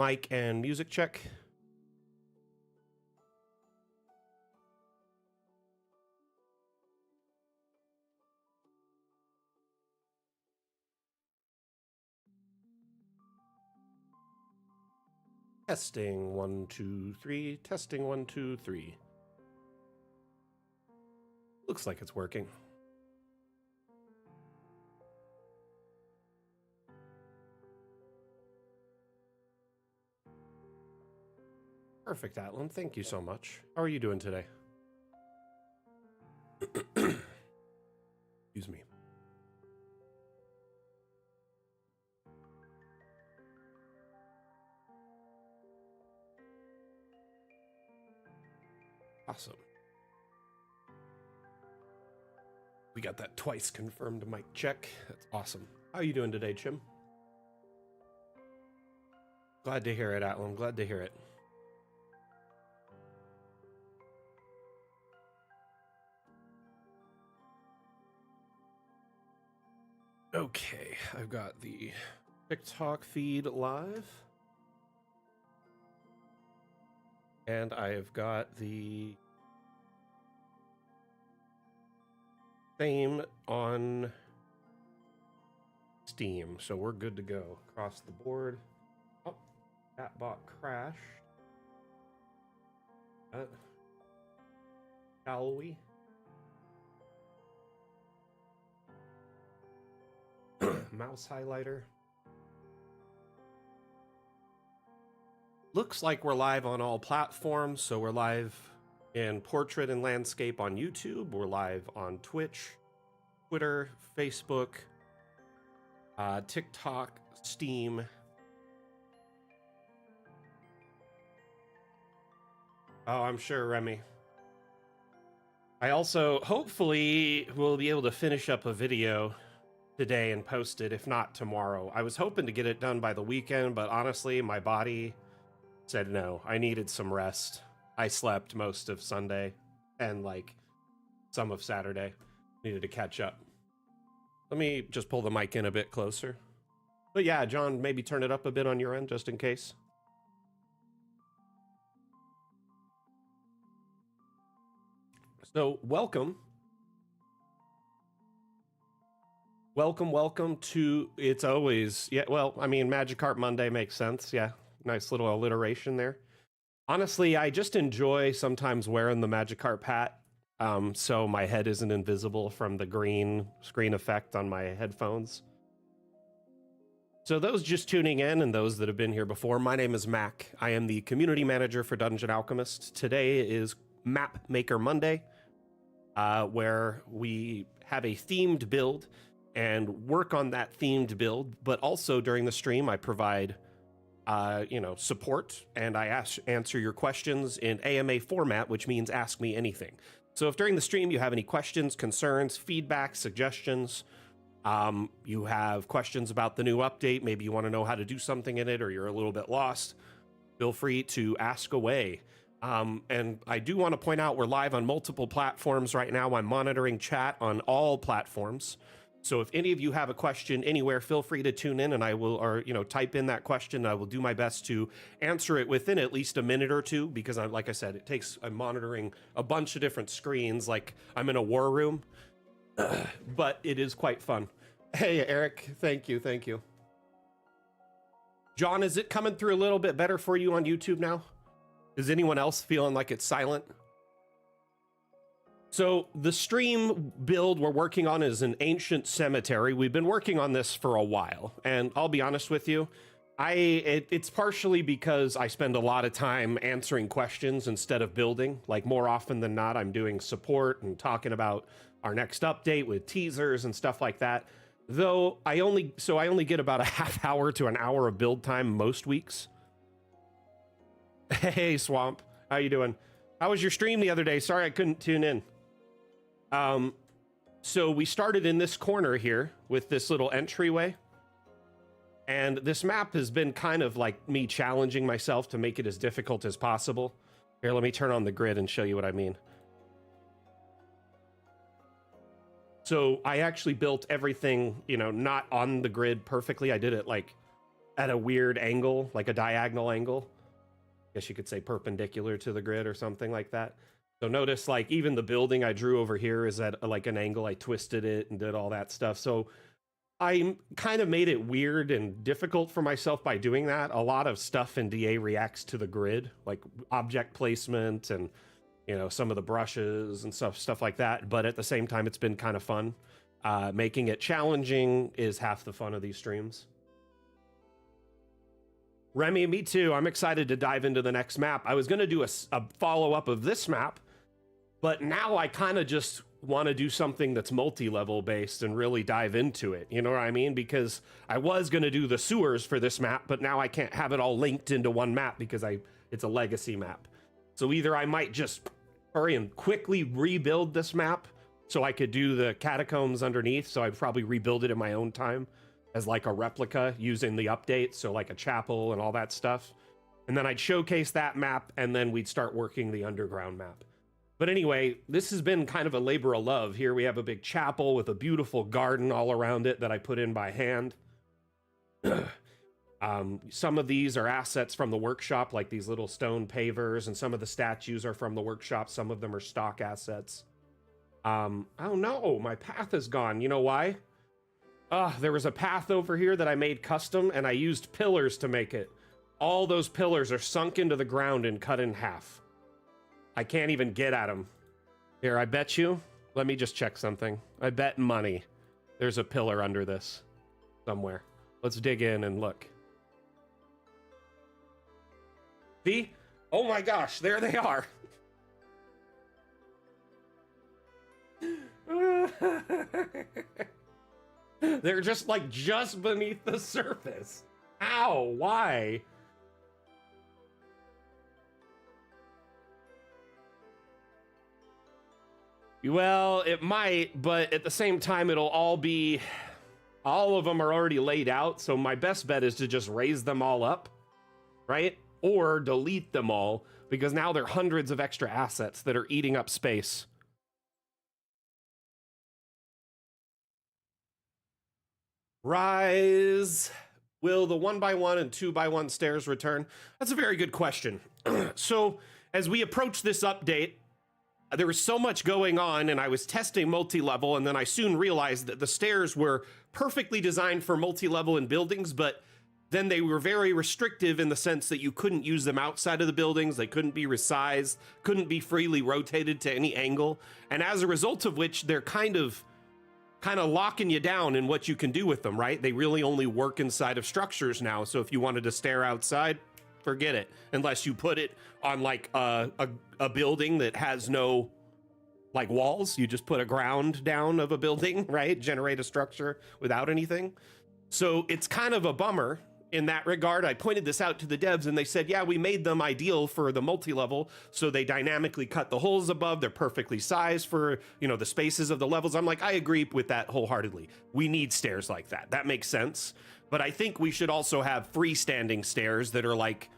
mic and music check. Testing 1 2 3. Testing 1 2 3. Looks like it's working. Perfect, Atlan. Thank you so much. How are you doing today? Excuse me. Awesome. We got that twice confirmed mic check. That's awesome. How are you doing today, Chim? Glad to hear it, Atlan. Glad to hear it. Okay, I've got the TikTok feed live. And I've got the same on Steam, so we're good to go across the board. Oh, that bot crashed. Shall we? Mouse highlighter. Looks like we're live on all platforms, so we're live in portrait and landscape on YouTube. We're live on Twitch, Twitter, Facebook, TikTok, Steam. Oh, I'm sure, Remy. I also hopefully will be able to finish up a video today and post it, if not tomorrow. I was hoping to get it done by the weekend, but honestly, my body said no. I needed some rest. I slept most of Sunday and like some of Saturday. Needed to catch up. Let me just pull the mic in a bit closer. But yeah, John, maybe turn it up a bit on your end just in case. So welcome. Welcome to, it's always, yeah, well, I mean, Magikarp Monday makes sense. Yeah, nice little alliteration there. Honestly, I just enjoy sometimes wearing the Magikarp hat, so my head isn't invisible from the green screen effect on my headphones. So those just tuning in and those that have been here before, my name is Mac. I am the community manager for Dungeon Alchemist. Today is Mapmaker Monday, where we have a themed build and work on that themed build, but also during the stream I provide support, and I answer your questions in AMA format, which means ask me anything. So if during the stream you have any questions, concerns, feedback, suggestions, you have questions about the new update, maybe you want to know how to do something in it, or you're a little bit lost, feel free to ask away. And I do want to point out we're live on multiple platforms right now. I'm monitoring chat on all platforms. So if any of you have a question anywhere, feel free to tune in and I will, or, type in that question. I will do my best to answer it within at least a minute or two, because like I said, I'm monitoring a bunch of different screens, like I'm in a war room, but it is quite fun. Hey, Eric, thank you. John, is it coming through a little bit better for you on YouTube now? Is anyone else feeling like it's silent? So the stream build we're working on is an ancient cemetery. We've been working on this for a while, and I'll be honest with you, it's partially because I spend a lot of time answering questions instead of building. Like, more often than not, I'm doing support and talking about our next update with teasers and stuff like that. Though I only get about a half hour to an hour of build time most weeks. Hey, Swamp, how you doing? How was your stream the other day? Sorry I couldn't tune in. So we started in this corner here with this little entryway, and this map has been kind of like me challenging myself to make it as difficult as possible. Here, let me turn on the grid and show you what I mean. So I actually built everything, not on the grid perfectly. I did it like at a weird angle, like a diagonal angle. I guess you could say perpendicular to the grid or something like that. So notice like even the building I drew over here is at like an angle. I twisted it and did all that stuff. So I kind of made it weird and difficult for myself by doing that. A lot of stuff in DA reacts to the grid, like object placement and, you know, some of the brushes and stuff like that. But at the same time, it's been kind of fun. Making it challenging is half the fun of these streams. Remy, me too. I'm excited to dive into the next map. I was going to do a follow-up of this map, but now I kind of just want to do something that's multi-level based and really dive into it. You know what I mean? Because I was going to do the sewers for this map, but now I can't have it all linked into one map because it's a legacy map. So either I might just hurry and quickly rebuild this map so I could do the catacombs underneath. So I'd probably rebuild it in my own time as like a replica using the updates. So like a chapel and all that stuff. And then I'd showcase that map and then we'd start working the underground map. But anyway, this has been kind of a labor of love. Here we have a big chapel with a beautiful garden all around it that I put in by hand. Some of these are assets from the workshop, like these little stone pavers, and some of the statues are from the workshop. Some of them are stock assets. Oh no, my path is gone. You know why? There was a path over here that I made custom, and I used pillars to make it. All those pillars are sunk into the ground and cut in half. I can't even get at them. Here, I bet you. Let me just check something. I bet money there's a pillar under this somewhere. Let's dig in and look. See? Oh my gosh, there they are. They're just like just beneath the surface. Ow, why? Well, it might, but at the same time, it'll all of them are already laid out. So my best bet is to just raise them all up, right? Or delete them all, because now there are hundreds of extra assets that are eating up space. Rise. Will the 1x1 and 2x1 stairs return? That's a very good question. So as we approach this update, there was so much going on and I was testing multi-level, and then I soon realized that the stairs were perfectly designed for multi-level in buildings, but then they were very restrictive in the sense that you couldn't use them outside of the buildings. They couldn't be resized, couldn't be freely rotated to any angle. And as a result of which, they're kind of locking you down in what you can do with them, right? They really only work inside of structures now. So if you wanted to stair outside, forget it, unless you put it on like a building that has no like walls. You just put a ground down of a building, right? Generate a structure without anything. So it's kind of a bummer in that regard. I pointed this out to the devs and they said, yeah, we made them ideal for the multi-level. So they dynamically cut the holes above. They're perfectly sized for, you know, the spaces of the levels. I'm like, I agree with that wholeheartedly. We need stairs like that. That makes sense. But I think we should also have freestanding stairs that are like,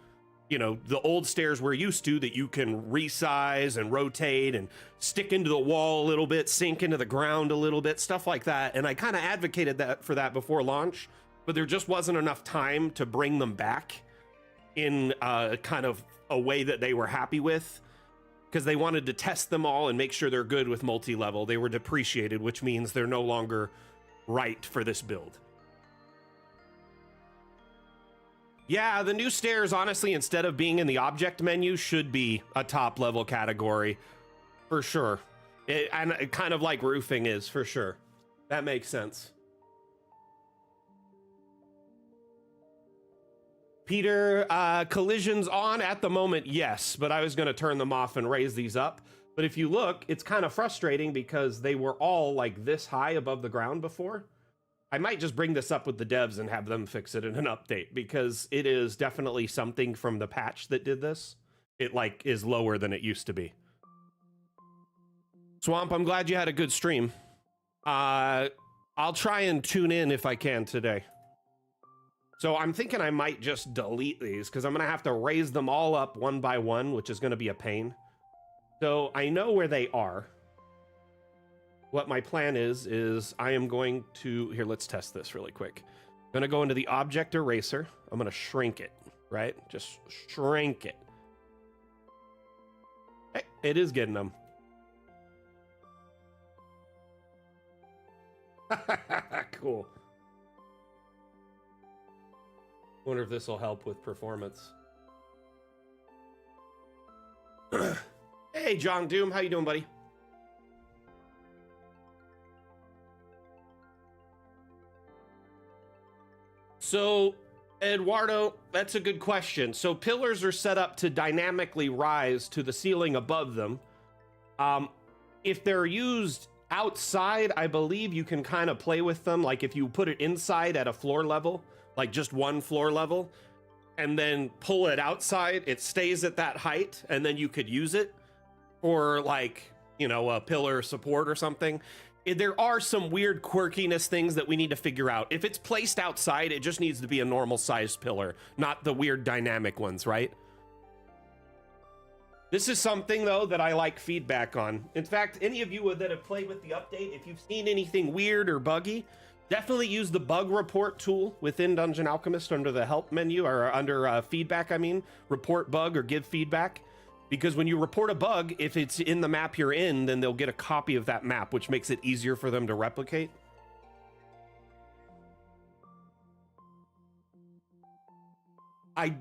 you know, the old stairs we're used to, that you can resize and rotate and stick into the wall a little bit, sink into the ground a little bit, stuff like that. And I kind of advocated for that before launch, but there just wasn't enough time to bring them back in kind of a way that they were happy with, because they wanted to test them all and make sure they're good with multi-level. They were depreciated, which means they're no longer right for this build. Yeah, the new stairs, honestly, instead of being in the object menu, should be a top level category for sure. And kind of like roofing is, for sure. That makes sense. Peter, collisions on at the moment, yes, but I was going to turn them off and raise these up. But if you look, it's kind of frustrating because they were all like this high above the ground before. I might just bring this up with the devs and have them fix it in an update, because it is definitely something from the patch that did this. It like is lower than it used to be. Swamp, I'm glad you had a good stream. I'll try and tune in if I can today. So I'm thinking I might just delete these because I'm going to have to raise them all up one by one, which is going to be a pain. So I know where they are. What my plan is I am going to... Here, let's test this really quick. Gonna go into the object eraser. I'm gonna shrink it, right? Just shrink it. Hey, it is getting them. Cool. Wonder if this will help with performance. Hey, John Doom, how you doing, buddy? So, Eduardo, that's a good question. So pillars are set up to dynamically rise to the ceiling above them. If they're used outside, I believe you can kind of play with them. Like if you put it inside at a floor level, like just one floor level, and then pull it outside, it stays at that height, and then you could use it for like, you know, a pillar support or something. There are some weird quirkiness things that we need to figure out. If it's placed outside, it just needs to be a normal sized pillar, not the weird dynamic ones, right? This is something, though, that I like feedback on. In fact, any of you that have played with the update, if you've seen anything weird or buggy, definitely use the bug report tool within Dungeon Alchemist under the help menu, or under feedback, I mean, report bug or give feedback. Because when you report a bug, if it's in the map you're in, then they'll get a copy of that map, which makes it easier for them to replicate. I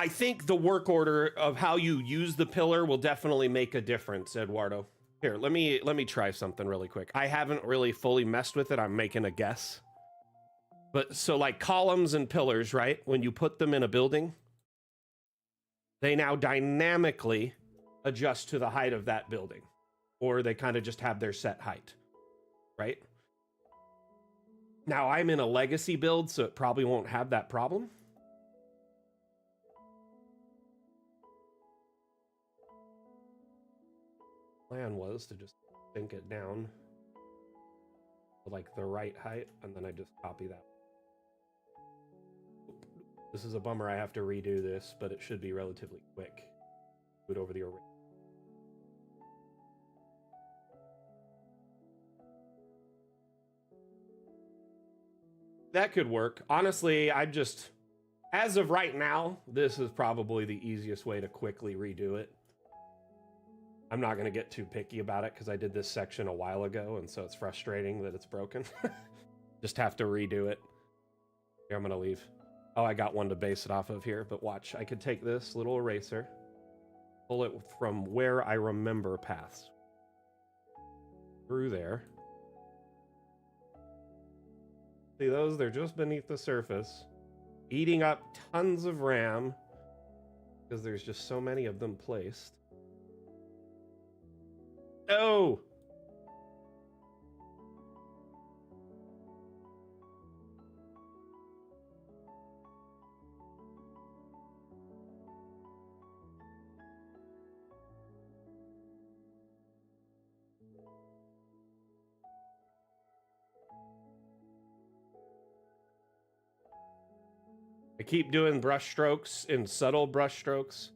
think the work order of how you use the pillar will definitely make a difference, Eduardo. Here, let me try something really quick. I haven't really fully messed with it. I'm making a guess. But so like columns and pillars, right? When you put them in a building, they now dynamically adjust to the height of that building, or they kind of just have their set height, right? Now I'm in a legacy build, so it probably won't have that problem. Plan was to just sink it down to like the right height, and then I just copy that. This is a bummer, I have to redo this, but it should be relatively quick. Do it over the array. That could work. Honestly, as of right now, this is probably the easiest way to quickly redo it. I'm not going to get too picky about it because I did this section a while ago, and so it's frustrating that it's broken. Just have to redo it. Here, I'm going to leave. Oh, I got one to base it off of here, but watch. I could take this little eraser, pull it from where I remember paths. Through there. See those? They're just beneath the surface, eating up tons of RAM because there's just so many of them placed. Oh! I keep doing brush strokes and subtle brush strokes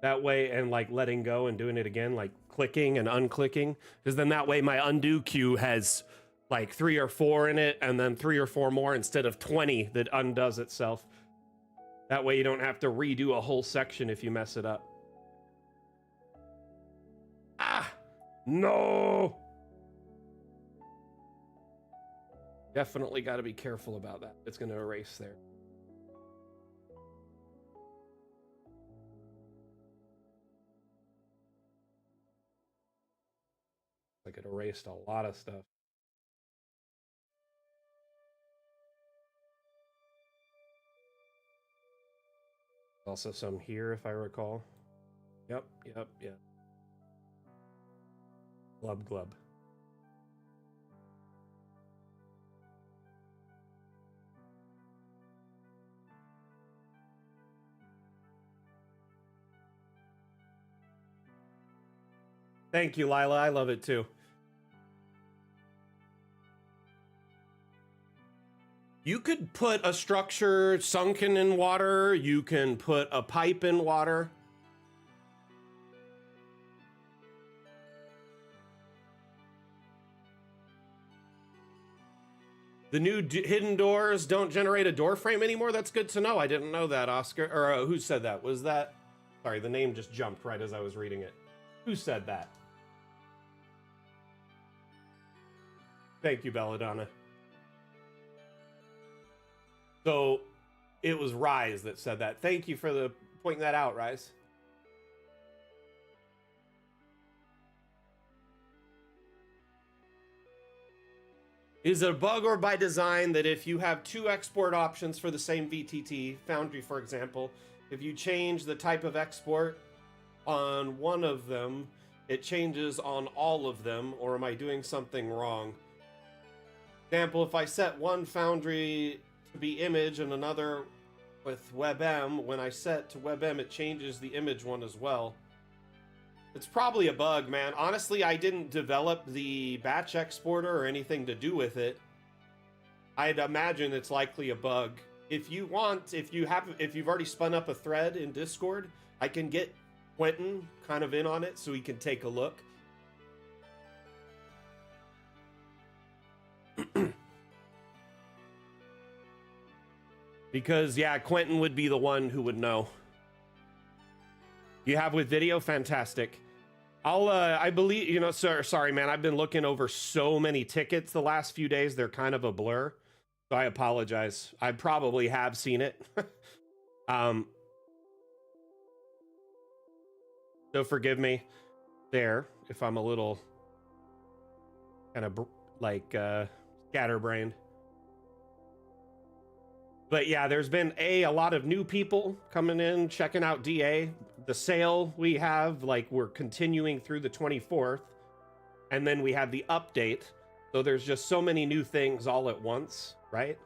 that way, and like letting go and doing it again, like clicking and unclicking, because then that way my undo queue has like 3 or 4 in it, and then 3 or 4 more instead of 20 that undoes itself. That way you don't have to redo a whole section if you mess it up. Ah! No! Definitely got to be careful about that. It's going to erase there. Like it erased a lot of stuff. Also some here, if I recall. Yep. Glub. Thank you, Lila. I love it too. You could put a structure sunken in water. You can put a pipe in water. The new hidden doors don't generate a door frame anymore? That's good to know. I didn't know that, Oscar. Or who said that? Was that... Sorry, the name just jumped right as I was reading it. Who said that? Thank you, Belladonna. So, it was Rise that said that. Thank you for pointing that out, Rise. Is it a bug or by design that if you have two export options for the same VTT, Foundry for example, if you change the type of export on one of them, it changes on all of them, or am I doing something wrong? Example, if I set one Foundry to be image and another with WebM, when I set to WebM, it changes the image one as well. It's probably a bug, man. Honestly, I didn't develop the batch exporter or anything to do with it. I'd imagine it's likely a bug. If you want, if you've already spun up a thread in Discord, I can get Quentin kind of in on it so he can take a look. Because yeah, Quentin would be the one who would know. You have with video? Fantastic. I believe, you know, sir, sorry, man. I've been looking over so many tickets the last few days. They're kind of a blur. So I apologize. I probably have seen it. So forgive me there if I'm a little kind of like scatterbrained. But yeah, there's been a lot of new people coming in, checking out DA. The sale we have, like, we're continuing through the 24th. And then we have the update. So there's just so many new things all at once, right?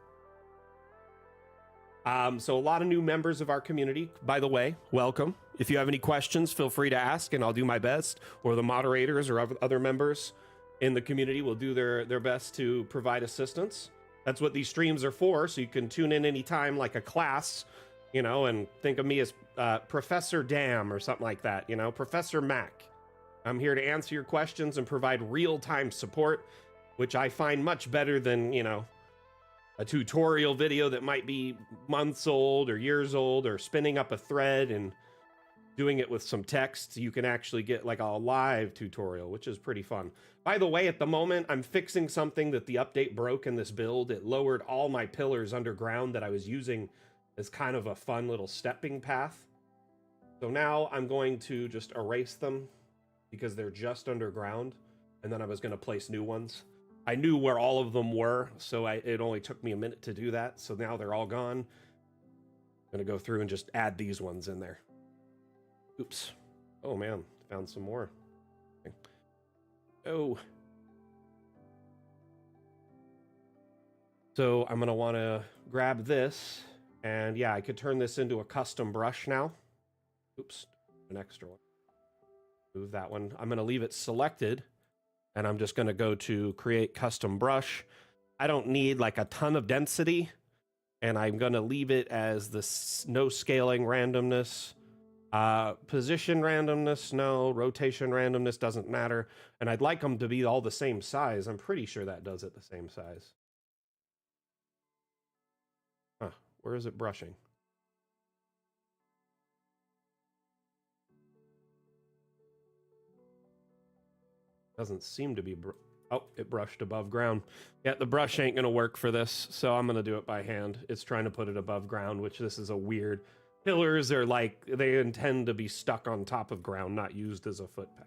So a lot of new members of our community. By the way, welcome. If you have any questions, feel free to ask, and I'll do my best. Or the moderators or other members in the community will do their best to provide assistance. That's what these streams are for, so you can tune in anytime like a class, you know, and think of me as Professor Dam or something like that, you know, Professor Mac. I'm here to answer your questions and provide real-time support, which I find much better than, you know, a tutorial video that might be months old or years old, or spinning up a thread and doing it with some text. You can actually get like a live tutorial, which is pretty fun. By the way, at the moment, I'm fixing something that the update broke in this build. It lowered all my pillars underground that I was using as kind of a fun little stepping path. So now I'm going to just erase them because they're just underground. And then I was going to place new ones. I knew where all of them were, so it only took me a minute to do that. So now they're all gone. I'm going to go through and just add these ones in there. Oops. Oh man, found some more. Oh. So I'm gonna wanna grab this, and yeah, I could turn this into a custom brush now. Oops, an extra one. Move that one. I'm gonna leave it selected, and I'm just gonna go to create custom brush. I don't need like a ton of density, and I'm gonna leave it as the no scaling randomness. Position randomness, no. Rotation randomness doesn't matter. And I'd like them to be all the same size. I'm pretty sure that does it the same size. Huh, where is it brushing? Doesn't seem to be, oh, it brushed above ground. Yeah, the brush ain't gonna work for this, so I'm gonna do it by hand. It's trying to put it above ground, which this is a weird... Pillars are like, they intend to be stuck on top of ground, not used as a footpath.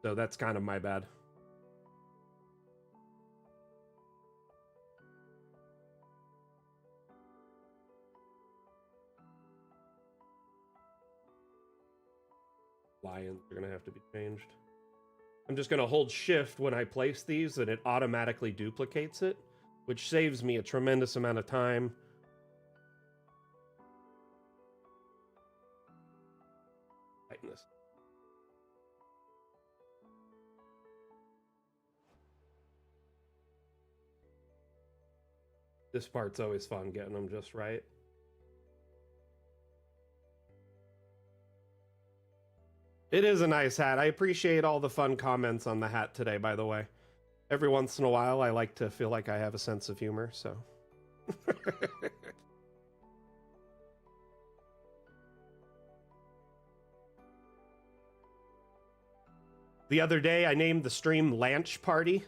So that's kind of my bad. Lions are gonna have to be changed. I'm just gonna hold shift when I place these, and it automatically duplicates it, which saves me a tremendous amount of time. This. This part's always fun, getting them just right. It is a nice hat. I appreciate all the fun comments on the hat today, by the way. Every once in a while, I like to feel like I have a sense of humor, so. The other day, I named the stream Lanch Party,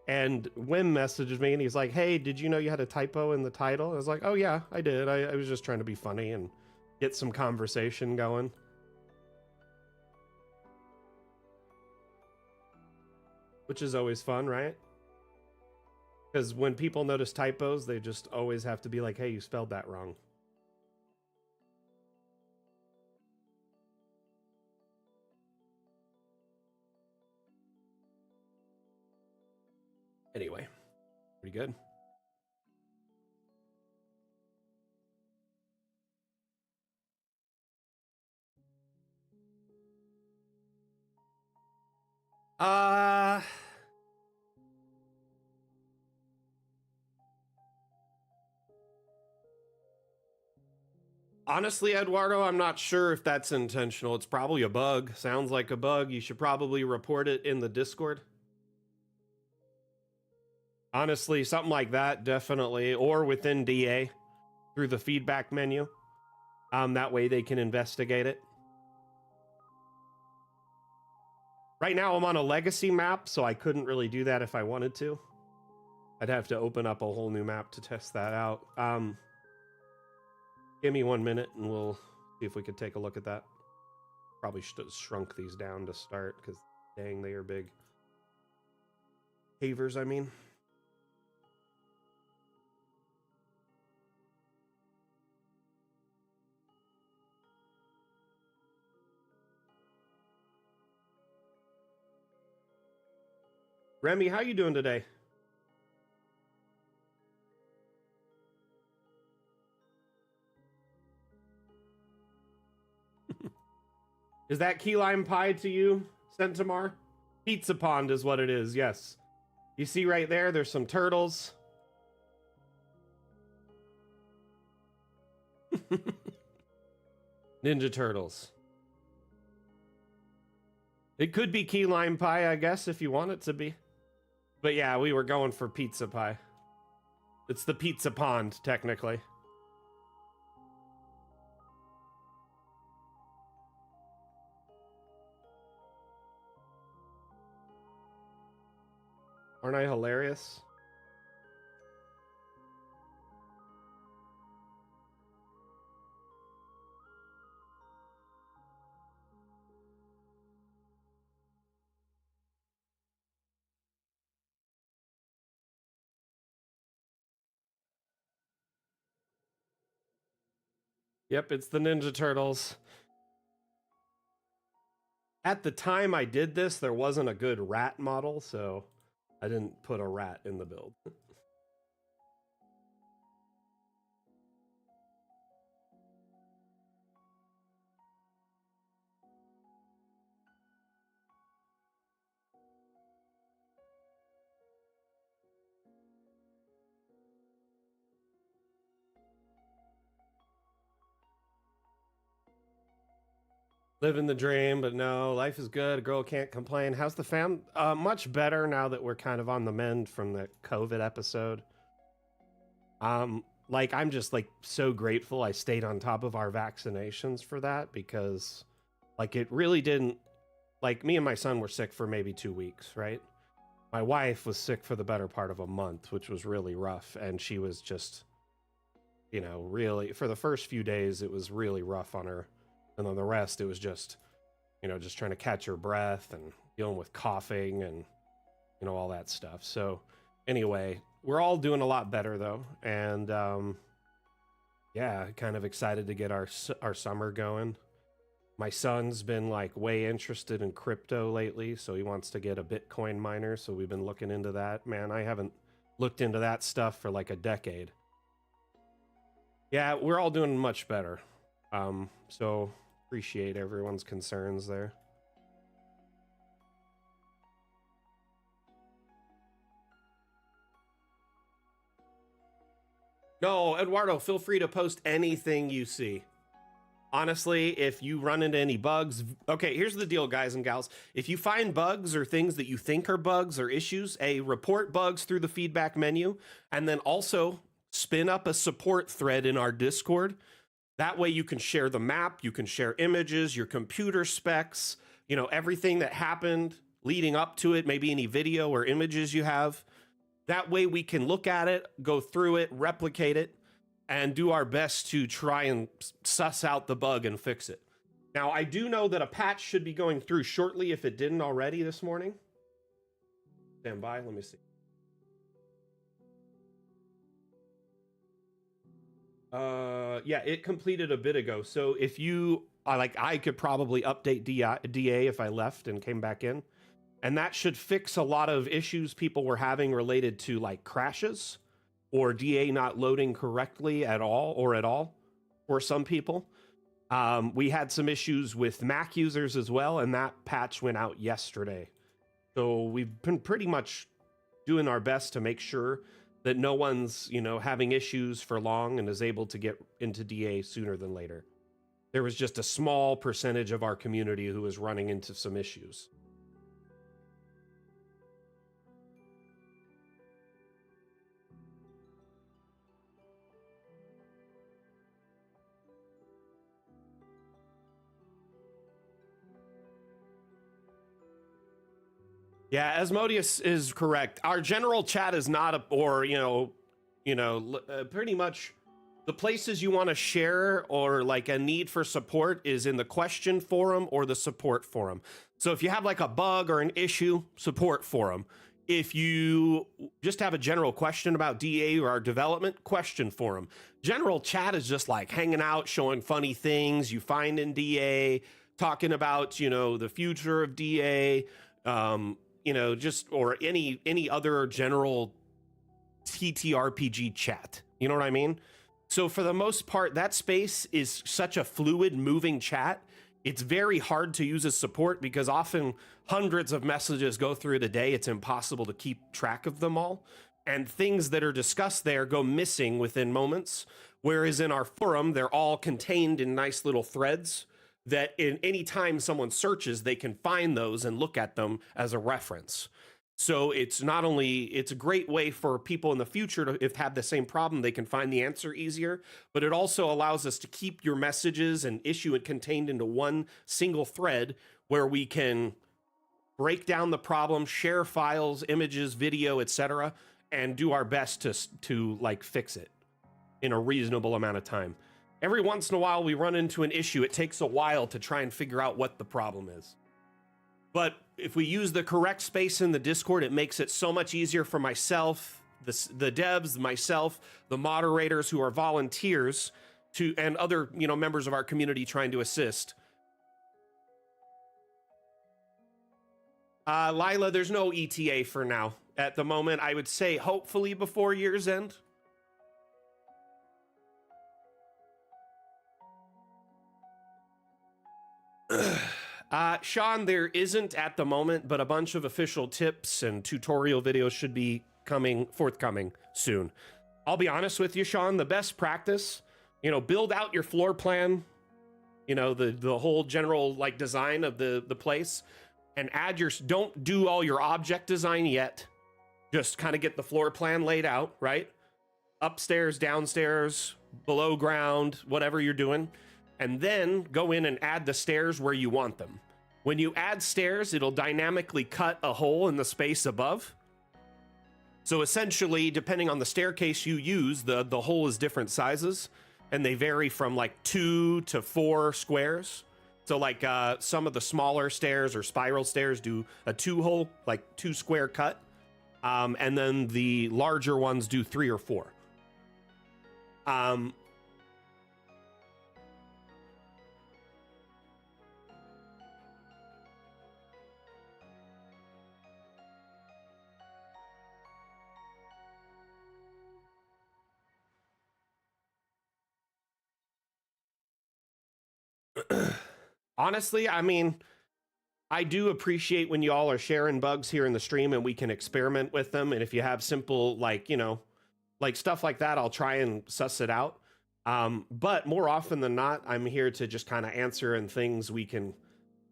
and Wim messaged me, and he's like, hey, did you know you had a typo in the title? I was like, oh yeah, I did. I was just trying to be funny and get some conversation going. Which is always fun, right? Because when people notice typos, they just always have to be like, hey, you spelled that wrong. Anyway, pretty good. Honestly, Eduardo, I'm not sure if that's intentional. It's probably a bug. Sounds like a bug. You should probably report it in the Discord. Honestly, something like that, definitely. Or within DA through the feedback menu. That way they can investigate it. Right now I'm on a legacy map, so I couldn't really do that if I wanted to. I'd have to open up a whole new map to test that out. Give me 1 minute and we'll see if we could take a look at that. Probably should have shrunk these down to start because dang, they are big. Havers, I mean. Remy, how you doing today? Is that key lime pie to you, Centimar? Pizza Pond is what it is, yes. You see right there, there's some turtles. Ninja Turtles. It could be key lime pie, I guess, if you want it to be. But yeah, we were going for pizza pie. It's the Pizza Pond, technically. Aren't I hilarious? Yep, it's the Ninja Turtles. At the time I did this, there wasn't a good rat model, so I didn't put a rat in the build. Living the dream, but no, life is good. A girl can't complain. How's the fam? Much better now that we're kind of on the mend from the COVID episode. Like I'm just like so grateful I stayed on top of our vaccinations for that because like it really didn't like me and my son were sick for maybe 2 weeks, right? My wife was sick for the better part of a month, which was really rough, and she was just really for the first few days it was really rough on her. And then the rest, it was just, just trying to catch her breath and dealing with coughing and, all that stuff. So anyway, we're all doing a lot better though. And yeah, kind of excited to get our summer going. My son's been like way interested in crypto lately. So he wants to get a Bitcoin miner. So we've been looking into that. Man, I haven't looked into that stuff for like a decade. Yeah, we're all doing much better. So appreciate everyone's concerns there. No, Eduardo, feel free to post anything you see. Honestly, if you run into any bugs, okay, here's the deal, guys and gals. If you find bugs or things that you think are bugs or issues, report bugs through the feedback menu, and then also spin up a support thread in our Discord. That way you can share the map, you can share images, your computer specs, you know, everything that happened leading up to it, maybe any video or images you have. That way we can look at it, go through it, replicate it, and do our best to try and suss out the bug and fix it. Now, I do know that a patch should be going through shortly if it didn't already this morning. Stand by, let me see. Yeah, it completed a bit ago. So if you, I could probably update DA if I left and came back in. And that should fix a lot of issues people were having related to like crashes or DA not loading correctly at all for some people. We had some issues with Mac users as well, and that patch went out yesterday. So we've been pretty much doing our best to make sure that no one's, you know, having issues for long and is able to get into DA sooner than later. There was just a small percentage of our community who was running into some issues. Yeah, Asmodeus is correct. Our general chat is not pretty much the places you want to share or like a need for support is in the question forum or the support forum. So if you have like a bug or an issue, support forum. If you just have a general question about DA or our development, question forum. General chat is just like hanging out, showing funny things you find in DA, talking about, you know, the future of DA, just or any other general TTRPG chat. You know what I mean? So for the most part, that space is such a fluid, moving chat. It's very hard to use as support because often hundreds of messages go through it a day. It's impossible to keep track of them all. And things that are discussed there go missing within moments. Whereas in our forum, they're all contained in nice little threads that in any time someone searches, they can find those and look at them as a reference. So it's not only, it's a great way for people in the future to, if have the same problem, they can find the answer easier, but it also allows us to keep your messages and issue it contained into one single thread where we can break down the problem, share files, images, video, etc., and do our best to like fix it in a reasonable amount of time. Every once in a while, we run into an issue. It takes a while to try and figure out what the problem is. But if we use the correct space in the Discord, it makes it so much easier for myself, the devs, myself, the moderators who are volunteers, and other members of our community trying to assist. Lila, there's no ETA for now. At the moment, I would say hopefully before year's end. Sean, there isn't at the moment, but a bunch of official tips and tutorial videos should be forthcoming soon. I'll be honest with you, Sean, the best practice, build out your floor plan, the whole general like design of the place, and don't do all your object design yet. Just kind of get the floor plan laid out, right? Upstairs, downstairs, below ground, whatever you're doing. And then go in and add the stairs where you want them. When you add stairs, it'll dynamically cut a hole in the space above. So essentially, depending on the staircase you use, the hole is different sizes, and they vary from like 2 to 4 squares. So like some of the smaller stairs or spiral stairs do a 2-hole, like 2 square cut. And then the larger ones do 3 or 4. Honestly, I mean, I do appreciate when y'all are sharing bugs here in the stream and we can experiment with them. And if you have simple, like stuff like that, I'll try and suss it out. But more often than not, I'm here to just kind of answer and things we can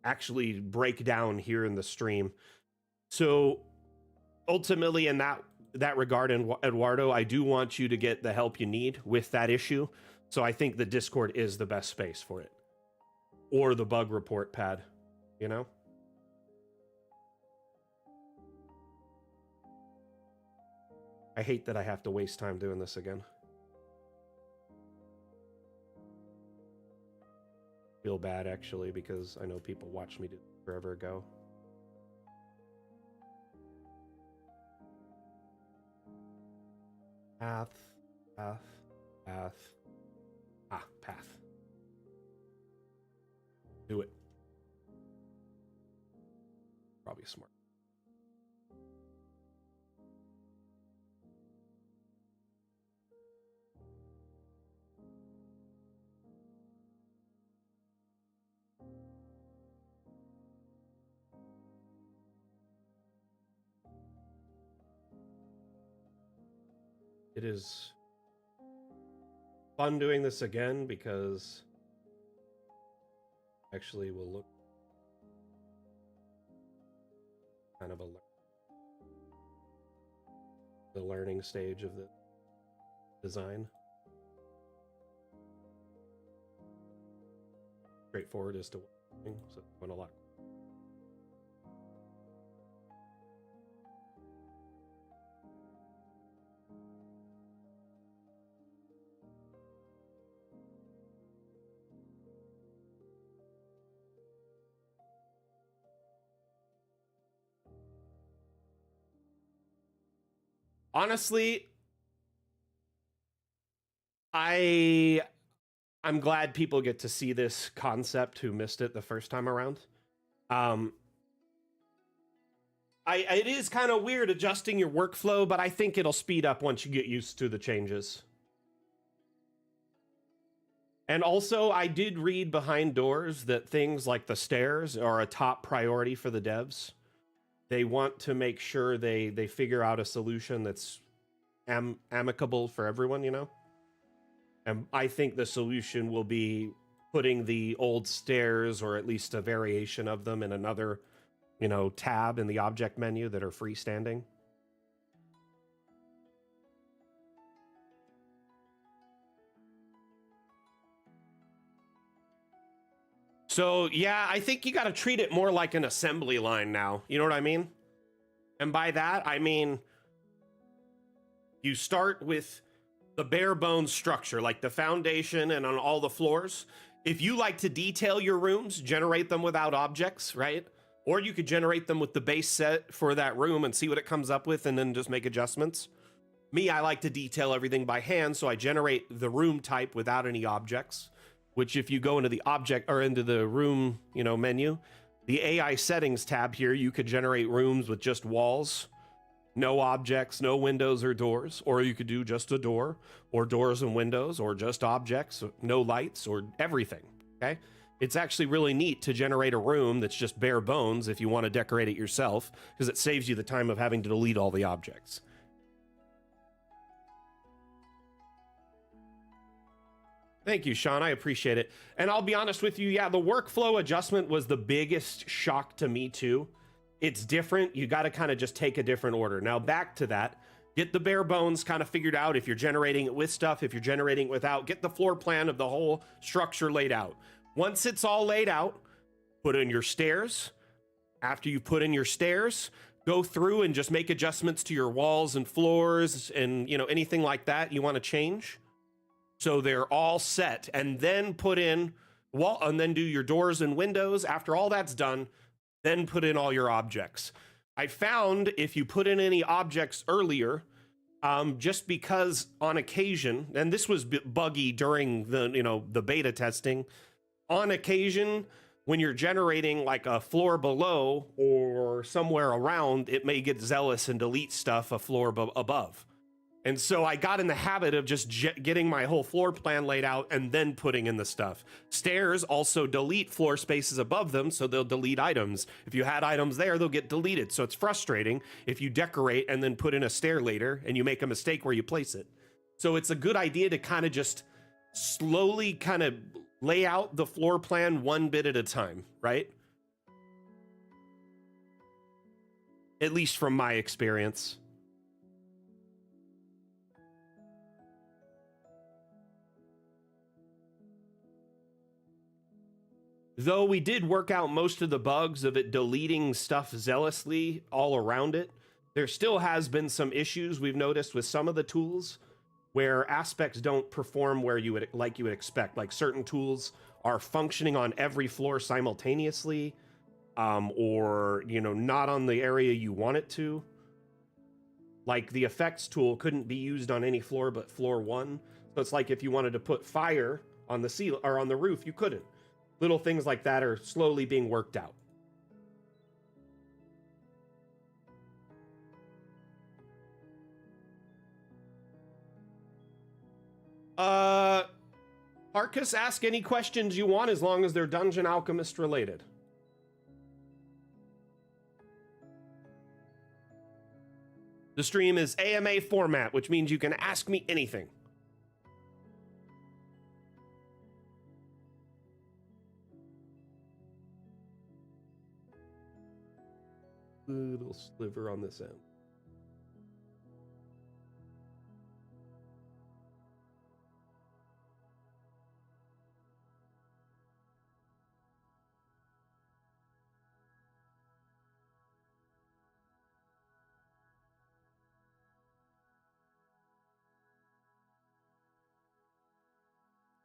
actually break down here in the stream. So ultimately, in that regard, Eduardo, I do want you to get the help you need with that issue. So I think the Discord is the best space for it, or the bug report pad, you know? I hate that I have to waste time doing this again. Feel bad, actually, because I know people watched me do this forever ago. Path. Path. Do it. Probably smart. It is fun doing this again because actually we'll look kind of the learning stage of the design. Straightforward as to what I'm doing, so it went a lot. Honestly, I'm glad people get to see this concept who missed it the first time around. It is kind of weird adjusting your workflow, but I think it'll speed up once you get used to the changes. And also, I did read behind doors that things like the stairs are a top priority for the devs. They want to make sure they figure out a solution that's amicable for everyone, you know? And I think the solution will be putting the old stairs, or at least a variation of them, in another, you know, tab in the object menu that are freestanding. So, yeah, I think you got to treat it more like an assembly line now. You know what I mean? And by that, I mean, you start with the bare bones structure, like the foundation and on all the floors. If you like to detail your rooms, generate them without objects, right? Or you could generate them with the base set for that room and see what it comes up with and then just make adjustments. Me, I like to detail everything by hand, so I generate the room type without any objects, which if you go into the object or into the room, you know, menu, the AI settings tab here, you could generate rooms with just walls, no objects, no windows or doors, or you could do just a door or doors and windows, or just objects, no lights, or everything. Okay. It's actually really neat to generate a room that's just bare bones if you want to decorate it yourself, because it saves you the time of having to delete all the objects. Thank you, Sean. I appreciate it. And I'll be honest with you, yeah, the workflow adjustment was the biggest shock to me too. It's different. You got to kind of just take a different order. Now back to that. Get the bare bones kind of figured out if you're generating it with stuff, if you're generating it without. Get the floor plan of the whole structure laid out. Once it's all laid out, put in your stairs. After you put in your stairs, go through and just make adjustments to your walls and floors and, you know, anything like that you want to change. So they're all set, and then put in wall, and then do your doors and windows. After all that's done, then put in all your objects. I found if you put in any objects earlier, just because on occasion, and this was buggy during the, you know, the beta testing, on occasion, when you're generating like a floor below or somewhere around, it may get zealous and delete stuff a floor above. And so I got in the habit of just getting my whole floor plan laid out and then putting in the stuff. Stairs also delete floor spaces above them, so they'll delete items. If you had items there, they'll get deleted. So it's frustrating if you decorate and then put in a stair later and you make a mistake where you place it. So it's a good idea to kind of just slowly kind of lay out the floor plan one bit at a time, right? At least from my experience. Though we did work out most of the bugs of it deleting stuff zealously all around it, there still has been some issues we've noticed with some of the tools where aspects don't perform where you would expect. Like certain tools are functioning on every floor simultaneously, or not on the area you want it to. Like the effects tool couldn't be used on any floor but floor 1. So it's like if you wanted to put fire on the ceiling or on the roof, you couldn't. Little things like that are slowly being worked out. Arcus, ask any questions you want as long as they're Dungeon Alchemist related. The stream is AMA format, which means you can ask me anything. Little sliver on this end.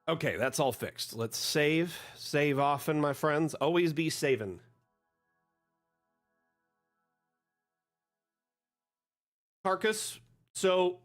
Okay, that's all fixed. Let's save. Save often, my friends. Always be saving. Carcass, so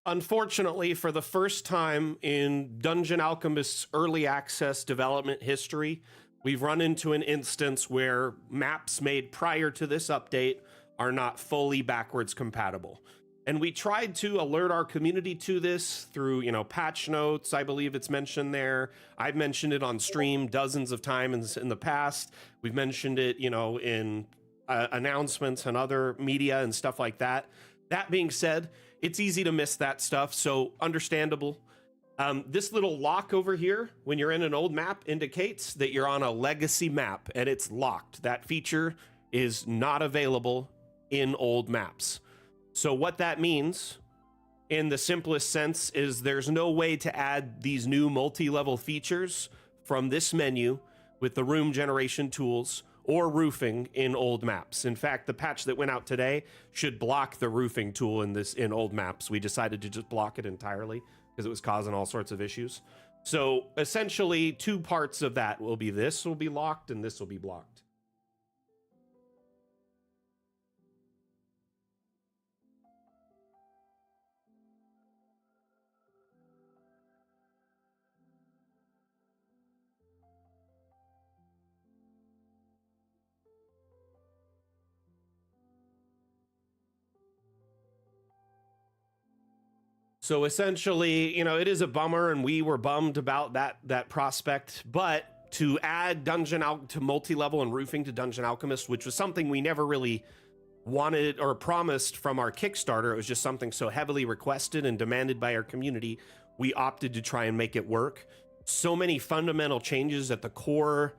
unfortunately, for the first time in Dungeon Alchemist's early access development history, we've run into an instance where maps made prior to this update are not fully backwards compatible. And we tried to alert our community to this through, patch notes. I believe it's mentioned there. I've mentioned it on stream dozens of times in the past. We've mentioned it, in announcements and other media and stuff like that. That being said, it's easy to miss that stuff, so understandable. This little lock over here, when you're in an old map, indicates that you're on a legacy map, and it's locked. That feature is not available in old maps. So what that means, in the simplest sense, is there's no way to add these new multi-level features from this menu with the room generation tools or roofing in old maps. In fact, the patch that went out today should block the roofing tool in old maps. We decided to just block it entirely because it was causing all sorts of issues. So essentially, two parts of that will be this will be locked and this will be blocked. So essentially, it is a bummer, and we were bummed about that prospect. But to add to multi-level and roofing to Dungeon Alchemist, which was something we never really wanted or promised from our Kickstarter, it was just something so heavily requested and demanded by our community, we opted to try and make it work. So many fundamental changes at the core,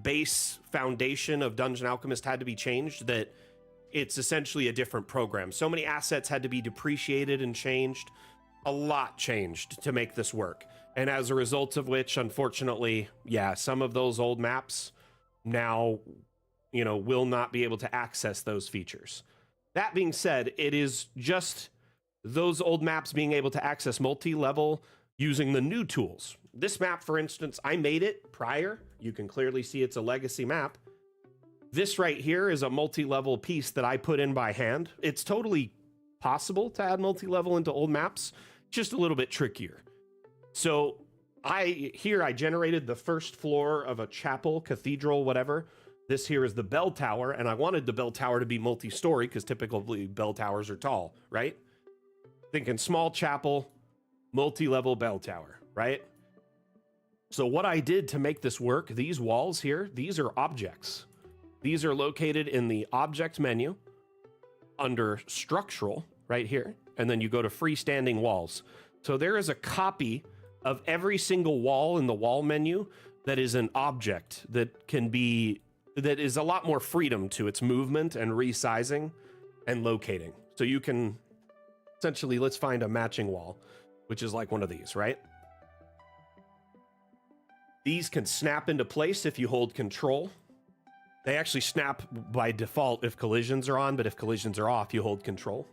base foundation of Dungeon Alchemist had to be changed that it's essentially a different program. So many assets had to be depreciated and changed. A lot changed to make this work. And as a result of which, unfortunately, some of those old maps now, will not be able to access those features. That being said, it is just those old maps being able to access multi-level using the new tools. This map, for instance, I made it prior. You can clearly see it's a legacy map. This right here is a multi-level piece that I put in by hand. It's totally possible to add multi-level into old maps, just a little bit trickier. So I generated the first floor of a chapel, cathedral, whatever. This here is the bell tower, and I wanted the bell tower to be multi-story because typically bell towers are tall, right? Thinking small chapel, multi-level bell tower, right? So what I did to make this work, these walls here, these are objects. These are located in the object menu under structural right here. And then you go to freestanding walls. So there is a copy of every single wall in the wall menu that is an object that is a lot more freedom to its movement and resizing and locating. So you can essentially, let's find a matching wall, which is like one of these, right? These can snap into place if you hold control. They actually snap by default if collisions are on, but if collisions are off, you hold control.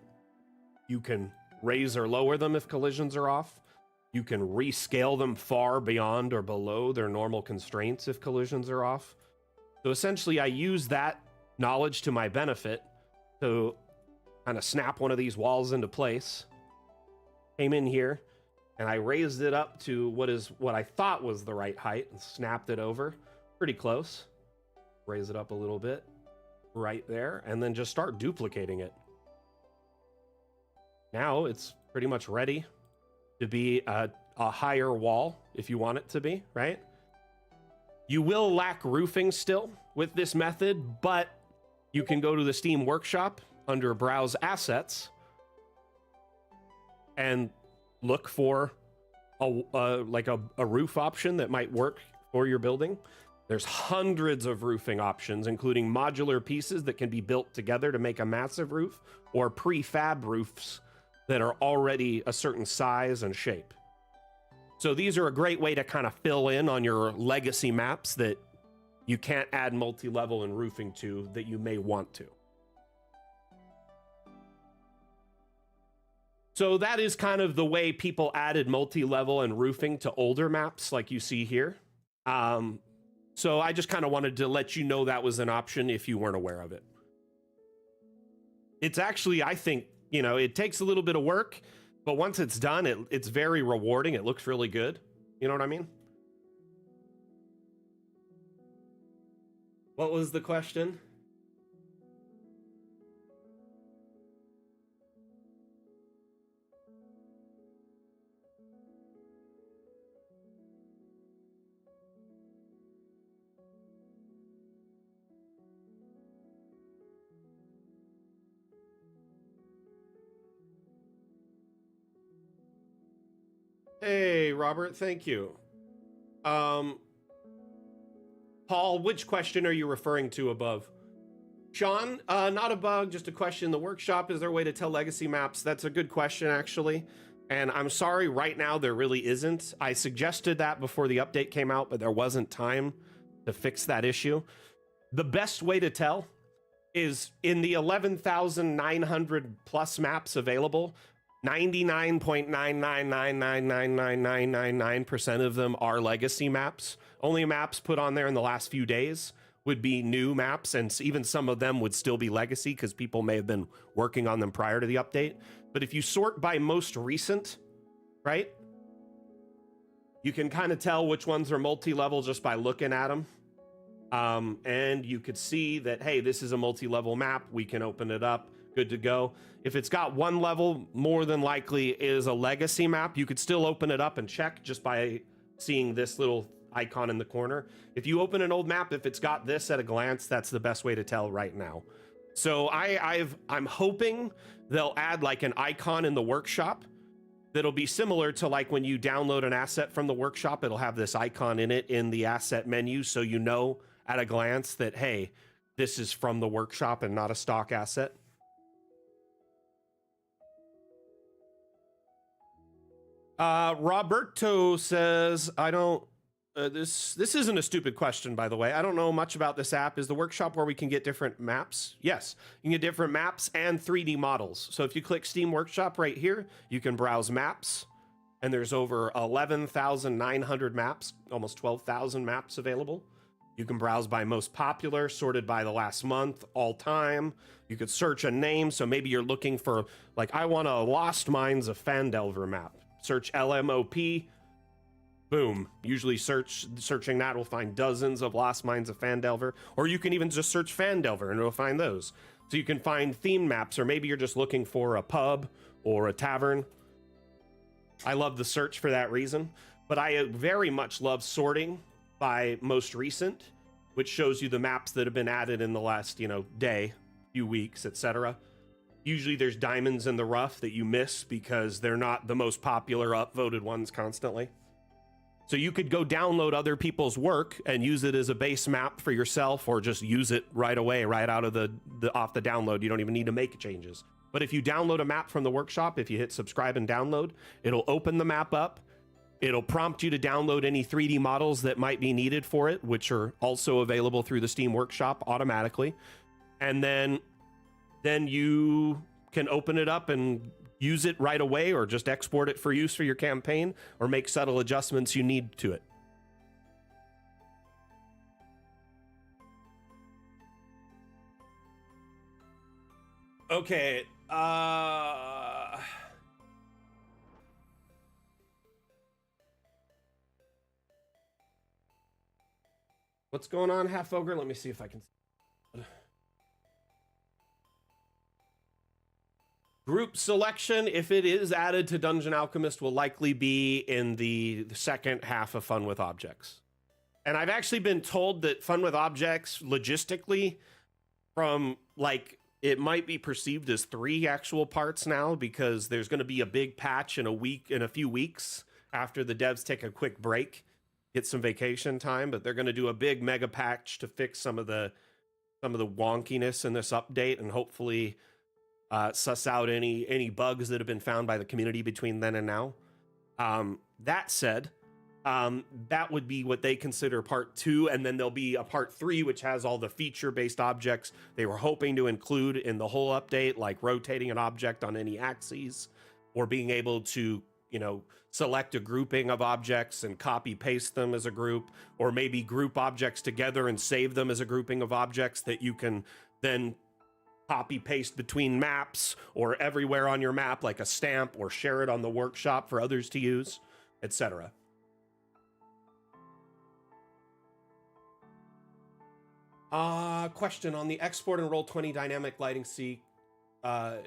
You can raise or lower them if collisions are off. You can rescale them far beyond or below their normal constraints if collisions are off. So essentially, I use that knowledge to my benefit to kind of snap one of these walls into place. Came in here, and I raised it up to what I thought was the right height and snapped it over. Pretty close. Raise it up a little bit right there, and then just start duplicating it. Now it's pretty much ready to be a higher wall if you want it to be, right? You will lack roofing still with this method, but you can go to the Steam Workshop under Browse Assets and look for a roof option that might work for your building. There's hundreds of roofing options, including modular pieces that can be built together to make a massive roof, or prefab roofs that are already a certain size and shape. So these are a great way to kind of fill in on your legacy maps that you can't add multi-level and roofing to that you may want to. So that is kind of the way people added multi-level and roofing to older maps like you see here. So I just kind of wanted to let you know that was an option if you weren't aware of it. It's actually, I think, it takes a little bit of work, but once it's done, it's very rewarding. It looks really good. You know what I mean? What was the question? Hey, Robert, thank you. Paul, which question are you referring to above? Sean, not a bug, just a question. The workshop, is there a way to tell legacy maps? That's a good question, actually. And I'm sorry, right now there really isn't. I suggested that before the update came out, but there wasn't time to fix that issue. The best way to tell is in the 11,900 plus maps available, 99.999999999% of them are legacy maps. Only maps put on there in the last few days would be new maps, and even some of them would still be legacy because people may have been working on them prior to the update. But if you sort by most recent, right, you can kind of tell which ones are multi-level just by looking at them. And you could see that, hey, this is a multi-level map. We can open it up. Good to go. If it's got one level, more than likely is a legacy map. You could still open it up and check just by seeing this little icon in the corner. If you open an old map, if it's got this at a glance, that's the best way to tell right now. So I'm hoping they'll add like an icon in the workshop that'll be similar to like when you download an asset from the workshop, it'll have this icon in it in the asset menu, so you know at a glance that, hey, this is from the workshop and not a stock asset. Roberto says, I don't, this isn't a stupid question, by the way. I don't know much about this app. Is the workshop where we can get different maps? Yes, you can get different maps and 3D models. So if you click Steam Workshop right here, you can browse maps, and there's over 11,900 maps, almost 12,000 maps available. You can browse by most popular, sorted by the last month, all time. You could search a name. So maybe you're looking for, like, I want a Lost Mines of Phandelver map. Search LMOP, boom. Usually searching that will find dozens of Lost Mines of Phandelver, or you can even just search Phandelver and it'll find those. So you can find theme maps, or maybe you're just looking for a pub or a tavern. I love the search for that reason, but I very much love sorting by most recent, which shows you the maps that have been added in the last, day, few weeks, etc. Usually there's diamonds in the rough that you miss because they're not the most popular upvoted ones constantly. So you could go download other people's work and use it as a base map for yourself, or just use it right away, right out of the off the download. You don't even need to make changes. But if you download a map from the workshop, if you hit subscribe and download, it'll open the map up. It'll prompt you to download any 3D models that might be needed for it, which are also available through the Steam Workshop automatically. And then you can open it up and use it right away, or just export it for use for your campaign, or make subtle adjustments you need to it. Okay, what's going on, Half Ogre? Let me see if I can. Group selection, if it is added to Dungeon Alchemist, will likely be in the second half of Fun with Objects. And I've actually been told that Fun with Objects, logistically, from like, it might be perceived as 3 actual parts now, because there's going to be a big patch in a few weeks after the devs take a quick break, get some vacation time. But they're going to do a big mega patch to fix some of the wonkiness in this update, and hopefully suss out any bugs that have been found by the community between then and now. That said, that would be what they consider part 2, and then there'll be a part 3, which has all the feature-based objects they were hoping to include in the whole update, like rotating an object on any axes, or being able to, select a grouping of objects and copy paste them as a group, or maybe group objects together and save them as a grouping of objects that you can then copy paste between maps or everywhere on your map, like a stamp, or share it on the workshop for others to use, etc. Question on the export and Roll20 dynamic lighting seek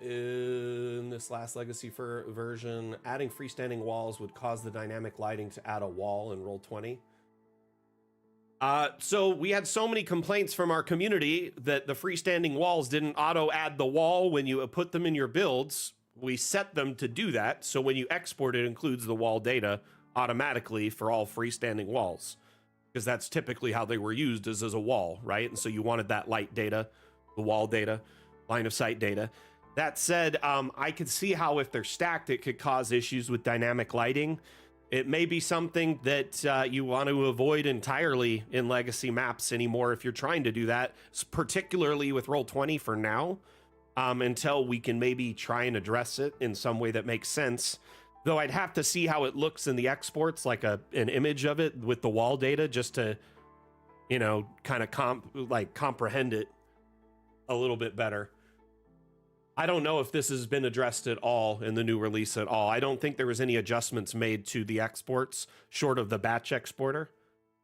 in this last legacy version, adding freestanding walls would cause the dynamic lighting to add a wall in Roll20. So we had so many complaints from our community that the freestanding walls didn't auto add the wall when you put them in your builds. We set them to do that, so when you export, it includes the wall data automatically for all freestanding walls, because that's typically how they were used, as a wall, right? And so you wanted that light data, the wall data, line of sight data. That said, I could see how if they're stacked, it could cause issues with dynamic lighting. It may be something that you want to avoid entirely in legacy maps anymore if you're trying to do that, particularly with Roll20 for now, until we can maybe try and address it in some way that makes sense. Though I'd have to see how it looks in the exports, like an image of it with the wall data, just to, kind of comprehend it a little bit better. I don't know if this has been addressed at all in the new release at all. I don't think there was any adjustments made to the exports short of the batch exporter.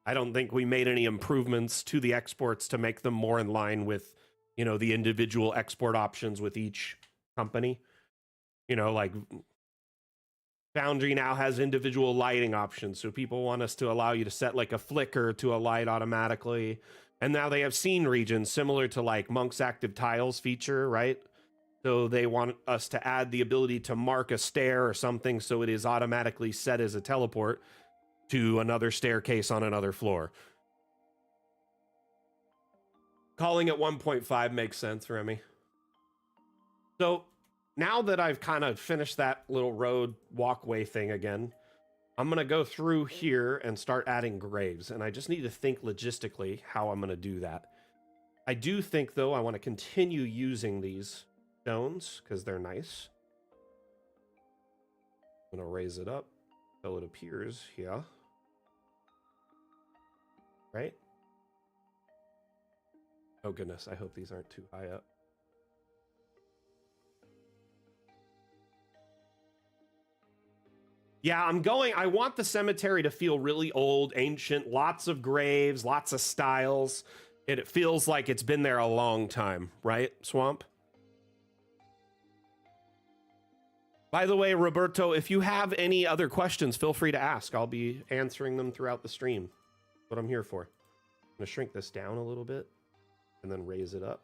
I don't think we made any improvements to the exports to make them more in line with, the individual export options with each company. Like Foundry now has individual lighting options. So people want us to allow you to set like a flicker to a light automatically. And now they have scene regions similar to like Monk's Active Tiles feature, right? So they want us to add the ability to mark a stair or something so it is automatically set as a teleport to another staircase on another floor. Calling it 1.5 makes sense, Remy. So now that I've kind of finished that little road walkway thing again, I'm going to go through here and start adding graves. And I just need to think logistically how I'm going to do that. I do think, though, I want to continue using these stones because they're nice. I'm going to raise it up so it appears here. Right? Oh goodness, I hope these aren't too high up. Yeah, I want the cemetery to feel really old, ancient, lots of graves, lots of styles. It feels like it's been there a long time, right, Swamp? By the way, Roberto, if you have any other questions, feel free to ask. I'll be answering them throughout the stream. That's what I'm here for. I'm going to shrink this down a little bit and then raise it up.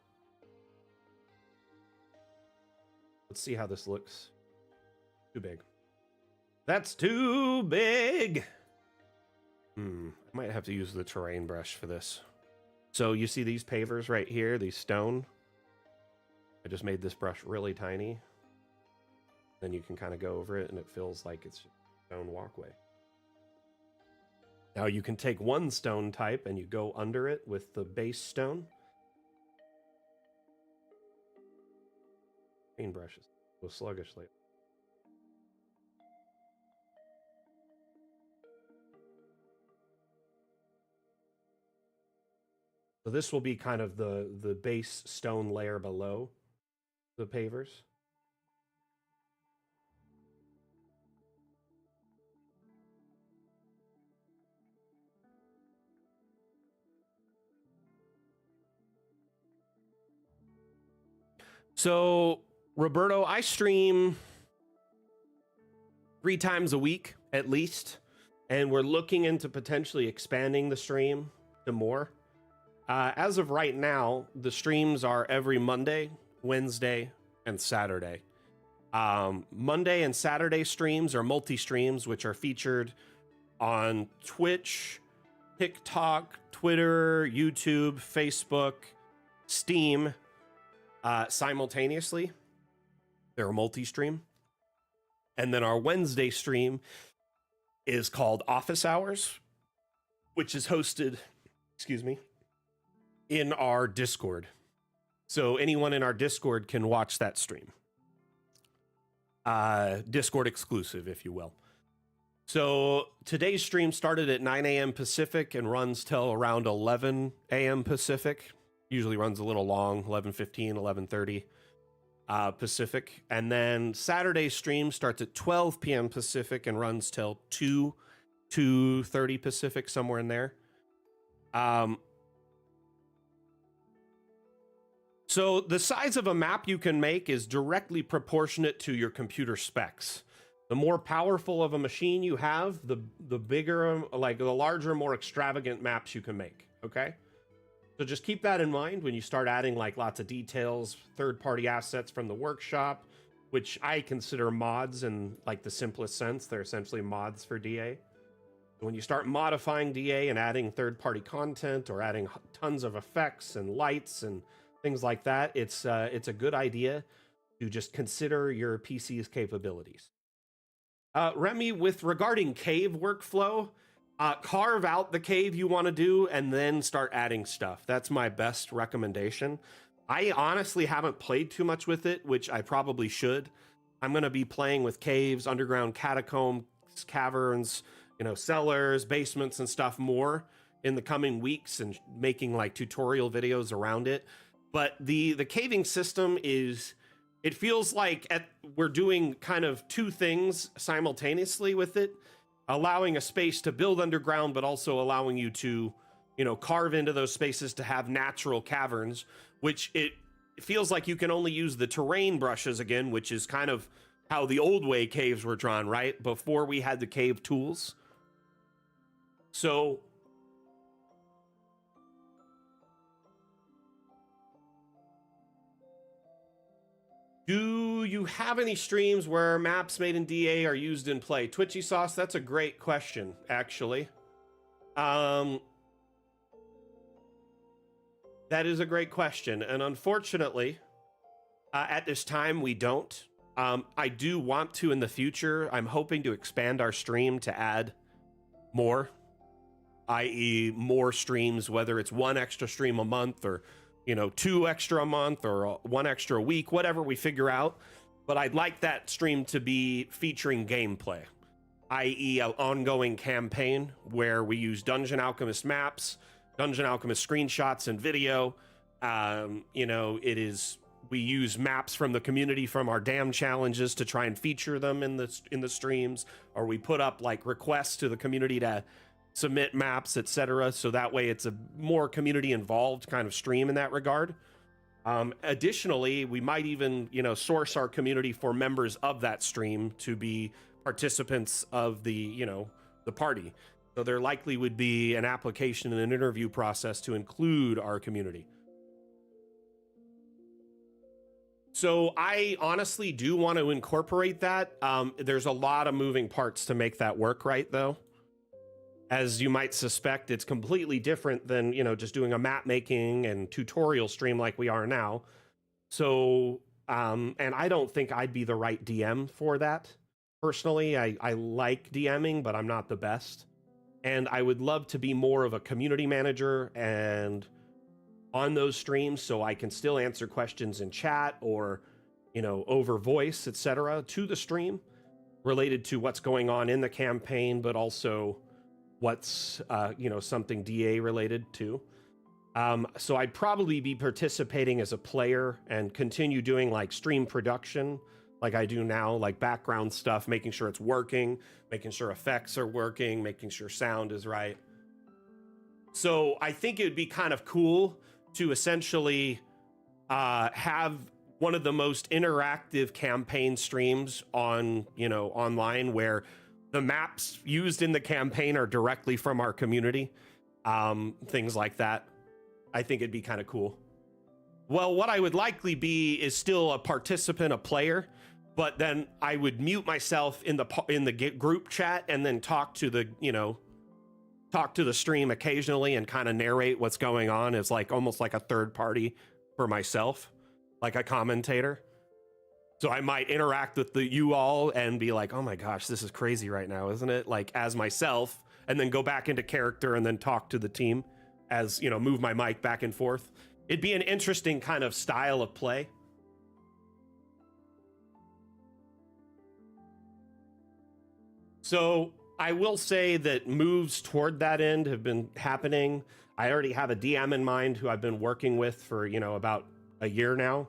Let's see how this looks. Too big. That's too big. I might have to use the terrain brush for this. So you see these pavers right here, these stone. I just made this brush really tiny. Then you can kind of go over it and it feels like it's just a stone walkway. Now you can take one stone type and you go under it with the base stone. Paintbrushes go sluggishly. So this will be kind of the base stone layer below the pavers. So, Roberto, I stream 3 times a week at least, and we're looking into potentially expanding the stream to more. As of right now, the streams are every Monday, Wednesday, and Saturday. Monday and Saturday streams are multi-streams, which are featured on Twitch, TikTok, Twitter, YouTube, Facebook, Steam, simultaneously. They're a multi-stream. And then our Wednesday stream is called Office Hours, which is hosted, in our Discord. So anyone in our Discord can watch that stream. Discord exclusive, if you will. So today's stream started at 9 a.m. Pacific and runs till around 11 a.m. Pacific. Usually runs a little long, 11:15, 11:30 Pacific. And then Saturday stream starts at 12 p.m. Pacific and runs till 2:30 Pacific, somewhere in there. So the size of a map you can make is directly proportionate to your computer specs. The more powerful of a machine you have, the bigger, like the larger, more extravagant maps you can make, okay? So just keep that in mind when you start adding like lots of details, third-party assets from the workshop, which I consider mods in like the simplest sense. They're essentially mods for DA. When you start modifying DA and adding third-party content or adding tons of effects and lights and things like that, it's a good idea to just consider your PC's capabilities. Remy, with regarding cave workflow, carve out the cave you want to do and then start adding stuff. That's my best recommendation. I honestly haven't played too much with it, which I probably should. I'm going to be playing with caves, underground catacombs, caverns, cellars, basements and stuff more in the coming weeks and making like tutorial videos around it. But the caving system is, it feels like we're doing kind of two things simultaneously with it, allowing a space to build underground, but also allowing you to, carve into those spaces to have natural caverns, which it feels like you can only use the terrain brushes again, which is kind of how the old way caves were drawn, right? Before we had the cave tools. So do you have any streams where maps made in DA are used in play? Twitchy Sauce, that's a great question, actually. That is a great question. And unfortunately, at this time, we don't. I do want to in the future. I'm hoping to expand our stream to add more, i.e. more streams, whether it's 1 extra stream a month or 2 extra a month or 1 extra a week, whatever we figure out. But I'd like that stream to be featuring gameplay, i.e. an ongoing campaign where we use Dungeon Alchemist maps, Dungeon Alchemist screenshots and video. We use maps from the community from our dam challenges to try and feature them in the streams, or we put up like requests to the community to submit maps, etc. So that way it's a more community involved kind of stream in that regard. Additionally, we might even, source our community for members of that stream to be participants of the party. So there likely would be an application and an interview process to include our community. So I honestly do want to incorporate that. There's a lot of moving parts to make that work right, though. As you might suspect, it's completely different than, just doing a map making and tutorial stream like we are now. So, and I don't think I'd be the right DM for that. Personally, I like DMing, but I'm not the best. And I would love to be more of a community manager and on those streams so I can still answer questions in chat or, over voice, etc. to the stream related to what's going on in the campaign, but also what's, something DA related to. So I'd probably be participating as a player and continue doing like stream production like I do now, like background stuff, making sure it's working, making sure effects are working, making sure sound is right. So I think it would be kind of cool to essentially have one of the most interactive campaign streams on, online, where the maps used in the campaign are directly from our community, things like that. I think it'd be kind of cool. Well, what I would likely be is still a participant, a player, but then I would mute myself in the group chat and then talk to the stream occasionally and kind of narrate what's going on as like almost like a third party for myself, like a commentator. So I might interact with you all and be like, oh my gosh, this is crazy right now, isn't it? Like as myself, and then go back into character and then talk to the team as, move my mic back and forth. It'd be an interesting kind of style of play. So I will say that moves toward that end have been happening. I already have a DM in mind who I've been working with for, about a year now,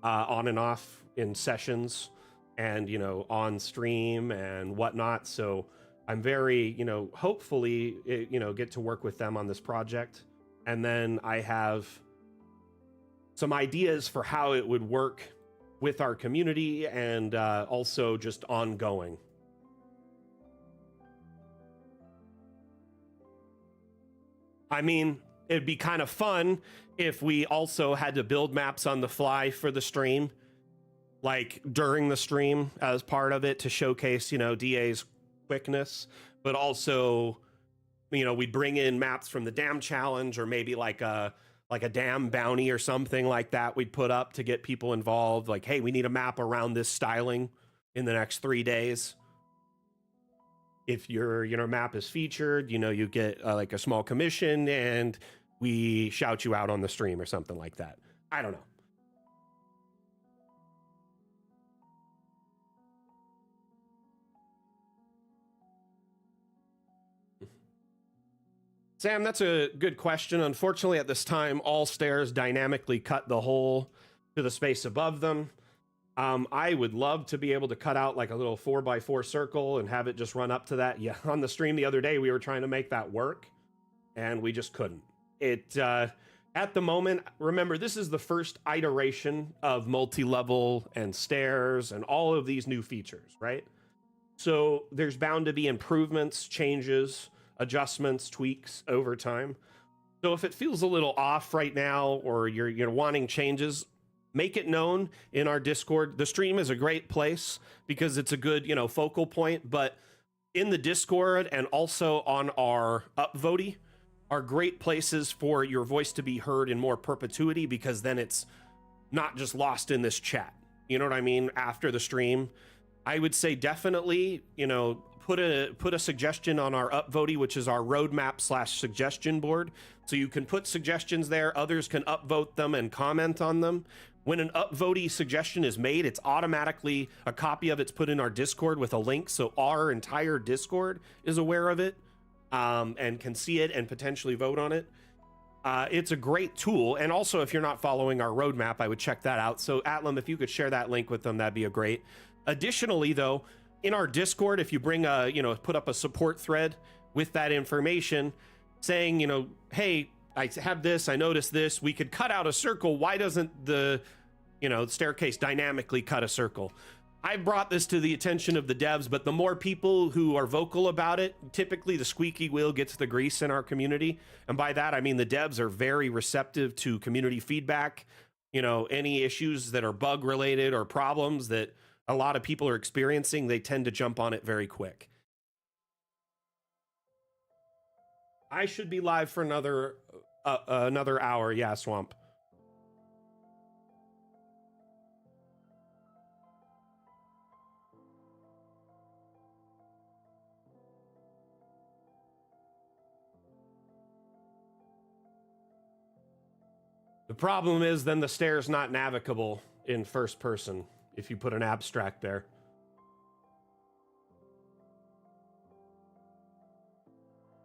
on and off in sessions and, on stream and whatnot. So I'm very, hopefully, get to work with them on this project. And then I have some ideas for how it would work with our community and also just ongoing. I mean, it'd be kind of fun if we also had to build maps on the fly for the stream, like during the stream as part of it to showcase, DA's quickness, but also, we'd bring in maps from the dam challenge or maybe like a dam bounty or something like that we'd put up to get people involved. Like, hey, we need a map around this styling in the next 3 days. If your map is featured, you get like a small commission and we shout you out on the stream or something like that. I don't know. Sam, that's a good question. Unfortunately, at this time, all stairs dynamically cut the hole to the space above them. I would love to be able to cut out like a little 4x4 circle and have it just run up to that. Yeah, on the stream the other day, we were trying to make that work and we just couldn't. At the moment, remember, this is the first iteration of multi-level and stairs and all of these new features, right? So there's bound to be improvements, changes, adjustments, tweaks over time. So if it feels a little off right now or you're wanting changes, make it known in our Discord. The stream is a great place because it's a good, focal point, but in the Discord and also on our upvote are great places for your voice to be heard in more perpetuity, because then it's not just lost in this chat. You know what I mean? After the stream, I would say definitely, put a suggestion on our upvote, which is our roadmap/suggestion board. So you can put suggestions there. Others can upvote them and comment on them. When an upvote suggestion is made, it's automatically a copy of it's put in our Discord with a link. So our entire Discord is aware of it and can see it and potentially vote on it. It's a great tool. And also, if you're not following our roadmap, I would check that out. So Atlam, if you could share that link with them, that'd be a great. Additionally, though, in our Discord, if you bring put up a support thread with that information saying, hey, I have this, I noticed this, we could cut out a circle. Why doesn't the, staircase dynamically cut a circle? I brought this to the attention of the devs, but the more people who are vocal about it, typically the squeaky wheel gets the grease in our community. And by that, I mean the devs are very receptive to community feedback, any issues that are bug related or problems that a lot of people are experiencing, they tend to jump on it very quick. I should be live for another hour. Yeah, Swamp. The problem is then the stair's not navigable in first person if you put an abstract there.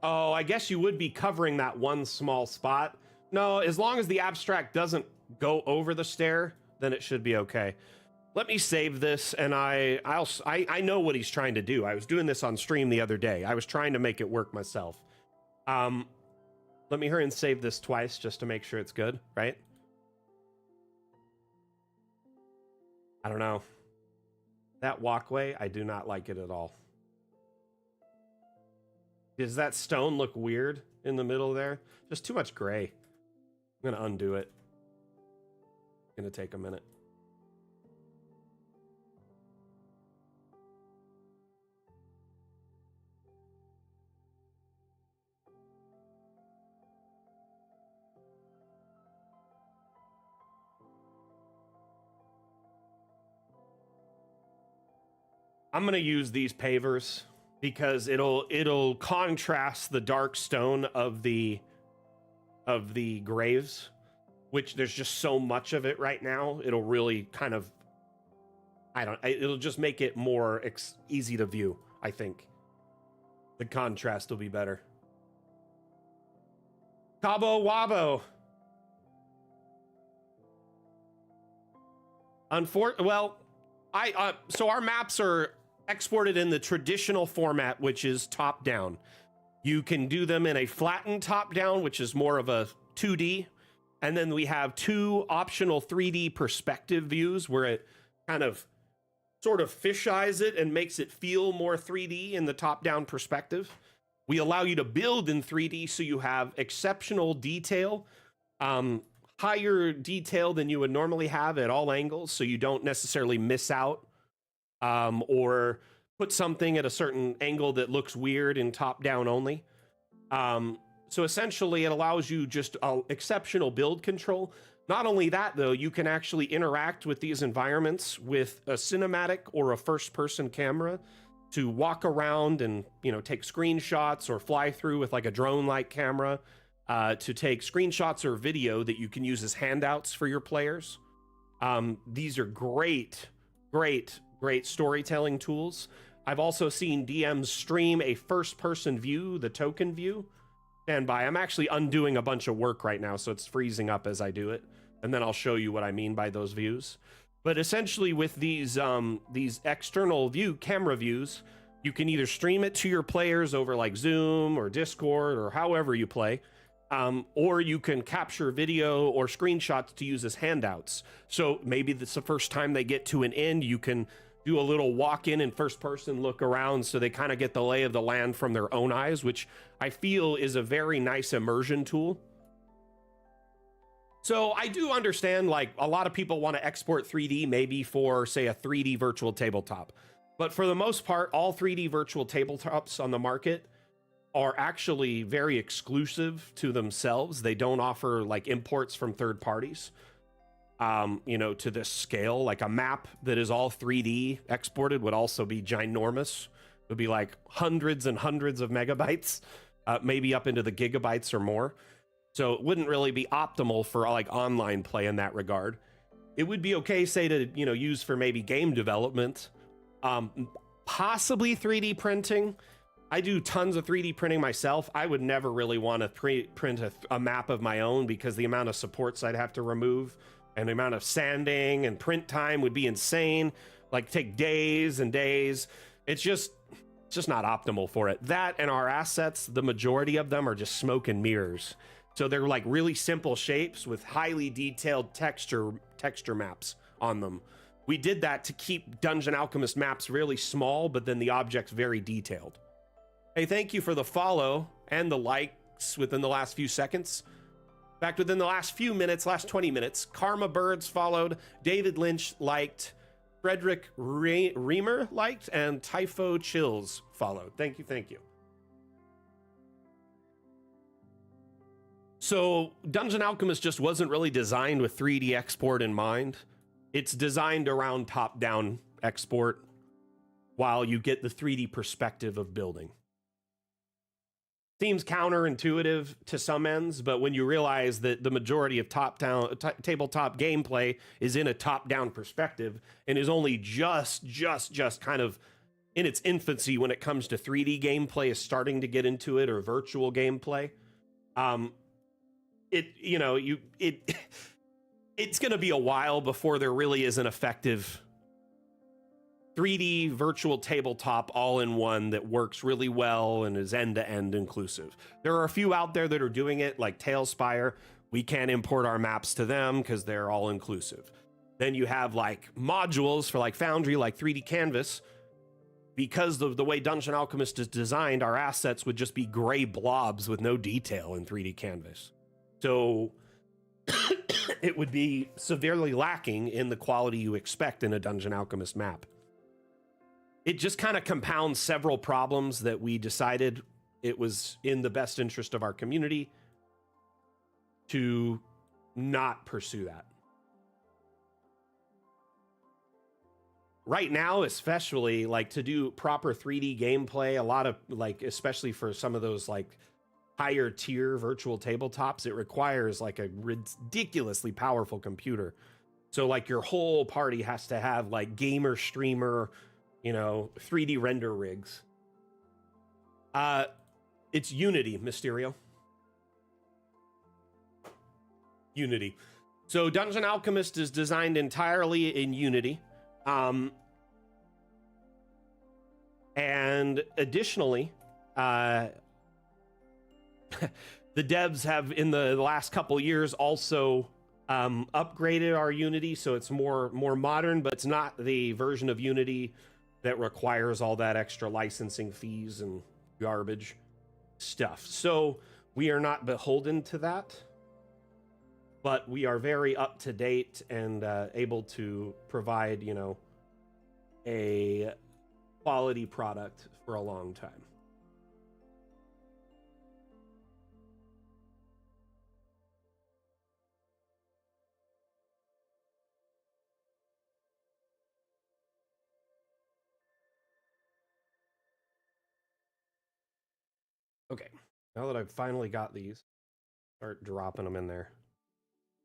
Oh, I guess you would be covering that one small spot. No, as long as the abstract doesn't go over the stair, then it should be okay. Let me save this, and I know what he's trying to do. I was doing this on stream the other day. I was trying to make it work myself. Let me hurry and save this twice just to make sure it's good, right? I don't know. That walkway, I do not like it at all. Does that stone look weird in the middle there? Just too much gray. I'm gonna undo it. It's gonna take a minute. I'm gonna use these pavers because it'll contrast the dark stone of the graves, which there's just so much of it right now. It'll really kind of, it'll just make it more easy to view. I think the contrast will be better. Cabo Wabo. Well, so our maps are exported in the traditional format, which is top down. You can do them in a flattened top down, which is more of a 2D. And then we have two optional 3D perspective views where it kind of sort of fisheyes it and makes it feel more 3D in the top down perspective. We allow you to build in 3D so you have exceptional detail, higher detail than you would normally have at all angles, so you don't necessarily miss out or put something at a certain angle that looks weird in top down only. So essentially it allows you just exceptional build control. Not only that though, you can actually interact with these environments with a cinematic or a first person camera to walk around and, you know, take screenshots or fly through with like a drone like camera to take screenshots or video that you can use as handouts for your players. These are great storytelling tools. I've also seen DMs stream a first-person view, the token view. Stand by. I'm actually undoing a bunch of work right now, so it's freezing up as I do it, and then I'll show you what I mean by those views. But essentially, with these external camera views, you can either stream it to your players over like Zoom or Discord or however you play, or you can capture video or screenshots to use as handouts. So maybe this is the first time they get to an end, you can do a little walk in and first person look around so they kind of get the lay of the land from their own eyes, which I feel is a very nice immersion tool. So I do understand, like, a lot of people want to export 3D maybe for, say, a 3D virtual tabletop. But for the most part, all 3D virtual tabletops on the market are actually very exclusive to themselves. They don't offer like imports from third parties, you know, to this scale. Like a map that is all 3D exported would also be ginormous. It would be like hundreds and hundreds of megabytes, maybe up into the gigabytes or more. So it wouldn't really be optimal for like online play in that regard. It would be okay, say, to, you know, use for maybe game development, possibly 3D printing. I do tons of 3D printing myself. I would never really want to print a map of my own because the amount of supports I'd have to remove and the amount of sanding and print time would be insane. Like take days and days. It's just not optimal for it. That and our assets, the majority of them are just smoke and mirrors. So they're like really simple shapes with highly detailed texture maps on them. We did that to keep Dungeon Alchemist maps really small, but then the objects very detailed. Hey, thank you for the follow and the likes within the last few seconds. In fact, within the last few minutes, last 20 minutes, Karma Birds followed, David Lynch liked, Frederick Reamer liked, and Typho Chills followed. Thank you, thank you. So Dungeon Alchemist just wasn't really designed with 3D export in mind. It's designed around top-down export while you get the 3D perspective of building. Seems counterintuitive to some ends, but when you realize that the majority of tabletop gameplay is in a top-down perspective and is only just kind of in its infancy when it comes to 3D gameplay, is starting to get into it, or virtual gameplay, it's going to be a while before there really is an effective 3D virtual tabletop all-in-one that works really well and is end-to-end inclusive. There are a few out there that are doing it, like Tailspire. We can't import our maps to them because they're all-inclusive. Then you have like modules for like Foundry, like 3D Canvas. Because of the way Dungeon Alchemist is designed, our assets would just be gray blobs with no detail in 3D Canvas. So it would be severely lacking in the quality you expect in a Dungeon Alchemist map. It just kind of compounds several problems that we decided it was in the best interest of our community to not pursue that. Right now, especially, like, to do proper 3D gameplay, a lot of, like, especially for some of those, like, higher tier virtual tabletops, it requires, like, a ridiculously powerful computer. So, like, your whole party has to have, like, gamer, streamer, 3D render rigs. It's Unity, Mysterio. Unity. So Dungeon Alchemist is designed entirely in Unity. And additionally, the devs have in the last couple years also upgraded our Unity, so it's more modern, but it's not the version of Unity that requires all that extra licensing fees and garbage stuff. So we are not beholden to that, but we are very up to date and able to provide, a quality product for a long time. Okay, now that I've finally got these, start dropping them in there.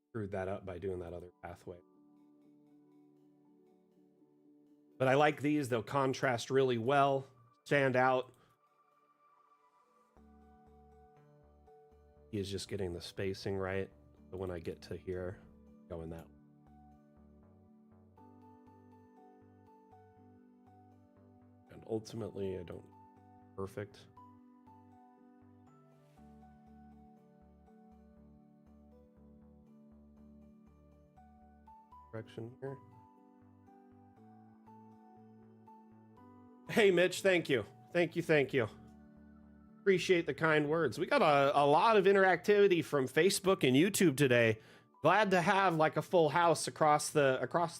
Screwed that up by doing that other pathway. But I like these. They'll contrast really well, stand out. He is just getting the spacing right. So when I get to here, going that way. And ultimately, I don't perfect. Direction here. Hey, Mitch, thank you. Thank you. Appreciate the kind words. We got a lot of interactivity from Facebook and YouTube today. Glad to have like a full house across the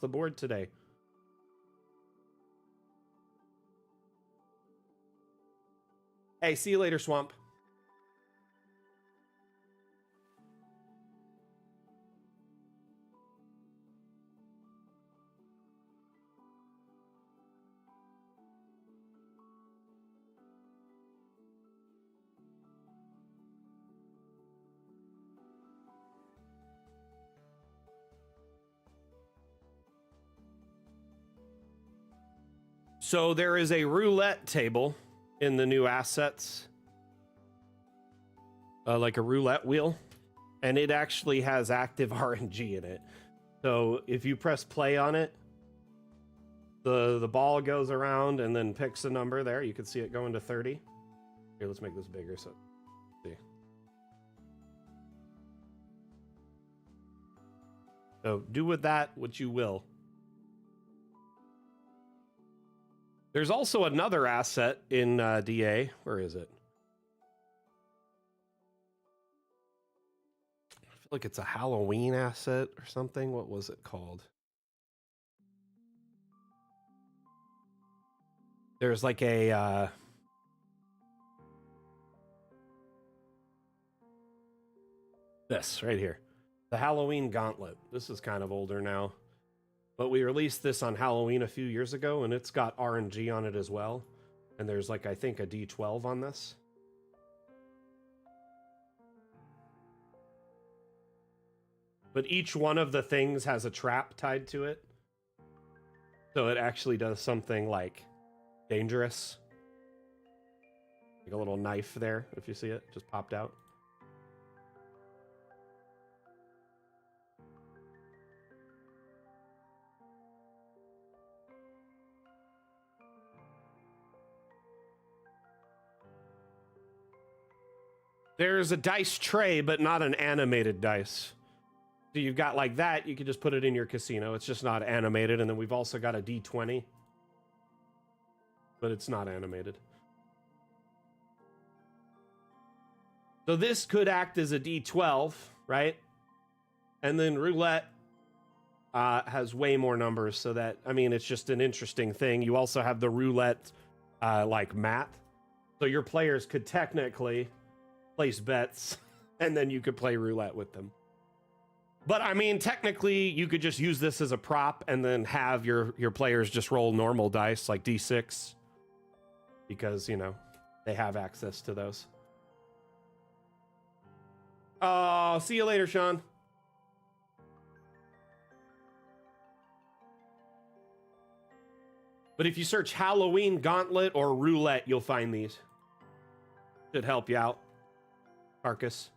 board today. Hey, see you later, Swamp. So there is a roulette table in the new assets, like a roulette wheel, and it actually has active RNG in it. So if you press play on it, the ball goes around and then picks a number there. You can see it going to 30. Here, let's make this bigger so see. So do with that what you will. There's also another asset in DA. Where is it? I feel like it's a Halloween asset or something. What was it called? There's like a... This right here. The Halloween Gauntlet. This is kind of older now. But we released this on Halloween a few years ago, and it's got RNG on it as well. And there's like, I think, a D12 on this. But each one of the things has a trap tied to it. So it actually does something like dangerous. Like a little knife there, if you see it, just popped out. There's a dice tray, but not an animated dice. So you've got like that, you can just put it in your casino. It's just not animated. And then we've also got a D20, but it's not animated. So this could act as a D12, right? And then roulette has way more numbers, so that, I mean, it's just an interesting thing. You also have the roulette like mat. So your players could technically place bets, and then you could play roulette with them. But I mean, technically, you could just use this as a prop and then have your players just roll normal dice, like D6, because, you know, they have access to those. Oh, see you later, Sean. But if you search Halloween Gauntlet or roulette, you'll find these. Should help you out. Carcass.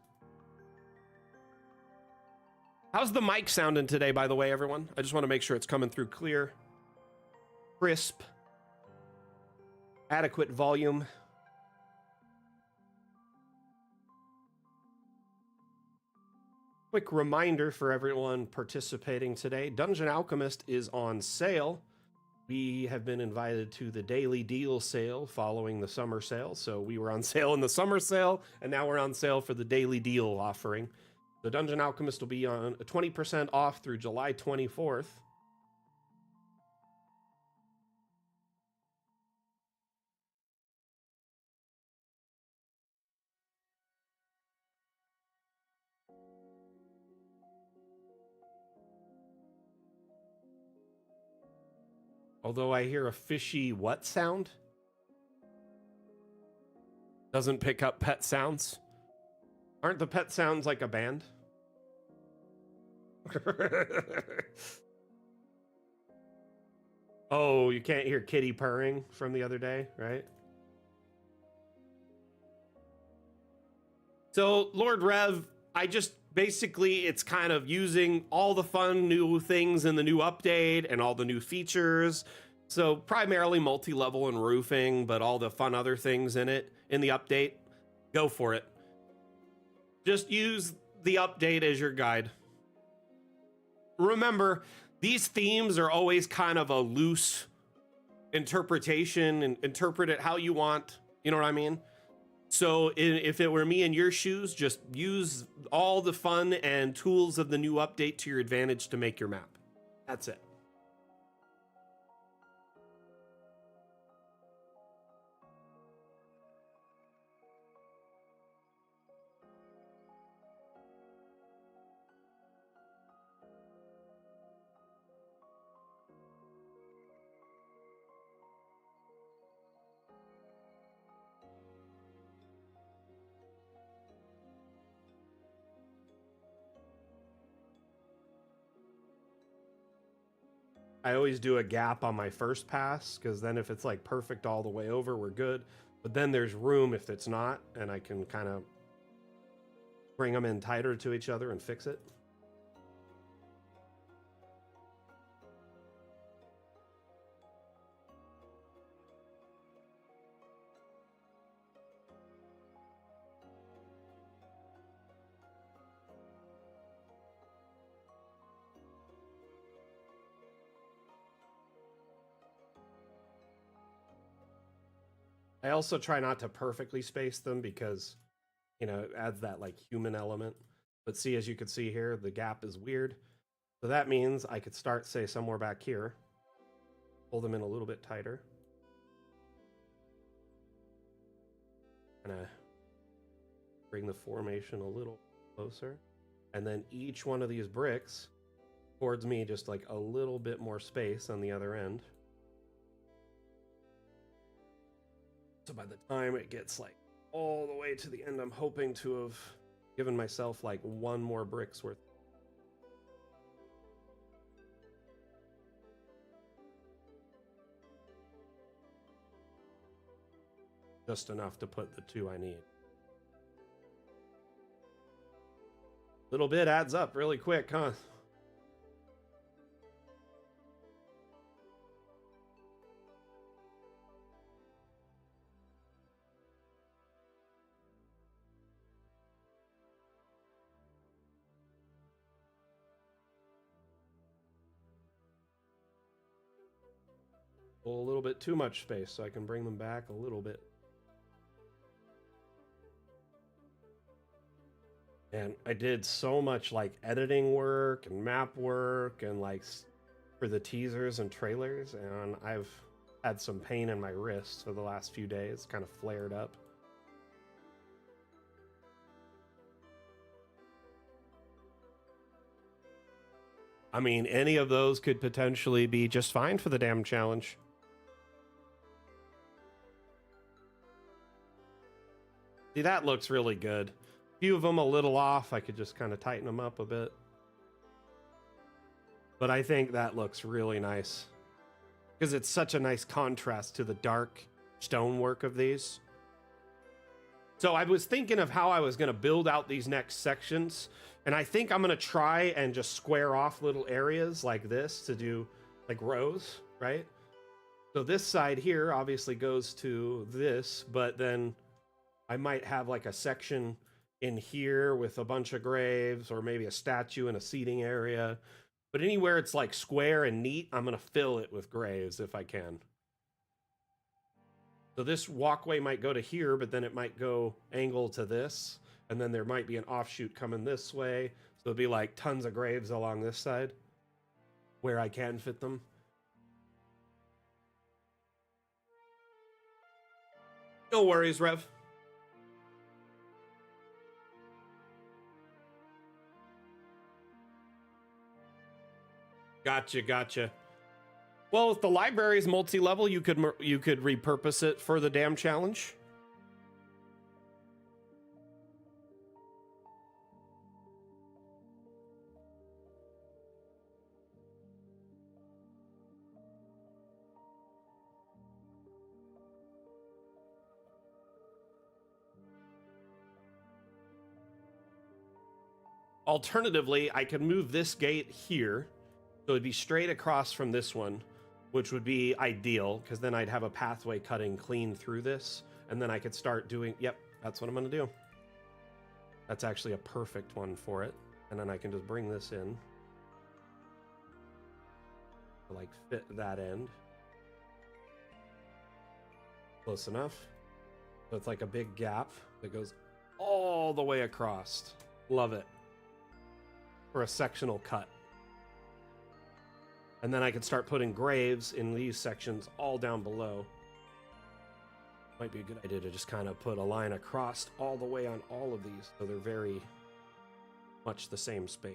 How's the mic sounding today, by the way, everyone? I just want to make sure it's coming through clear, crisp, adequate volume. Quick reminder for everyone participating today, Dungeon Alchemist is on sale. We have been invited to the daily deal sale following the summer sale. So we were on sale in the summer sale, and now we're on sale for the daily deal offering. The Dungeon Alchemist will be on 20% off through July 24th. Although I hear a fishy what sound? Doesn't pick up pet sounds. Aren't the pet sounds like a band? Oh, you can't hear kitty purring from the other day, right? So, Lord Rev, I just basically, it's kind of using all the fun new things in the new update and all the new features. So, primarily multi-level and roofing, but all the fun other things in it in the update. Go for it. Just use the update as your guide. Remember, these themes are always kind of a loose interpretation, and interpret it how you want. You know what I mean? So if it were me in your shoes, just use all the fun and tools of the new update to your advantage to make your map. That's it. I always do a gap on my first pass, because then if it's like perfect all the way over, we're good. But then there's room if it's not, and I can kind of bring them in tighter to each other and fix it. I also try not to perfectly space them because, you know, it adds that like human element. But see, as you can see here, the gap is weird. So that means I could start, say, somewhere back here, pull them in a little bit tighter. And bring the formation a little closer. And then each one of these bricks affords me just like a little bit more space on the other end. So by the time it gets like all the way to the end, I'm hoping to have given myself like one more brick's worth. Just enough to put the 2 I need. Little bit adds up really quick, huh? A little bit too much space, so I can bring them back a little bit. And I did so much like editing work and map work and like for the teasers and trailers, and I've had some pain in my wrists for the last few days, kind of flared up. I mean, any of those could potentially be just fine for the damn challenge. See, that looks really good. A few of them a little off. I could just kind of tighten them up a bit. But I think that looks really nice because it's such a nice contrast to the dark stonework of these. So I was thinking of how I was going to build out these next sections, and I think I'm going to try and just square off little areas like this to do like rows, right? So this side here obviously goes to this, but then I might have like a section in here with a bunch of graves or maybe a statue in a seating area. But anywhere it's like square and neat, I'm going to fill it with graves if I can. So this walkway might go to here, but then it might go angle to this. And then there might be an offshoot coming this way. So it'll be like tons of graves along this side where I can fit them. No worries, Rev. Gotcha. Well, if the library is multi-level, you could repurpose it for the damn challenge. Alternatively, I could move this gate here, so it'd be straight across from this one, which would be ideal, because then I'd have a pathway cutting clean through this, and then I could start doing, yep, that's what I'm going to do. That's actually a perfect one for it, and then I can just bring this in to like fit that end. Close enough. So it's like a big gap that goes all the way across. Love it. For a sectional cut. And then I could start putting graves in these sections all down below. Might be a good idea to just kind of put a line across all the way on all of these, so they're very much the same space.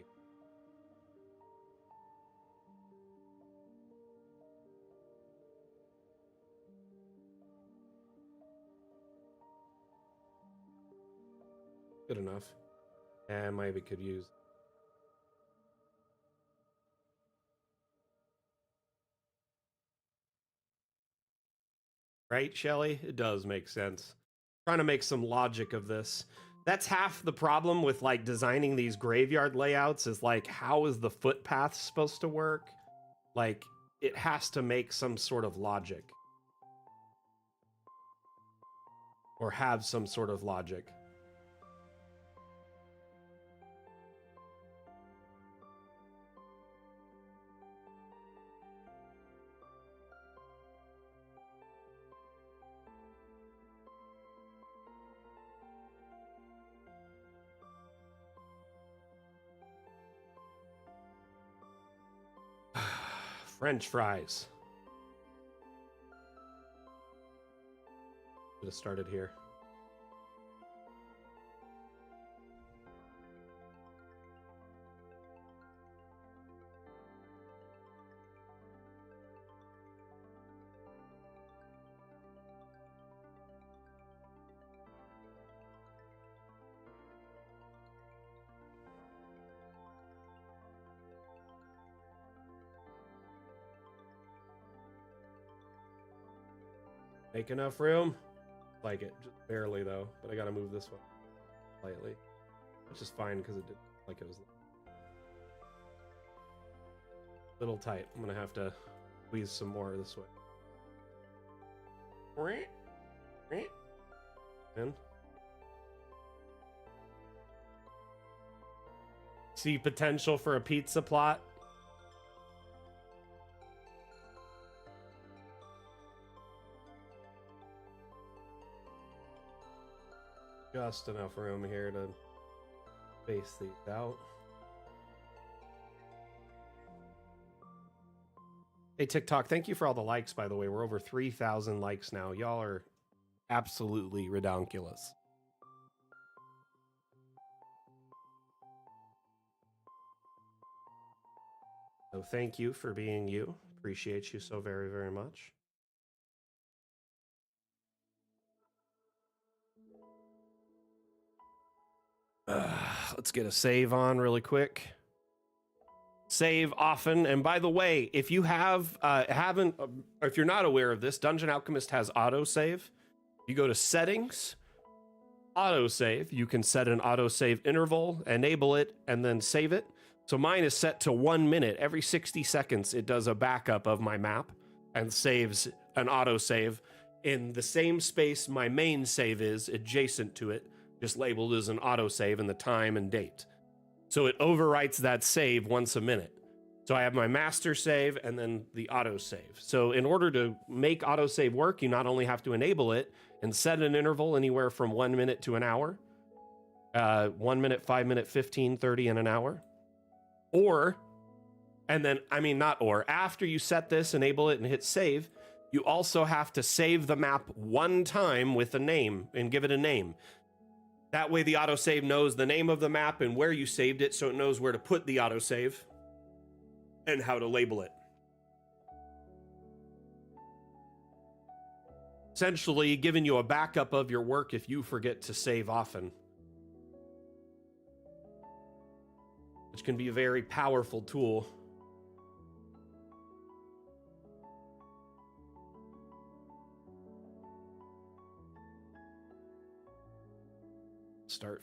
Good enough. And maybe could use. Right, Shelly? It does make sense. Trying to make some logic of this. That's half the problem with like designing these graveyard layouts is like, how is the footpath supposed to work? Like, it has to make some sort of logic. Or have some sort of logic. French fries. Should have started here. Make enough room. Like it, just barely though, but I gotta move this one slightly, which is fine because it did like it was a little tight. I'm gonna have to squeeze some more this way. And see potential for a pizza plot. Just enough room here to space these out. Hey, TikTok, thank you for all the likes, by the way. We're over 3,000 likes now. Y'all are absolutely redonkulous. So thank you for being you. Appreciate you so very, very much. Let's get a save on really quick. Save often. And by the way, if you if you're not aware of this, Dungeon Alchemist has autosave. You go to settings, autosave. You can set an autosave interval, enable it, and then save it. So mine is set to 1 minute. Every 60 seconds, it does a backup of my map and saves an autosave in the same space my main save is, adjacent to it, just labeled as an autosave and the time and date. So it overwrites that save once a minute. So I have my master save and then the autosave. So in order to make autosave work, you not only have to enable it and set an interval anywhere from 1 minute to an hour, 1 minute, 5 minute, 15, 30, and an hour. After you set this, enable it, and hit save, you also have to save the map one time with a name and give it a name. That way the autosave knows the name of the map and where you saved it, so it knows where to put the autosave and how to label it. Essentially giving you a backup of your work if you forget to save often, which can be a very powerful tool. Start.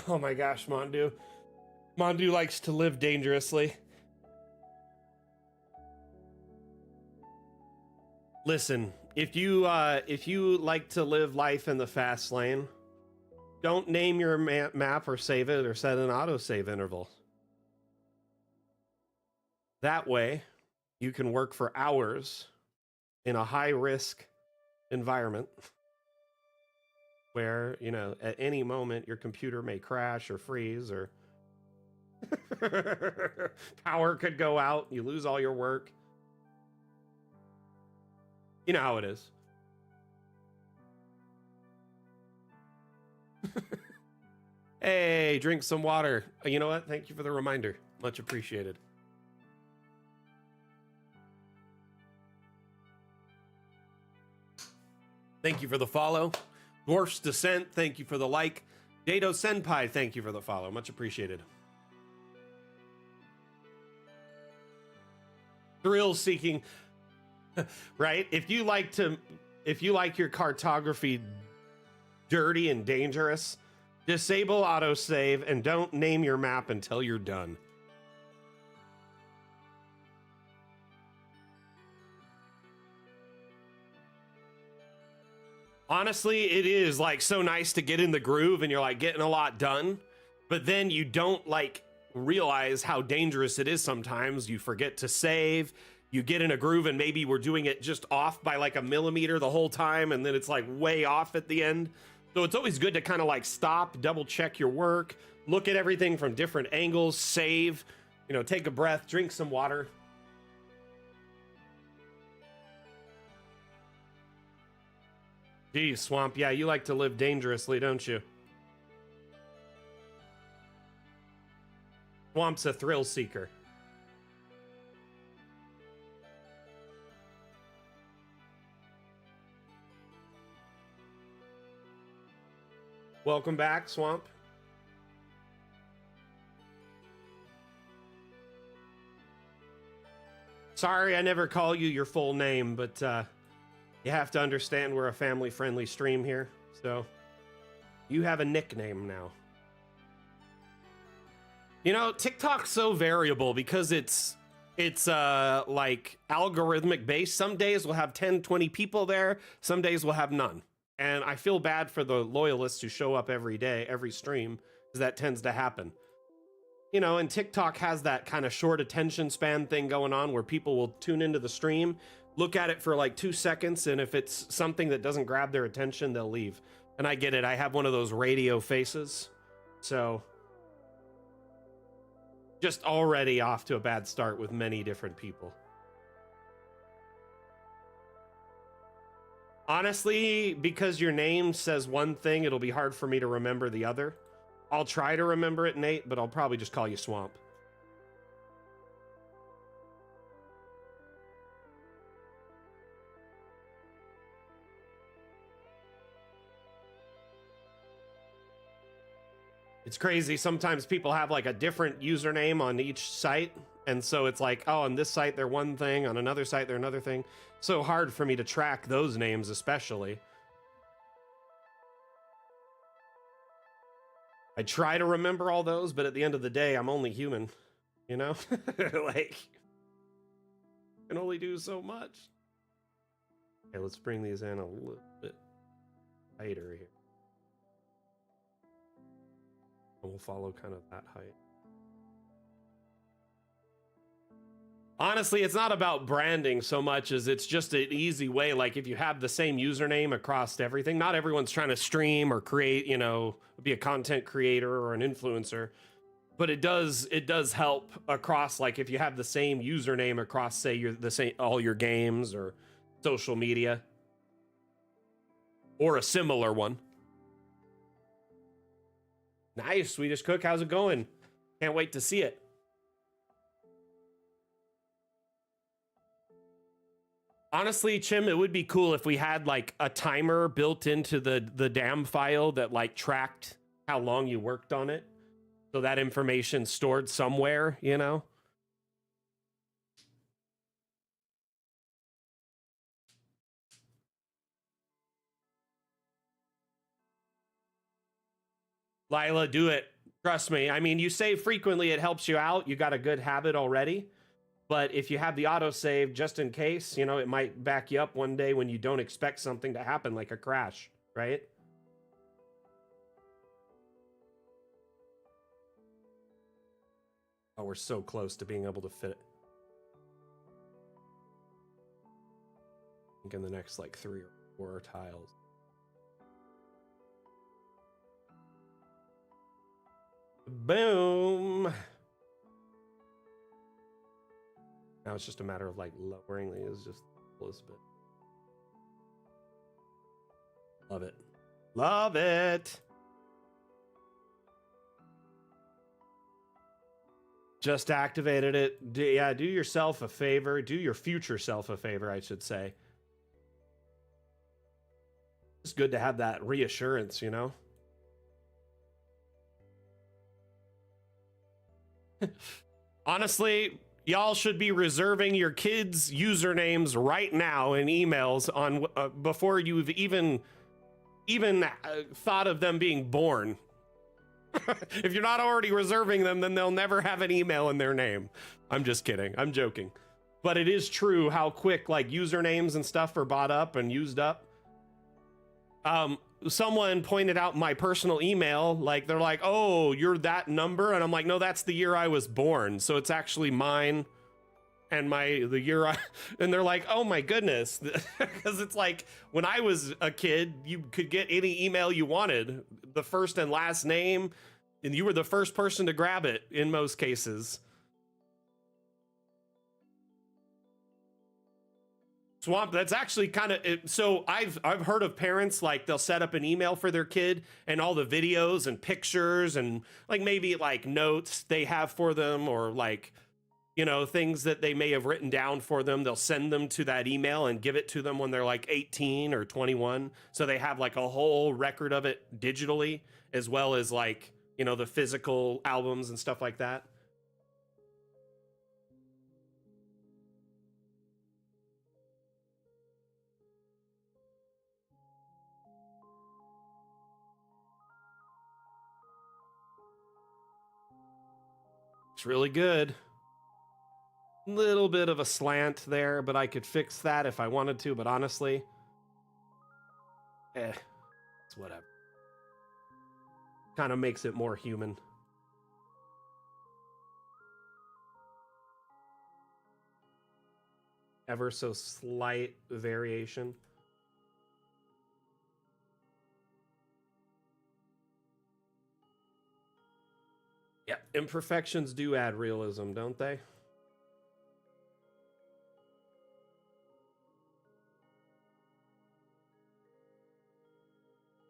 Oh my gosh, Mondu. Mondu likes to live dangerously. Listen, if you like to live life in the fast lane, don't name your map or save it or set an autosave interval. That way, you can work for hours in a high-risk environment where, you know, at any moment your computer may crash or freeze or power could go out, you lose all your work. You know how it is. Hey, drink some water. You know what? Thank you for the reminder. Much appreciated. Thank you for the follow. Dwarf's Descent, thank you for the like. Dado Senpai, thank you for the follow. Much appreciated. Thrill seeking. Right? If you like your cartography dirty and dangerous, disable autosave and don't name your map until you're done. Honestly, it is like so nice to get in the groove and you're like getting a lot done, but then you don't like realize how dangerous it is sometimes. You forget to save. You get in a groove and maybe we're doing it just off by like a millimeter the whole time, and then it's like way off at the end. So it's always good to kind of like stop, double check your work, look at everything from different angles, save, you know, take a breath, drink some water. Geez, Swamp, yeah, you like to live dangerously, don't you? Swamp's a thrill seeker. Welcome back, Swamp. Sorry I never call you your full name, but you have to understand we're a family-friendly stream here, so you have a nickname now. You know, TikTok's so variable because it's like algorithmic based. Some days we'll have 10, 20 people there. Some days we'll have none. And I feel bad for the loyalists who show up every day, every stream, because that tends to happen. You know, and TikTok has that kind of short attention span thing going on where people will tune into the stream, look at it for like 2 seconds, and if it's something that doesn't grab their attention, they'll leave. And I get it. I have one of those radio faces. So just already off to a bad start with many different people. Honestly, because your name says one thing, it'll be hard for me to remember the other. I'll try to remember it, Nate, but I'll probably just call you Swamp. It's crazy. Sometimes people have like a different username on each site. And so it's like, oh, on this site, they're one thing. On another site, they're another thing. So hard for me to track those names, especially. I try to remember all those, but at the end of the day, I'm only human, you know? Like, I can only do so much. Okay, let's bring these in a little bit tighter here. And we'll follow kind of that height. Honestly, it's not about branding so much as it's just an easy way. Like if you have the same username across everything, not everyone's trying to stream or create, you know, be a content creator or an influencer, but it does help across. Like if you have the same username across, say you're the same, all your games or social media or a similar one. Nice, Swedish Cook. How's it going? Can't wait to see it. Honestly, Chim, it would be cool if we had like a timer built into the DAM file that like tracked how long you worked on it. So that information stored somewhere, you know? Lila, do it. Trust me. I mean, you save frequently, it helps you out. You got a good habit already. But if you have the autosave just in case, you know, it might back you up one day when you don't expect something to happen, like a crash, right? Oh, we're so close to being able to fit it. I think in the next like 3 or 4 tiles. Boom. Now it's just a matter of like lowering these just a little bit. Love it. Love it. Just activated it. Yeah, do yourself a favor. Do your future self a favor, I should say. It's good to have that reassurance, you know? Honestly, y'all should be reserving your kids' usernames right now in emails on before you've even thought of them being born. If you're not already reserving them, then they'll never have an email in their name. I'm just kidding. I'm joking. But it is true how quick like usernames and stuff are bought up and used up. Someone pointed out my personal email, like they're like, oh, you're that number, and I'm like, no, that's the year I was born, so it's actually mine and the year and they're like, oh my goodness, because it's like when I was a kid, you could get any email you wanted, the first and last name, and you were the first person to grab it in most cases. Swamp, that's actually kind of so I've heard of parents like they'll set up an email for their kid and all the videos and pictures and like maybe like notes they have for them or like things that they may have written down for them, they'll send them to that email and give it to them when they're like 18 or 21, so they have like a whole record of it digitally as well as like the physical albums and stuff like that. It's really good. Little bit of a slant there, but I could fix that if I wanted to, but honestly, it's whatever. Kind of makes it more human. Ever so slight variation. Yeah, imperfections do add realism, don't they?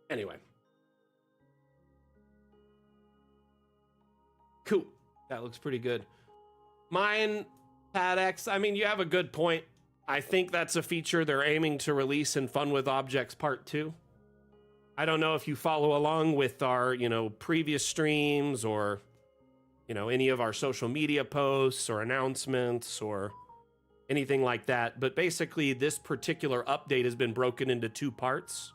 Anyway. Cool. That looks pretty good. Mine, PadX, I mean, you have a good point. I think that's a feature they're aiming to release in Fun with Objects Part 2. I don't know if you follow along with our, previous streams or, any of our social media posts or announcements or anything like that. But basically, this particular update has been broken into 2 parts.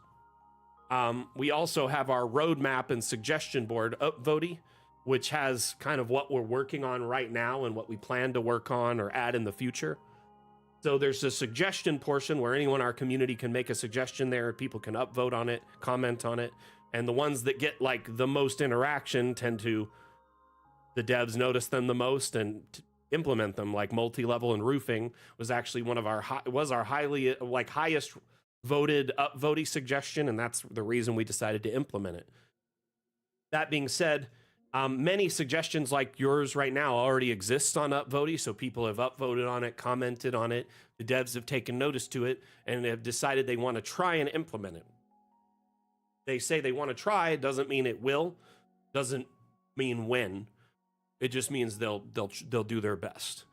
We also have our roadmap and suggestion board upvoting, which has kind of what we're working on right now and what we plan to work on or add in the future. So there's a suggestion portion where anyone in our community can make a suggestion there. People can upvote on it, comment on it. And the ones that get like the most interaction tend to, the devs notice them the most and implement them. Like multi-level and roofing was actually one of our, highly like highest voted upvoting suggestion. And that's the reason we decided to implement it. That being said, many suggestions like yours right now already exist on upvoting, so people have upvoted on it, commented on it. The devs have taken notice to it and have decided they want to try and implement it. They say they want to try, it doesn't mean it will, doesn't mean when. It just means they'll do their best.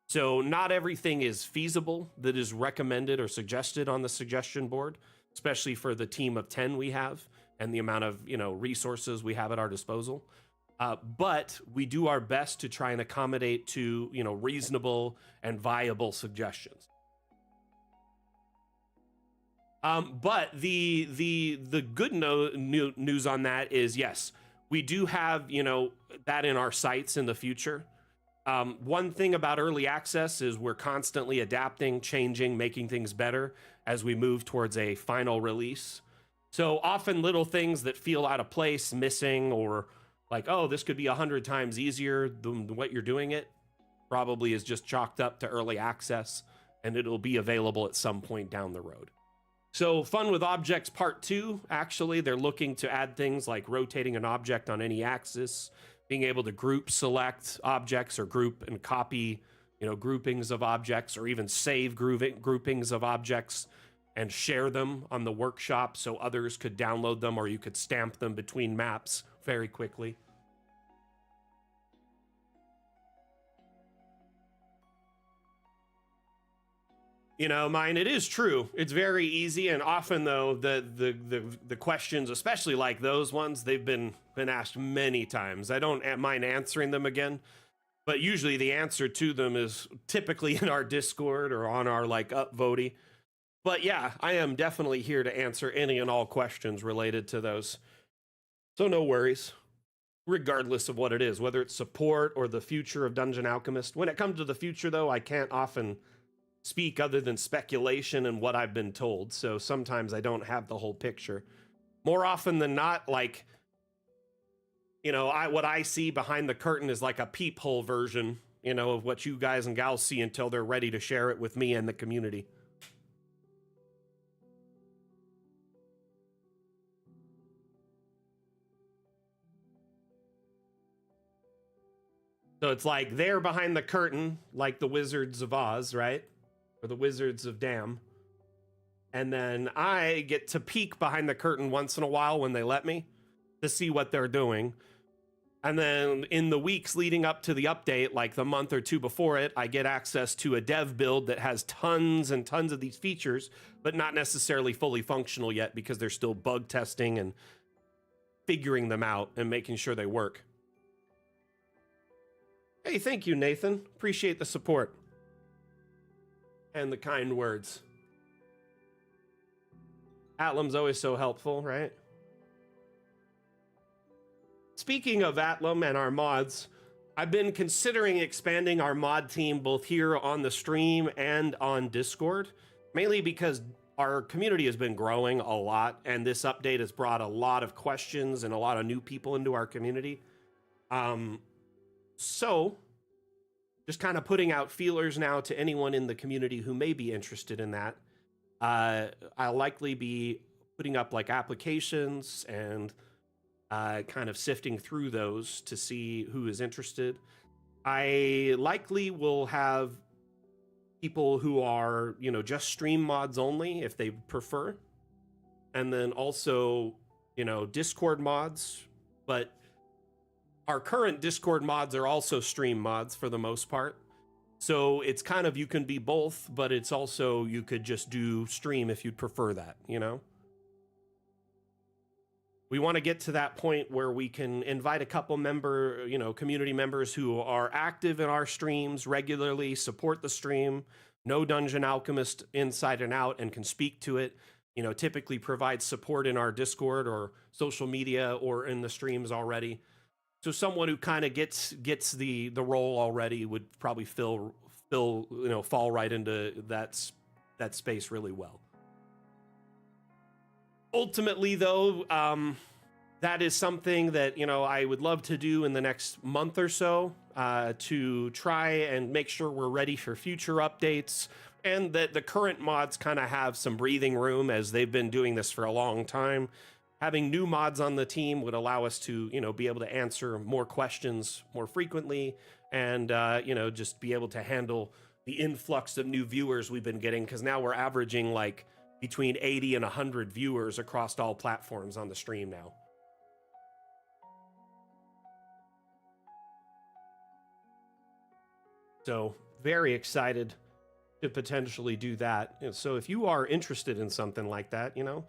So not everything is feasible that is recommended or suggested on the suggestion board, especially for the team of 10 we have and the amount of resources we have at our disposal. But we do our best to try and accommodate to reasonable and viable suggestions. But the good news on that is, yes, we do have that in our sights in the future. One thing about early access is we're constantly adapting, changing, making things better as we move towards a final release. So often little things that feel out of place, missing, or like, oh, this could be 100 times easier than what you're doing it, probably is just chalked up to early access, and it'll be available at some point down the road. So Fun with Objects Part 2, actually, they're looking to add things like rotating an object on any axis, being able to group select objects or group and copy, groupings of objects, or even save groupings of objects and share them on the workshop so others could download them, or you could stamp them between maps very quickly. Mine, it is true. It's very easy, and often though the questions, especially like those ones, they've been asked many times. I don't mind answering them again, but usually the answer to them is typically in our Discord or on our like upvoting. But yeah, I am definitely here to answer any and all questions related to those. So no worries, regardless of what it is, whether it's support or the future of Dungeon Alchemist. When it comes to the future, though, I can't often speak other than speculation and what I've been told. So sometimes I don't have the whole picture. More often than not, like, what I see behind the curtain is like a peephole version, of what you guys and gals see until they're ready to share it with me and the community. So it's like they're behind the curtain, like the Wizards of Oz, right? Or the Wizards of Dam. And then I get to peek behind the curtain once in a while when they let me to see what they're doing. And then in the weeks leading up to the update, like the month or two before it, I get access to a dev build that has tons and tons of these features, but not necessarily fully functional yet because they're still bug testing and figuring them out and making sure they work. Hey, thank you, Nathan. Appreciate the support and the kind words. Atlam's always so helpful, right? Speaking of Atlam and our mods, I've been considering expanding our mod team both here on the stream and on Discord, mainly because our community has been growing a lot, and this update has brought a lot of questions and a lot of new people into our community. So just kind of putting out feelers now to anyone in the community who may be interested in that. I'll likely be putting up like applications and kind of sifting through those to see who is interested. I likely will have people who are, you know, just stream mods only if they prefer. And then also, you know, Discord mods, but our current Discord mods are also stream mods for the most part. So it's kind of, you can be both, but it's also, you could just do stream if you'd prefer that, you know? We want to get to that point where we can invite a couple community members who are active in our streams regularly, support the stream, know Dungeon Alchemist inside and out, and can speak to it. You know, typically provide support in our Discord or social media or in the streams already. So someone who kind of gets the role already would probably fall right into that space really well. Ultimately, though, that is something that, you know, I would love to do in the next month or so to try and make sure we're ready for future updates, and that the current mods kind of have some breathing room as they've been doing this for a long time. Having new mods on the team would allow us to, you know, be able to answer more questions more frequently and, just be able to handle the influx of new viewers we've been getting, because now we're averaging like between 80 and 100 viewers across all platforms on the stream now. So very excited to potentially do that. So if you are interested in something like that, you know,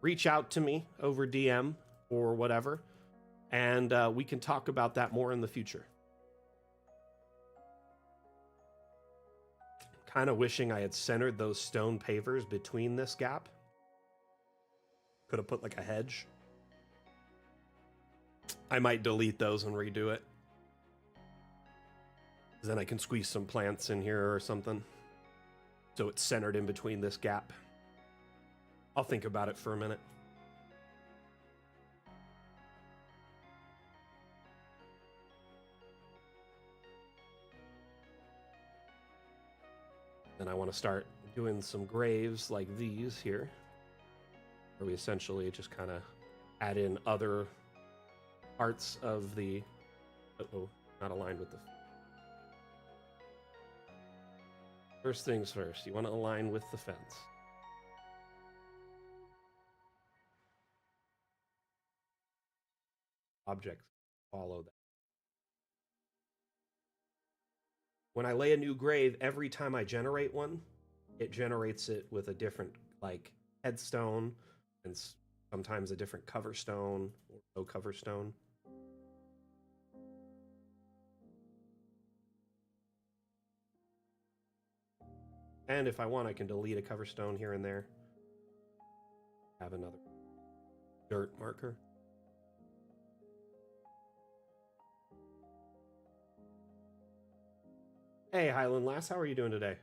reach out to me over DM or whatever, and we can talk about that more in the future. Kind of wishing I had centered those stone pavers between this gap. Could have put like a hedge. I might delete those and redo it. Then I can squeeze some plants in here or something, so it's centered in between this gap. I'll think about it for a minute. Then I want to start doing some graves like these here, where we essentially just kind of add in other parts of the... Uh-oh, not aligned with the... First things first, you want to align with the fence. Objects follow that. When I lay a new grave, every time I generate one, it generates it with a different, like, headstone, and sometimes a different cover stone or no cover stone. And if I want, I can delete a cover stone here and there. Have another dirt marker. Hey, Highland Lass, how are you doing today?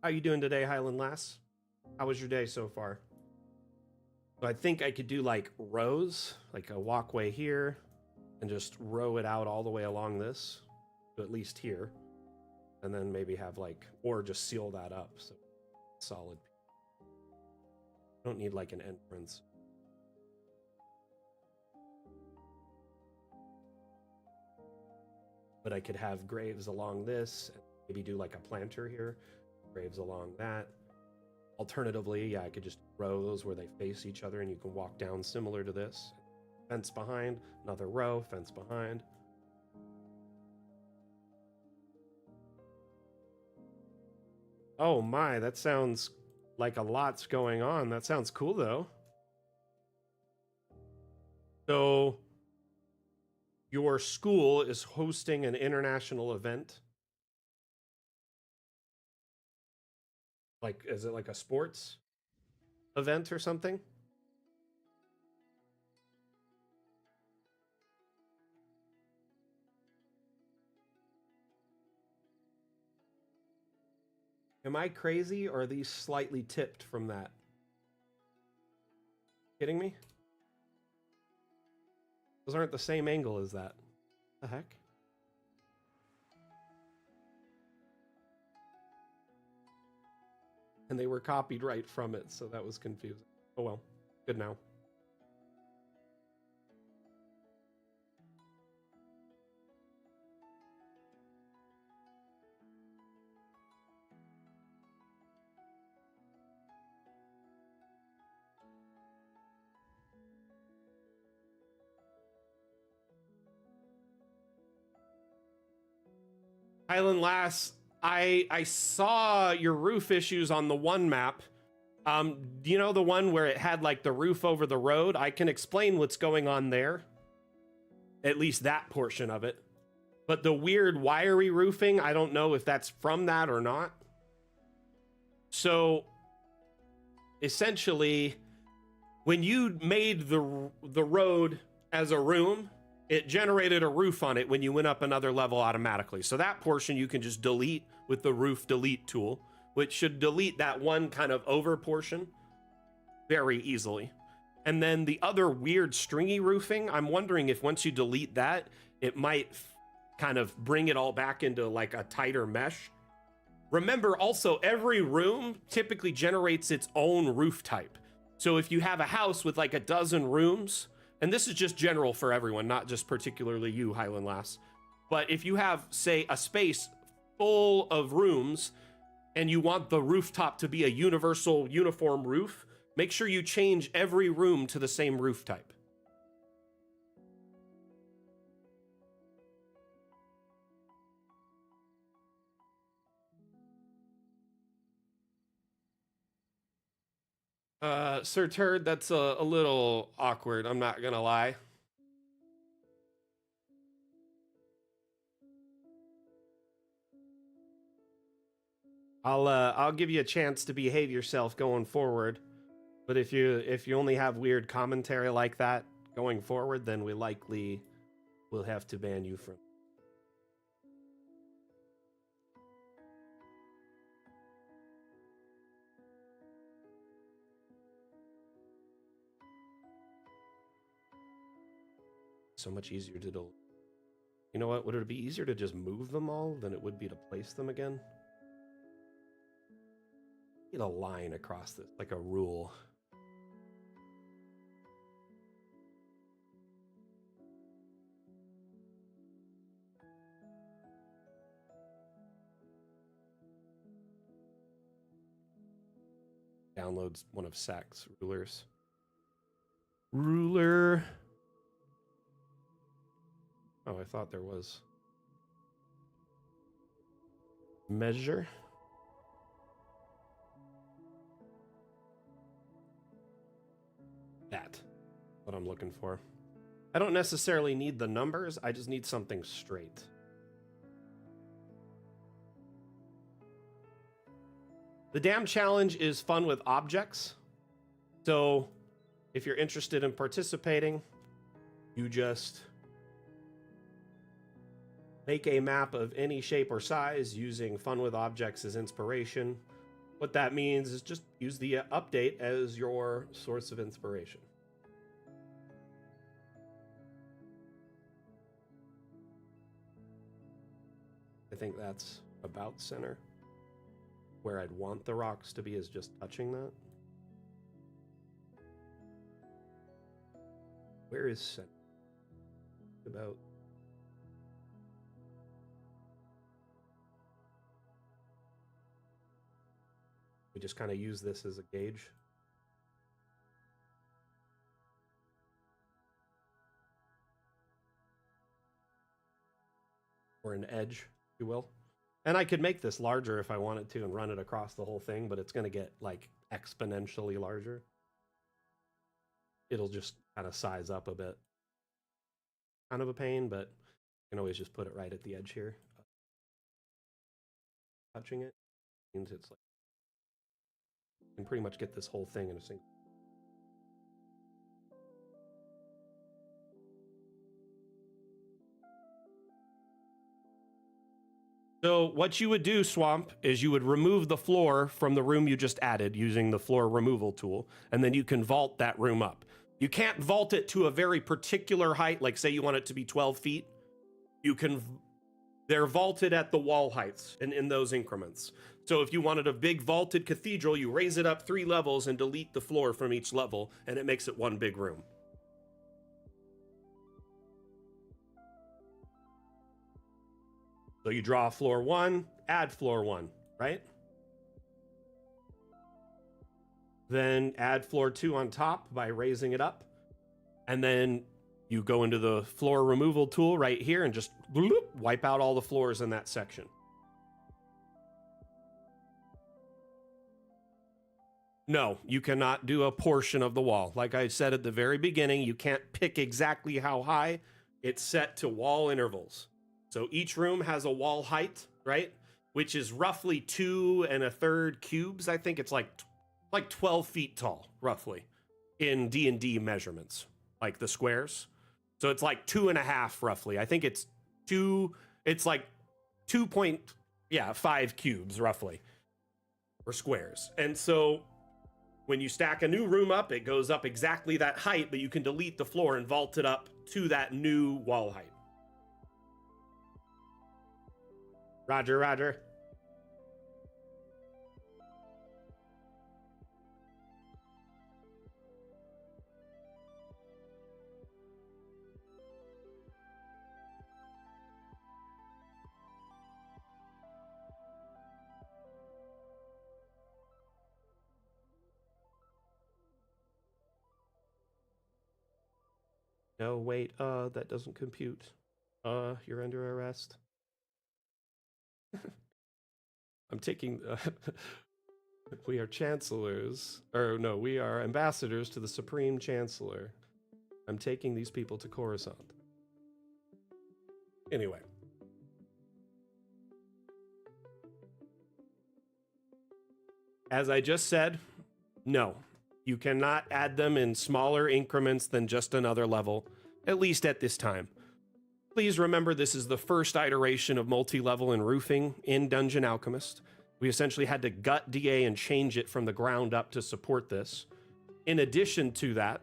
How you doing today, Highland Lass? How was your day so far? So I think I could do like rows, like a walkway here, and just row it out all the way along this, to at least here. And then maybe have like, or just seal that up, so solid. Don't need like an entrance. But I could have graves along this, and maybe do like a planter here, graves along that. Alternatively, yeah, I could just row those where they face each other and you can walk down similar to this. Fence behind, another row, fence behind. Oh my, that sounds like a lot's going on. That sounds cool though. So your school is hosting an international event. Like, is it like a sports event or something? Am I crazy, or are these slightly tipped from that? Kidding me? Those aren't the same angle as that. The heck? And they were copied right from it, so that was confusing. Oh well, good now. Highland Lass, I saw your roof issues on the one map. Do you know the one where it had like the roof over the road? I can explain what's going on there. At least that portion of it. But the weird wiry roofing, I don't know if that's from that or not. So essentially, when you made the road as a room, it generated a roof on it when you went up another level automatically. So that portion you can just delete with the roof delete tool, which should delete that one kind of over portion very easily. And then the other weird stringy roofing, I'm wondering if once you delete that, it might kind of bring it all back into like a tighter mesh. Remember also, every room typically generates its own roof type. So if you have a house with like a dozen rooms, and this is just general for everyone, not just particularly you, Highland Lass, but if you have, say, a space full of rooms and you want the rooftop to be a universal, uniform roof, make sure you change every room to the same roof type. Sir Turd, that's a little awkward, I'm not gonna lie. I'll give you a chance to behave yourself going forward, but if you only have weird commentary like that going forward, then we likely will have to ban you from. So much easier to do. You know what? Would it be easier to just move them all than it would be to place them again? Get a line across this, like a rule. Downloads one of Sac's rulers. Ruler. Oh, I thought there was. Measure. That. What I'm looking for. I don't necessarily need the numbers, I just need something straight. The dam challenge is fun with objects. So if you're interested in participating, you just make a map of any shape or size using fun with objects as inspiration. What that means is just use the update as your source of inspiration. I think that's about center. Where I'd want the rocks to be is just touching that. Where is center? About. We just kind of use this as a gauge. Or an edge, if you will. And I could make this larger if I wanted to and run it across the whole thing, but it's going to get like exponentially larger. It'll just kind of size up a bit. Kind of a pain, but you can always just put it right at the edge here. Touching it means it's like you can pretty much get this whole thing in a single. So what you would do, Swamp, is you would remove the floor from the room you just added using the floor removal tool, and then you can vault that room up. You can't vault it to a very particular height, like say you want it to be 12 feet. You can, they're vaulted at the wall heights and in those increments. So if you wanted a big vaulted cathedral, you raise it up 3 levels and delete the floor from each level, and it makes it one big room. So you draw floor 1, add floor 1, right? Then add floor 2 on top by raising it up. And then you go into the floor removal tool right here and just bloop, wipe out all the floors in that section. No, you cannot do a portion of the wall. Like I said at the very beginning, you can't pick exactly how high. It's set to wall intervals. So each room has a wall height, right? Which is roughly 2 1/3 cubes. I think it's like 12 feet tall, roughly, in D&D measurements, like the squares. So it's like 2.5 roughly. I think it's like 2.5 cubes roughly, or squares. And so when you stack a new room up, it goes up exactly that height, but you can delete the floor and vault it up to that new wall height. Roger, roger. No, wait, that doesn't compute. You're under arrest. I'm taking, we are chancellors, or no, we are ambassadors to the Supreme Chancellor. I'm taking these people to Coruscant. Anyway. As I just said, no. You cannot add them in smaller increments than just another level, at least at this time. Please remember this is the first iteration of multi-level and roofing in Dungeon Alchemist. We essentially had to gut DA and change it from the ground up to support this. In addition to that,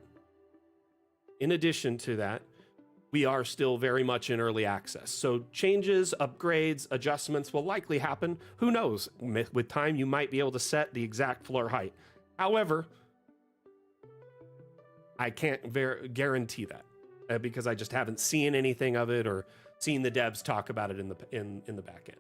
we are still very much in early access. So changes, upgrades, adjustments will likely happen. Who knows? With time, you might be able to set the exact floor height. However, I can't guarantee that because I just haven't seen anything of it or seen the devs talk about it in the back end.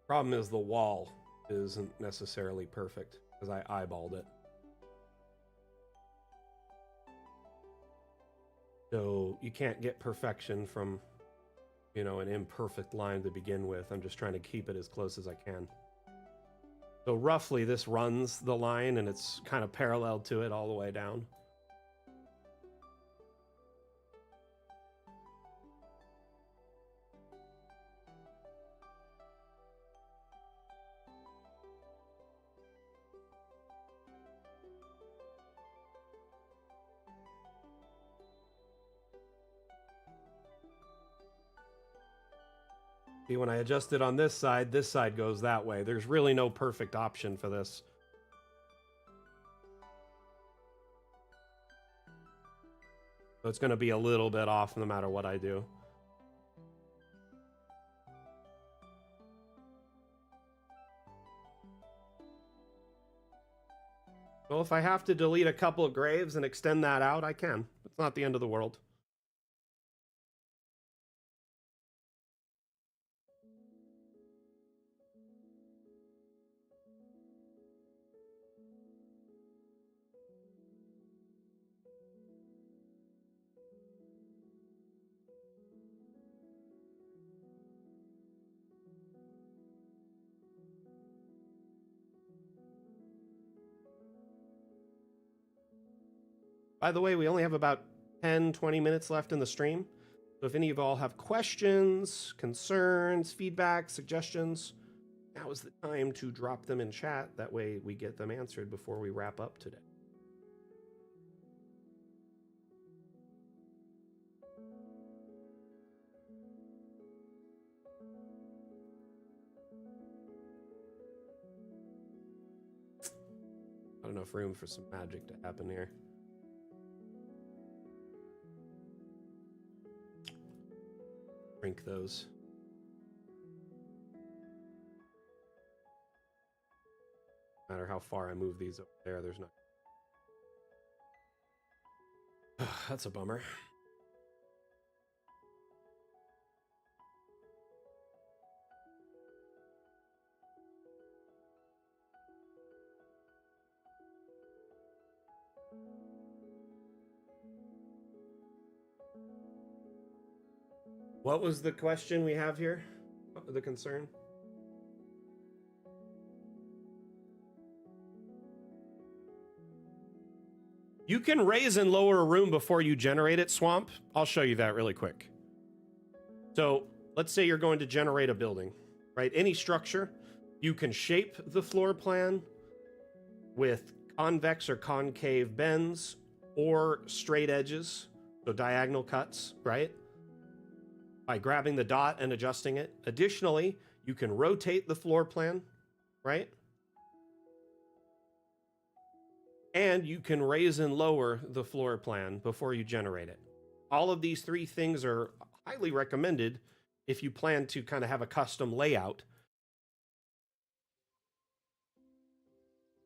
Problem is the wall isn't necessarily perfect because I eyeballed it. So you can't get perfection from, an imperfect line to begin with. I'm just trying to keep it as close as I can. So roughly this runs the line and it's kind of parallel to it all the way down. See, when I adjust it on this side goes that way. There's really no perfect option for this. So it's going to be a little bit off no matter what I do. Well, if I have to delete a couple of graves and extend that out, I can. It's not the end of the world. By the way, we only have about 10, 20 minutes left in the stream. So if any of you all have questions, concerns, feedback, suggestions, now is the time to drop them in chat. That way we get them answered before we wrap up today. Not enough room for some magic to happen here. Drink those. No matter how far I move these up there, there's not. That's a bummer. What was the question we have here? The concern? You can raise and lower a room before you generate it, Swamp. I'll show you that really quick. So let's say you're going to generate a building, right? Any structure, you can shape the floor plan with convex or concave bends or straight edges, so diagonal cuts, right? By grabbing the dot and adjusting it. Additionally, you can rotate the floor plan, right? And you can raise and lower the floor plan before you generate it. All of these three things are highly recommended if you plan to kind of have a custom layout.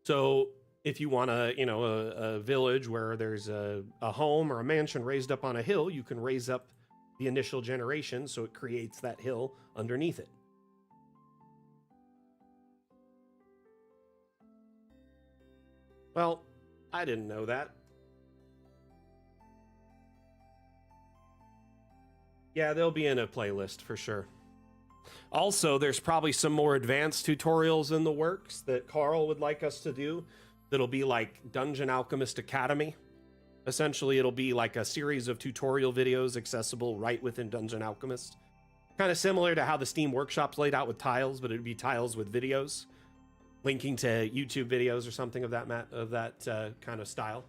So if you want a village where there's a home or a mansion raised up on a hill, you can raise up the initial generation so it creates that hill underneath it. Well, I didn't know that. Yeah, they'll be in a playlist for sure. Also, there's probably some more advanced tutorials in the works that Carl would like us to do. That'll be like Dungeon Alchemist Academy. Essentially, it'll be like a series of tutorial videos accessible right within Dungeon Alchemist. Kind of similar to how the Steam Workshop's laid out with tiles, but it'd be tiles with videos, linking to YouTube videos or something of that kind of style.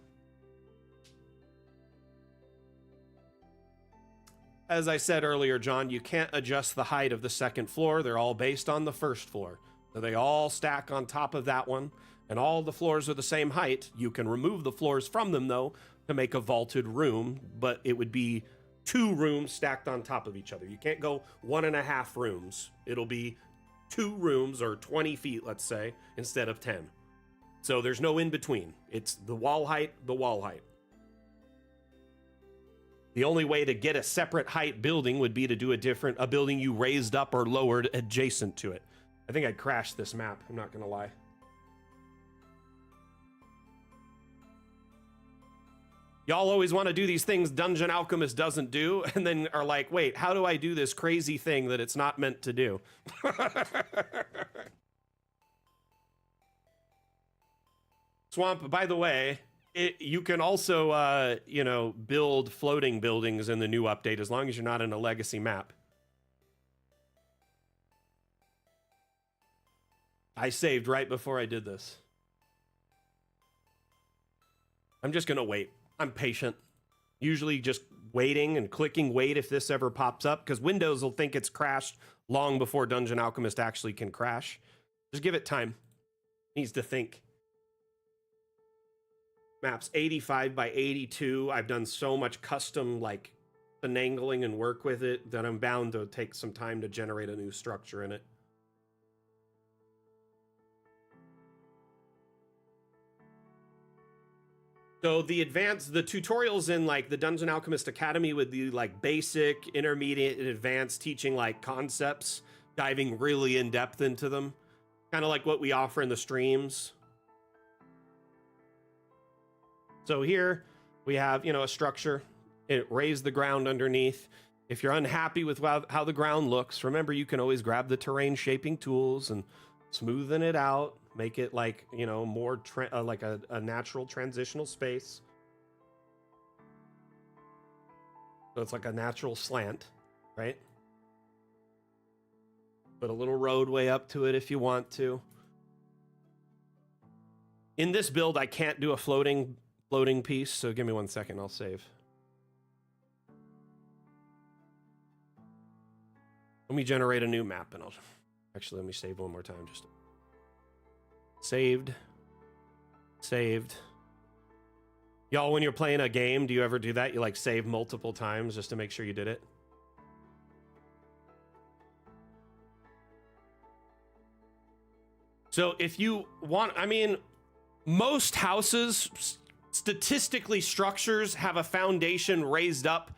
As I said earlier, John, you can't adjust the height of the second floor. They're all based on the first floor. So they all stack on top of that one, and all the floors are the same height. You can remove the floors from them, though, to make a vaulted room, but it would be 2 rooms stacked on top of each other. You can't go 1.5 rooms. It'll be 2 rooms, or 20 feet, let's say, instead of 10. So there's no in between. It's the wall height, the wall height. The only way to get a separate height building would be to do a building you raised up or lowered adjacent to it. I think I'd crash this map, I'm not gonna lie. Y'all always want to do these things Dungeon Alchemist doesn't do, and then are like, wait, how do I do this crazy thing that it's not meant to do? Swamp, by the way, you can also, build floating buildings in the new update as long as you're not in a legacy map. I saved right before I did this. I'm just gonna wait. I'm patient. Usually just waiting and clicking wait if this ever pops up, because Windows will think it's crashed long before Dungeon Alchemist actually can crash. Just give it time. It needs to think. Map's 85 by 82. I've done so much custom like finagling and work with it that I'm bound to take some time to generate a new structure in it. So the tutorials in like the Dungeon Alchemist Academy would be like basic, intermediate, and advanced, teaching like concepts, diving really in depth into them. Kind of like what we offer in the streams. So here we have, a structure. It raised the ground underneath. If you're unhappy with how the ground looks, remember you can always grab the terrain shaping tools and smoothen it out. Make it like, more like a natural transitional space. So it's like a natural slant, right? Put a little roadway up to it if you want to. In this build, I can't do a floating piece, so give me 1 second, I'll save. Let me generate a new map and let me save one more time. Just saved. Y'all, when you're playing a game, do you ever do that? You like save multiple times just to make sure you did it? So if you want, most houses, statistically, structures have a foundation raised up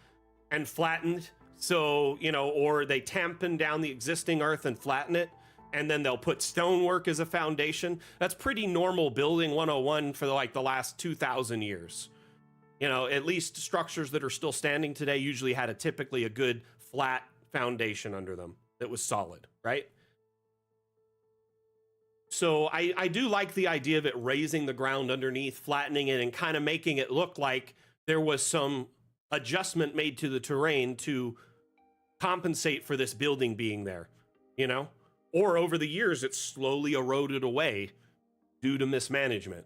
and flattened. So, or they tampen down the existing earth and flatten it, and then they'll put stonework as a foundation. That's pretty normal building 101 for like the last 2,000 years. At least structures that are still standing today usually had typically a good flat foundation under them that was solid, right? So I do like the idea of it raising the ground underneath, flattening it, and kind of making it look like there was some adjustment made to the terrain to compensate for this building being there, Or over the years, it's slowly eroded away due to mismanagement.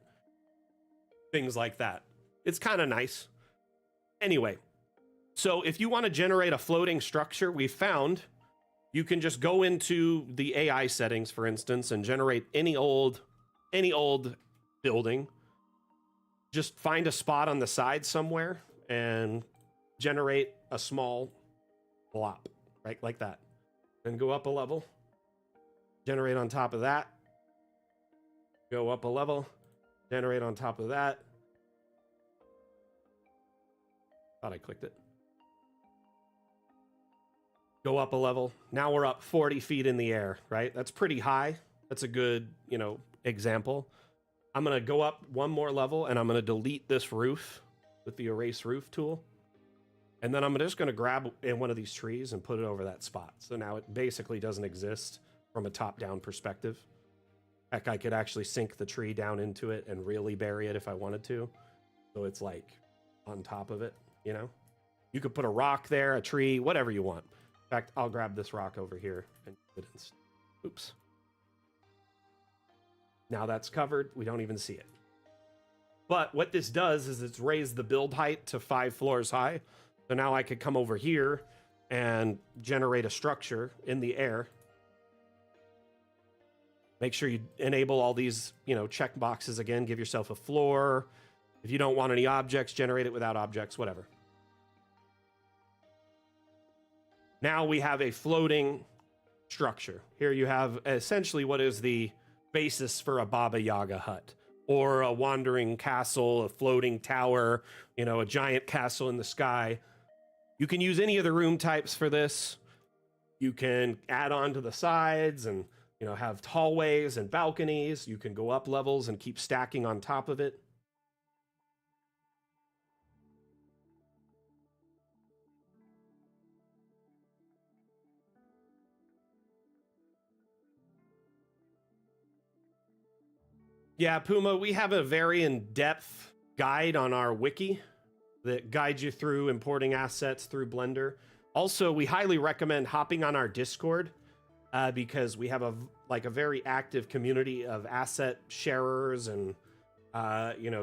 Things like that. It's kind of nice. Anyway, so if you want to generate a floating structure, we found you can just go into the AI settings, for instance, and generate any old building. Just find a spot on the side somewhere and generate a small blob, right? Like that. Then go up a level. Generate on top of that. Go up a level. Generate on top of that. Thought I clicked it. Go up a level. Now we're up 40 feet in the air, right? That's pretty high. That's a good, example. I'm going to go up one more level and I'm going to delete this roof with the erase roof tool. And then I'm just going to grab one of these trees and put it over that spot. So now it basically doesn't exist from a top-down perspective. Heck, I could actually sink the tree down into it and really bury it if I wanted to. So it's like on top of it, You could put a rock there, a tree, whatever you want. In fact, I'll grab this rock over here and oops. Now that's covered. We don't even see it. But what this does is it's raised the build height to 5 floors high. So now I could come over here and generate a structure in the air. Make sure you enable all these, check boxes again. Give yourself a floor. If you don't want any objects, generate it without objects, whatever. Now we have a floating structure. Here you have essentially what is the basis for a Baba Yaga hut, or a wandering castle, a floating tower, a giant castle in the sky. You can use any of the room types for this. You can add on to the sides and, have hallways and balconies. You can go up levels and keep stacking on top of it. Yeah, Puma, we have a very in-depth guide on our wiki that guides you through importing assets through Blender. Also, we highly recommend hopping on our Discord because we have a very active community of asset sharers and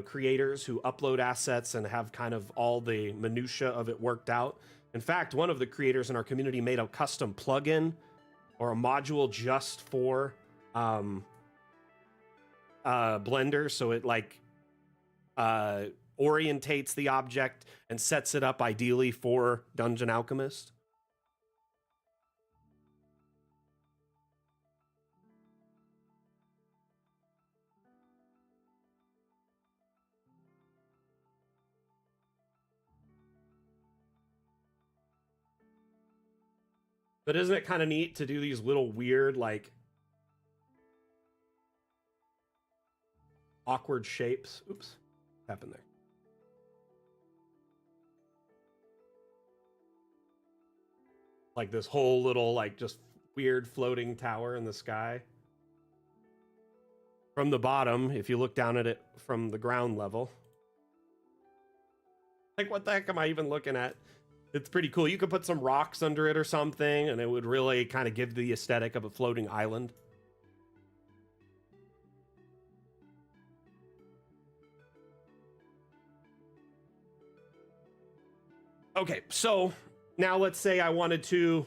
creators who upload assets and have kind of all the minutia of it worked out. In fact, one of the creators in our community made a custom plugin or a module just for Blender, so it like orientates the object and sets it up ideally for Dungeon Alchemist. But isn't it kind of neat to do these little weird, like, awkward shapes? Oops, what happened there? Like this whole little, like, just weird floating tower in the sky. From the bottom, if you look down at it from the ground level. Like, what the heck am I even looking at? It's pretty cool. You could put some rocks under it or something, and it would really kind of give the aesthetic of a floating island. Okay, so now let's say I wanted to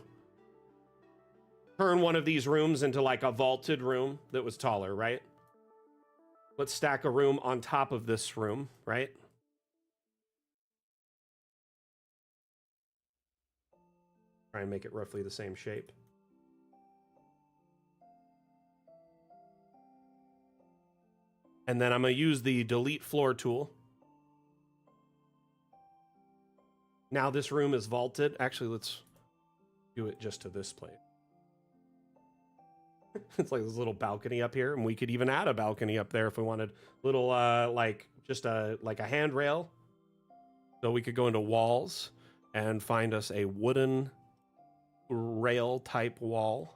turn one of these rooms into like a vaulted room that was taller, right? Let's stack a room on top of this room, right? Try and make it roughly the same shape. And then I'm going to use the delete floor tool. Now this room is vaulted. Actually, let's do it just to this plate. It's like this little balcony up here, and we could even add a balcony up there if we wanted. Little like just a handrail. So we could go into walls and find us a wooden rail type wall.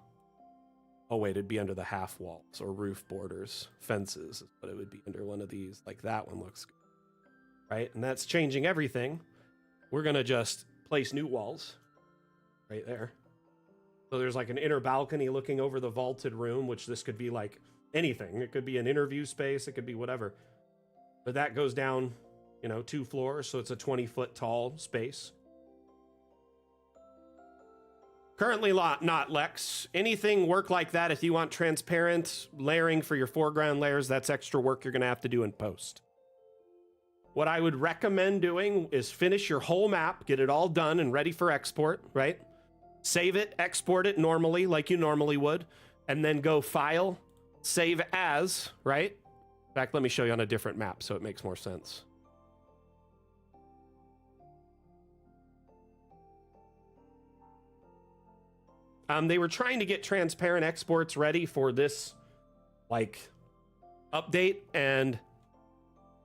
Oh wait, it'd be under the half walls or roof borders, fences, but it would be under one of these. Like that one looks good, right? And that's changing everything. We're gonna just place new walls right there. So there's like an inner balcony looking over the vaulted room, which this could be like anything. It could be an interview space, it could be whatever. But that goes down, 2 floors, so it's a 20-foot tall space. Currently not, Lex. Anything work like that, if you want transparent layering for your foreground layers, that's extra work you're gonna have to do in post. What I would recommend doing is finish your whole map, get it all done and ready for export, right? Save it, export it normally, like you normally would, and then go File, Save As, right? In fact, let me show you on a different map so it makes more sense. They were trying to get transparent exports ready for this, like, update, and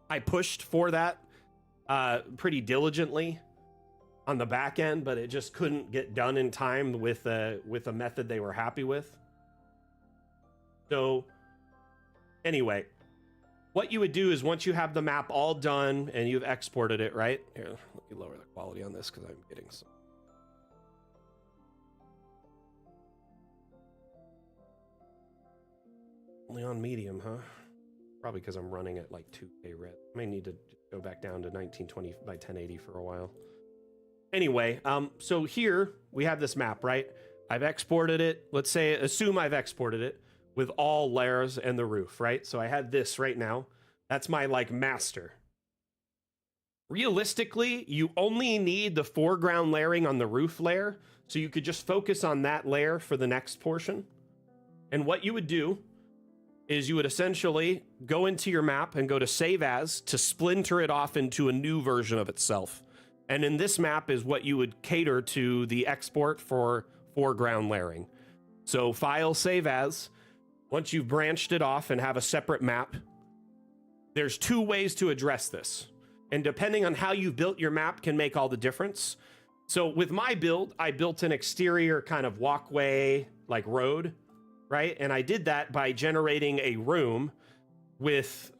I pushed for that pretty diligently on the back end, but it just couldn't get done in time with a method they were happy with. So anyway, what you would do is once you have the map all done and you've exported it, right? Here, let me lower the quality on this because I'm getting some. Only on medium, huh? Probably because I'm running at like 2K red. I may need to go back down to 1920 by 1080 for a while. Anyway, so here we have this map, right? I've exported it. Let's say, assume I've exported it with all layers and the roof, right? So I had this right now. That's my like master. Realistically, you only need the foreground layering on the roof layer, so you could just focus on that layer for the next portion. And what you would do is you would essentially go into your map and go to Save As to splinter it off into a new version of itself. And in this map is what you would cater to the export for foreground layering. So File, Save As. Once you've branched it off and have a separate map, there's 2 ways to address this. And depending on how you built your map can make all the difference. So with my build, I built an exterior kind of walkway, like road, right? And I did that by generating a room with,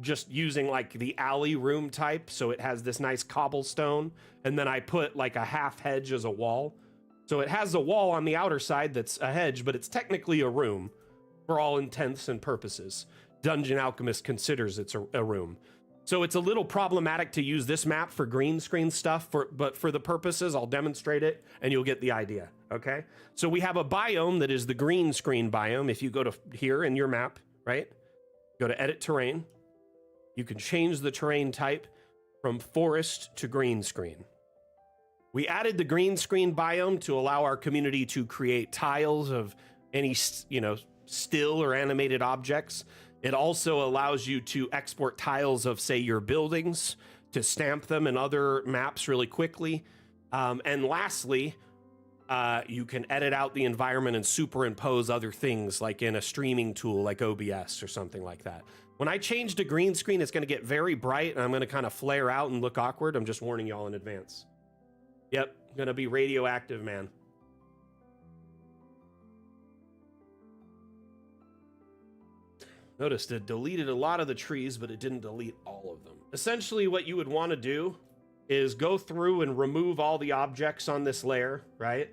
just using like the alley room type. So it has this nice cobblestone. And then I put like a half hedge as a wall. So it has a wall on the outer side that's a hedge, but it's technically a room for all intents and purposes. Dungeon Alchemist considers it's a room. So it's a little problematic to use this map for green screen stuff, but for the purposes, I'll demonstrate it and you'll get the idea. Okay, so we have a biome that is the green screen biome. If you go to here in your map, right, go to edit terrain, you can change the terrain type from forest to green screen. We added the green screen biome to allow our community to create tiles of any, still or animated objects. It also allows you to export tiles of, say, your buildings, to stamp them in other maps really quickly. And lastly, you can edit out the environment and superimpose other things, like in a streaming tool like OBS or something like that. When I change to green screen, it's going to get very bright, and I'm going to kind of flare out and look awkward. I'm just warning y'all in advance. Yep, going to be radioactive, man. Notice it deleted a lot of the trees, but it didn't delete all of them. Essentially, what you would want to do is go through and remove all the objects on this layer, right?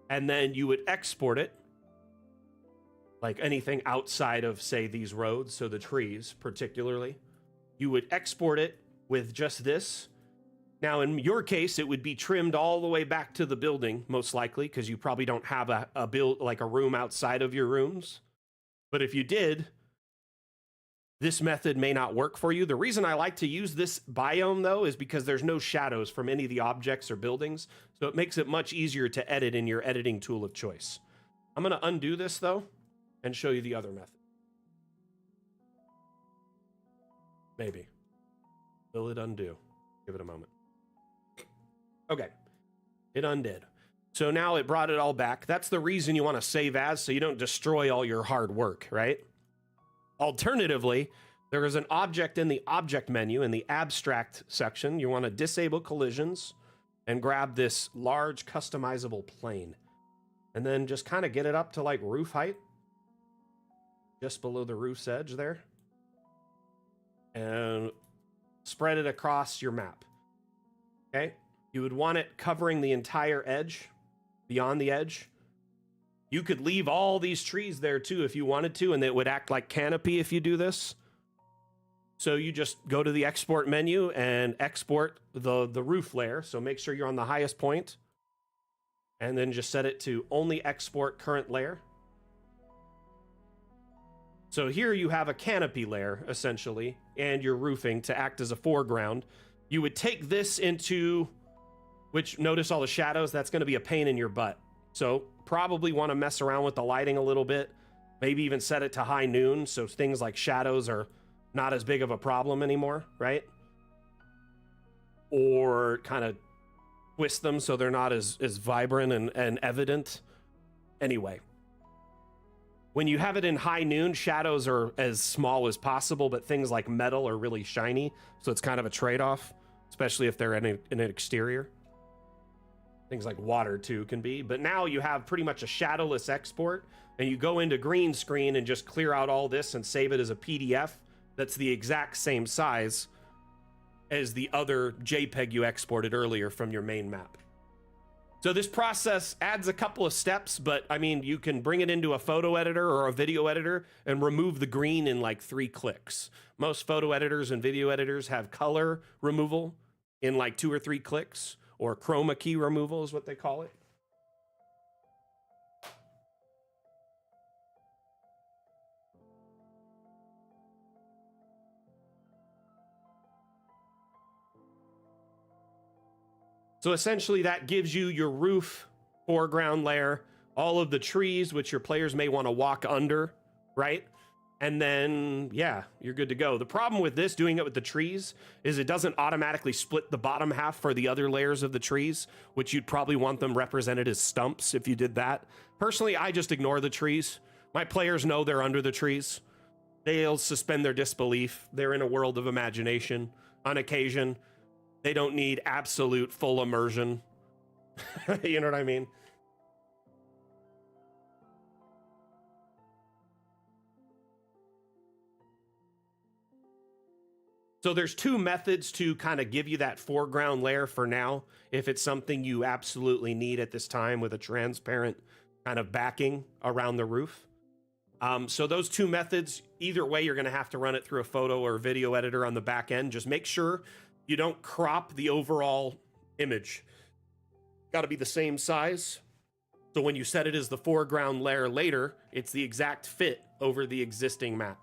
And then you would export it, like anything outside of, say, these roads, so the trees particularly. You would export it with just this. Now, in your case, it would be trimmed all the way back to the building, most likely, because you probably don't have a build, like a room outside of your rooms. But if you did, this method may not work for you. The reason I like to use this biome, though, is because there's no shadows from any of the objects or buildings, so it makes it much easier to edit in your editing tool of choice. I'm going to undo this, though, and show you the other method. Maybe. Will it undo? Give it a moment. Okay. It undid. So now it brought it all back. That's the reason you want to save as, so you don't destroy all your hard work, right? Alternatively, there is an object in the object menu in the abstract section. You want to disable collisions and grab this large customizable plane. And then just kind of get it up to like roof height. Just below the roof's edge there. And spread it across your map. Okay? You would want it covering the entire edge, beyond the edge. You could leave all these trees there too if you wanted to, and it would act like canopy if you do this. So you just go to the export menu and export the roof layer. So make sure you're on the highest point, and then just set it to only export current layer. So here you have a canopy layer, essentially, and your roofing to act as a foreground. You would take this into, which, notice all the shadows, that's going to be a pain in your butt. So probably want to mess around with the lighting a little bit, maybe even set it to high noon, so things like shadows are not as big of a problem anymore, right? Or kind of twist them so they're not as vibrant and evident. Anyway, when you have it in high noon, shadows are as small as possible, but things like metal are really shiny, so it's kind of a trade-off, especially if they're in an exterior. Things like water, too, can be. But now you have pretty much a shadowless export, and you go into green screen and just clear out all this and save it as a PDF that's the exact same size as the other JPEG you exported earlier from your main map. So this process adds a couple of steps, but I mean, you can bring it into a photo editor or a video editor and remove the green in like 3 clicks. Most photo editors and video editors have color removal in like 2 or 3 clicks, or chroma key removal is what they call it. So essentially that gives you your roof foreground layer, all of the trees, which your players may want to walk under, right? And then, yeah, you're good to go. The problem with this, doing it with the trees, is it doesn't automatically split the bottom half for the other layers of the trees, which you'd probably want them represented as stumps if you did that. Personally, I just ignore the trees. My players know they're under the trees. They'll suspend their disbelief. They're in a world of imagination on occasion. They don't need absolute full immersion. You know what I mean? So there's 2 methods to kind of give you that foreground layer for now, if it's something you absolutely need at this time with a transparent kind of backing around the roof. So those 2 methods, either way, you're going to have to run it through a photo or video editor on the back end. Just make sure you don't crop the overall image. Got to be the same size. So when you set it as the foreground layer later, it's the exact fit over the existing map.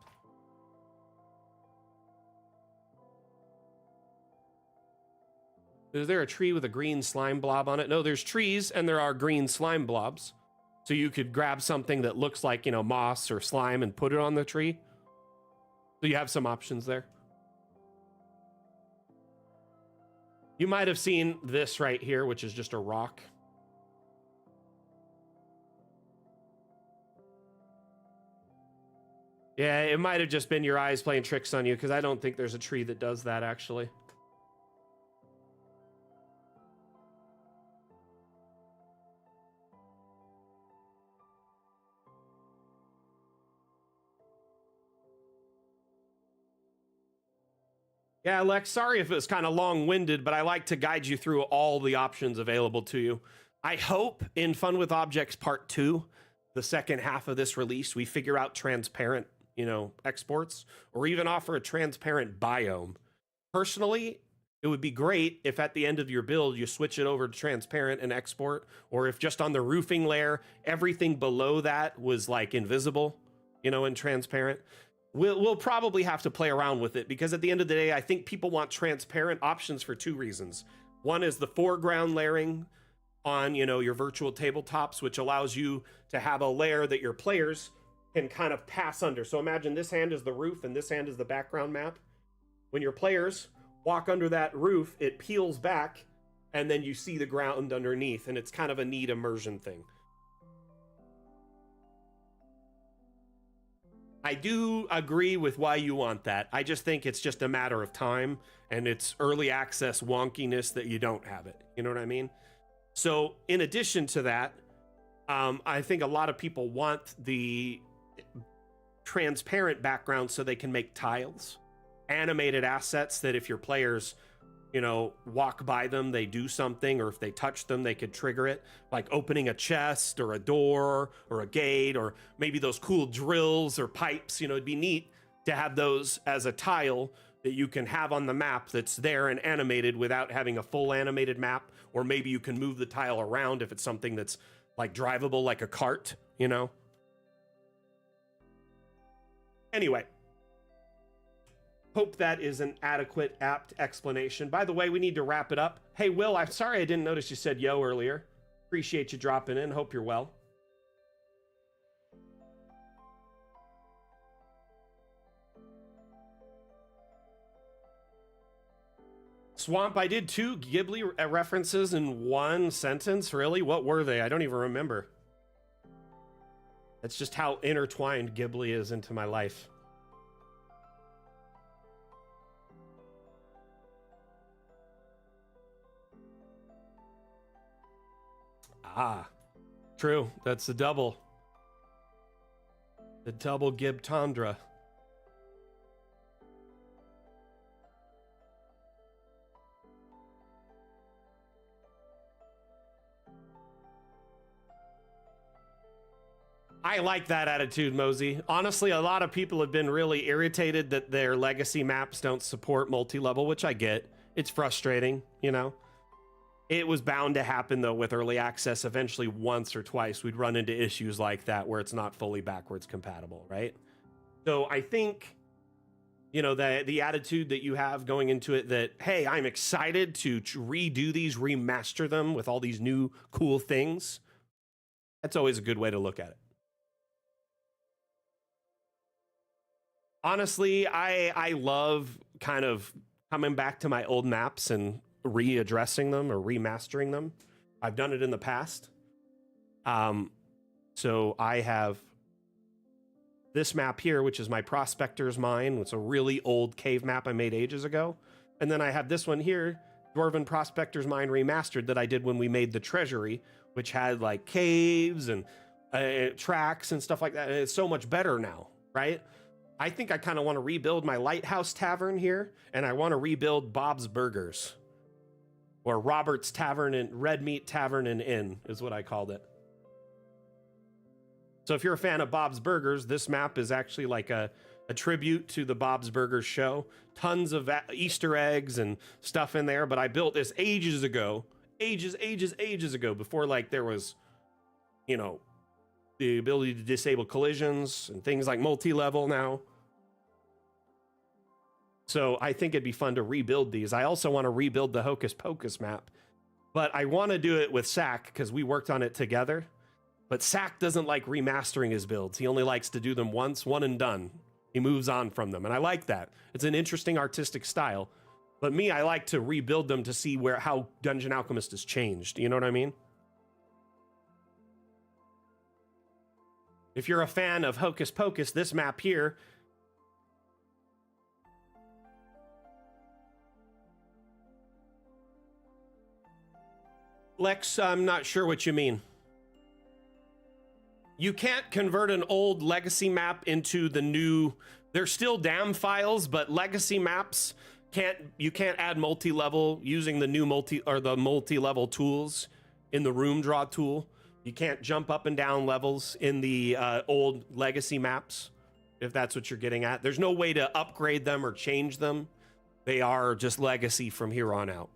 Is there a tree with a green slime blob on it? No, there's trees and there are green slime blobs. So you could grab something that looks like, you know, moss or slime and put it on the tree. So you have some options there. You might have seen this right here, which is just a rock. Yeah, it might have just been your eyes playing tricks on you, because I don't think there's a tree that does that, actually. Yeah, Lex, sorry if it was kind of long-winded, but I like to guide you through all the options available to you. I hope in Fun with Objects Part 2, the second half of this release, we figure out transparent, you know, exports, or even offer a transparent biome. Personally, it would be great if at the end of your build, you switch it over to transparent and export, or if just on the roofing layer, everything below that was like invisible, you know, and transparent. We'll probably have to play around with it, because at the end of the day, I think people want transparent options for two reasons. One is the foreground layering on, you know, your virtual tabletops, which allows you to have a layer that your players can kind of pass under. So imagine this hand is the roof and this hand is the background map. When your players walk under that roof, it peels back and then you see the ground underneath, and it's kind of a neat immersion thing. I do agree with why you want that. I just think it's just a matter of time, and it's early access wonkiness that you don't have it. You know what I mean? So in addition to that, I think a lot of people want the transparent background so they can make tiles, animated assets that if your players, you know, walk by them, they do something, or if they touch them, they could trigger it, like opening a chest or a door or a gate, or maybe those cool drills or pipes. You know, it'd be neat to have those as a tile that you can have on the map that's there and animated without having a full animated map. Or maybe you can move the tile around if it's something that's like drivable, like a cart, you know? Anyway. Hope that is an adequate, apt explanation. By the way, we need to wrap it up. Hey, Will, I'm sorry I didn't notice you said yo earlier. Appreciate you dropping in. Hope you're well. Swamp, I did 2 Ghibli references in one sentence. Really? What were they? I don't even remember. That's just how intertwined Ghibli is into my life. Ah, true. That's the double. The double Gib Tundra. I like that attitude, Mosey. Honestly, a lot of people have been really irritated that their legacy maps don't support multi-level, which I get. It's frustrating, you know? It was bound to happen, though, with early access. Eventually, once or twice, we'd run into issues like that where it's not fully backwards compatible, right? So I think, you know, the attitude that you have going into it that, hey, I'm excited to redo these, remaster them with all these new cool things. That's always a good way to look at it. Honestly, I love kind of coming back to my old maps and readdressing them or remastering them. I've done it in the past. So I have this map here, which is my Prospector's Mine. It's a really old cave map I made ages ago. And then I have this one here, Dwarven Prospector's Mine Remastered, that I did when we made the Treasury, which had like caves and tracks and stuff like that. And it's so much better now, right? I think I kind of want to rebuild my Lighthouse Tavern here, and I want to rebuild Bob's Burgers. Or Robert's Tavern and Red Meat Tavern and Inn is what I called it. So if you're a fan of Bob's Burgers, this map is actually like a tribute to the Bob's Burgers show. Tons of Easter eggs and stuff in there, but I built this ages ago. Ages ago, before like there was you know, the ability to disable collisions and things like multi-level now. So I think it'd be fun to rebuild these. I also want to rebuild the Hocus Pocus map, but I want to do it with Sack because we worked on it together. But Sack doesn't like remastering his builds. He only likes to do them once, one and done. He moves on from them, and I like that. It's an interesting artistic style. But me, I like to rebuild them to see how Dungeon Alchemist has changed. You know what I mean? If you're a fan of Hocus Pocus, this map here, Lex, I'm not sure what you mean. You can't convert an old legacy map into the new. They're still DAM files, but legacy maps you can't add multi-level using the new multi-level tools in the room draw tool. You can't jump up and down levels in the old legacy maps, if that's what you're getting at. There's no way to upgrade them or change them. They are just legacy from here on out.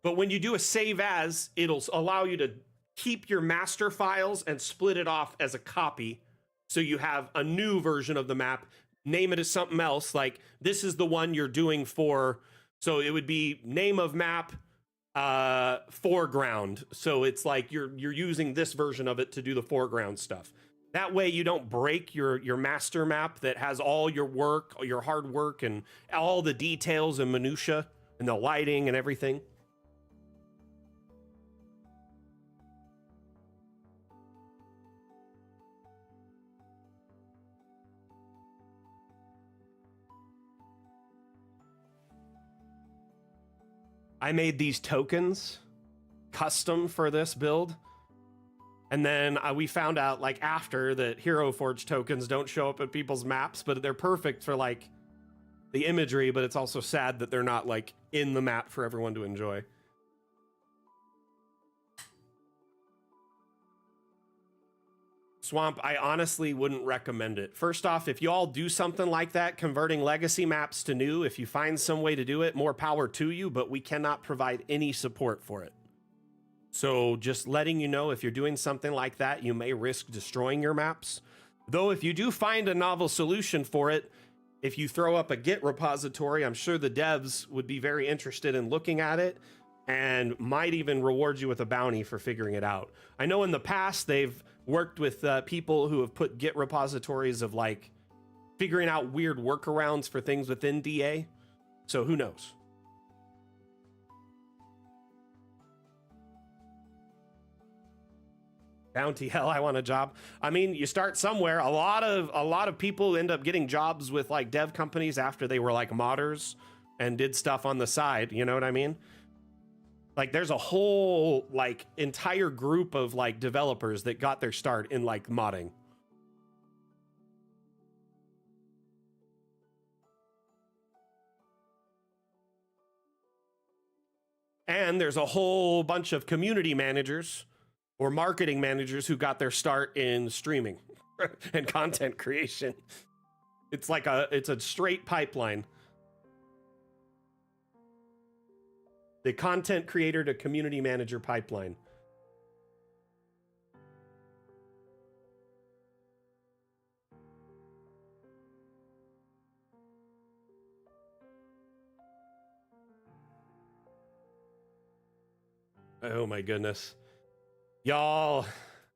But when you do a save as, it'll allow you to keep your master files and split it off as a copy. So you have a new version of the map, name it as something else. Like this is the one you're doing for, so it would be name of map, foreground. So it's like you're using this version of it to do the foreground stuff. That way you don't break your master map that has all your work, your hard work and all the details and minutia and the lighting and everything. I made these tokens custom for this build. And then we found out like after that Hero Forge tokens don't show up in people's maps, but they're perfect for like the imagery, but it's also sad that they're not like in the map for everyone to enjoy. Swamp, I honestly wouldn't recommend it. First off, if you all do something like that, converting legacy maps to new, if you find some way to do it, more power to you, but we cannot provide any support for it. So just letting you know, if you're doing something like that, you may risk destroying your maps. Though if you do find a novel solution for it, if you throw up a Git repository, I'm sure the devs would be very interested in looking at it and might even reward you with a bounty for figuring it out. I know in the past they've worked with people who have put Git repositories of like figuring out weird workarounds for things within DA. So who knows? Bounty, hell, I want a job. I mean, you start somewhere. A lot of people end up getting jobs with like dev companies after they were like modders and did stuff on the side. You know what I mean? Like there's a whole like entire group of like developers that got their start in like modding. And there's a whole bunch of community managers or marketing managers who got their start in streaming and content creation. It's like it's a straight pipeline. The content creator to community manager pipeline. Oh my goodness. Y'all,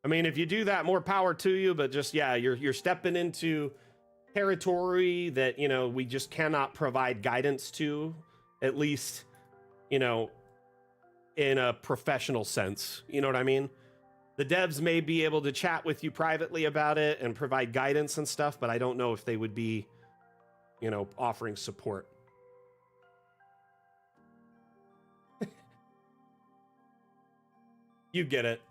I mean, if you do that, more power to you, but just, yeah, you're stepping into territory that, you know, we just cannot provide guidance to, at least, you know, in a professional sense. You know what I mean? The devs may be able to chat with you privately about it and provide guidance and stuff, but I don't know if they would be, you know, offering support. You get it.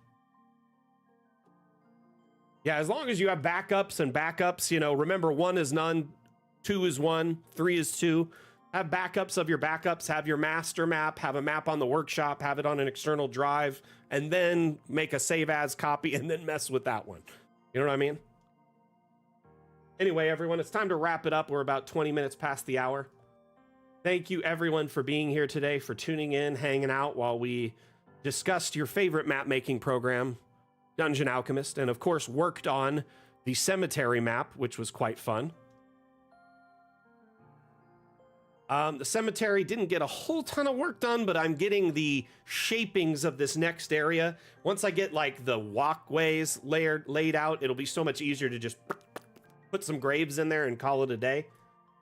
Yeah, as long as you have backups and backups, you know, remember 1 is none, 2 is 1, 3 is 2. Have backups of your backups, have your master map, have a map on the workshop, have it on an external drive, and then make a save as copy and then mess with that one. You know what I mean? Anyway, everyone, it's time to wrap it up. We're about 20 minutes past the hour. Thank you everyone for being here today, for tuning in, hanging out while we discussed your favorite map making program, Dungeon Alchemist, and of course worked on the cemetery map, which was quite fun. The cemetery didn't get a whole ton of work done, but I'm getting the shapings of this next area. Once I get like the walkways laid out, it'll be so much easier to just put some graves in there and call it a day.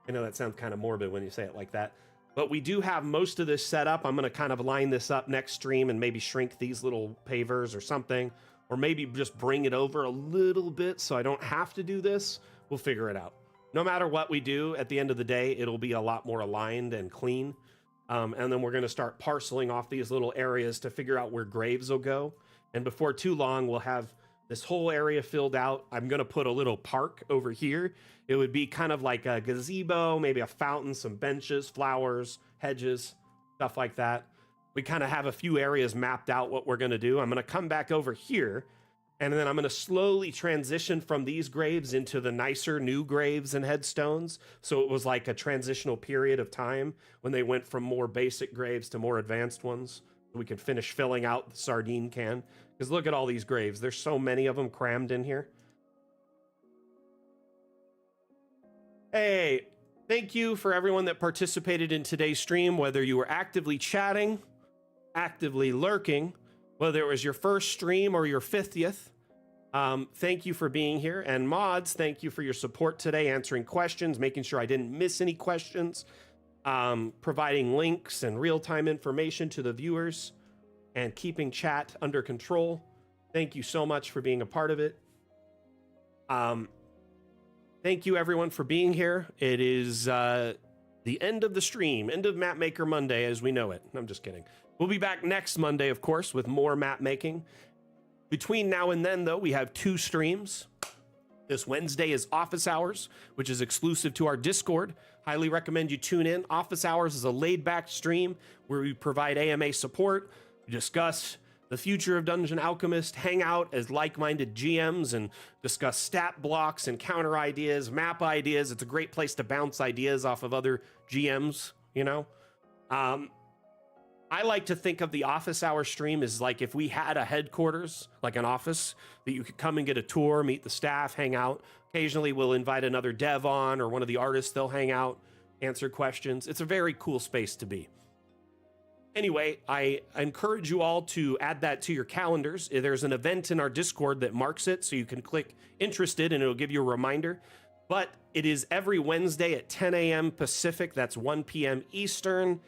I know that sounds kind of morbid when you say it like that, but we do have most of this set up. I'm going to kind of line this up next stream and maybe shrink these little pavers or something, or maybe just bring it over a little bit so I don't have to do this. We'll figure it out. No matter what we do, at the end of the day, it'll be a lot more aligned and clean. And then we're going to start parceling off these little areas to figure out where graves will go. And before too long, we'll have this whole area filled out. I'm going to put a little park over here. It would be kind of like a gazebo, maybe a fountain, some benches, flowers, hedges, stuff like that. We kind of have a few areas mapped out what we're going to do. I'm going to come back over here, and then I'm going to slowly transition from these graves into the nicer new graves and headstones. So it was like a transitional period of time when they went from more basic graves to more advanced ones. We could finish filling out the sardine can. Because look at all these graves. There's so many of them crammed in here. Hey, thank you for everyone that participated in today's stream, whether you were actively chatting, actively lurking, whether it was your first stream or your 50th. Thank you for being here. And mods, thank you for your support today, answering questions, making sure I didn't miss any questions, providing links and real-time information to the viewers, and keeping chat under control. Thank you so much for being a part of it. Thank you everyone for being here. It is the end of the stream, end of Mapmaker Monday as we know it. I'm just kidding. We'll be back next Monday, of course, with more map making. Between now and then, though, we have 2 streams. This Wednesday is Office Hours, which is exclusive to our Discord. Highly recommend you tune in. Office Hours is a laid-back stream where we provide AMA support, we discuss the future of Dungeon Alchemist, hang out as like-minded GMs, and discuss stat blocks and counter ideas, map ideas. It's a great place to bounce ideas off of other GMs, you know? I like to think of the Office Hour stream as like if we had a headquarters, like an office, that you could come and get a tour, meet the staff, hang out. Occasionally we'll invite another dev on or one of the artists, they'll hang out, answer questions. It's a very cool space to be. Anyway, I encourage you all to add that to your calendars. There's an event in our Discord that marks it, so you can click interested and it'll give you a reminder. But it is every Wednesday at 10 a.m. Pacific, that's 1 p.m. Eastern,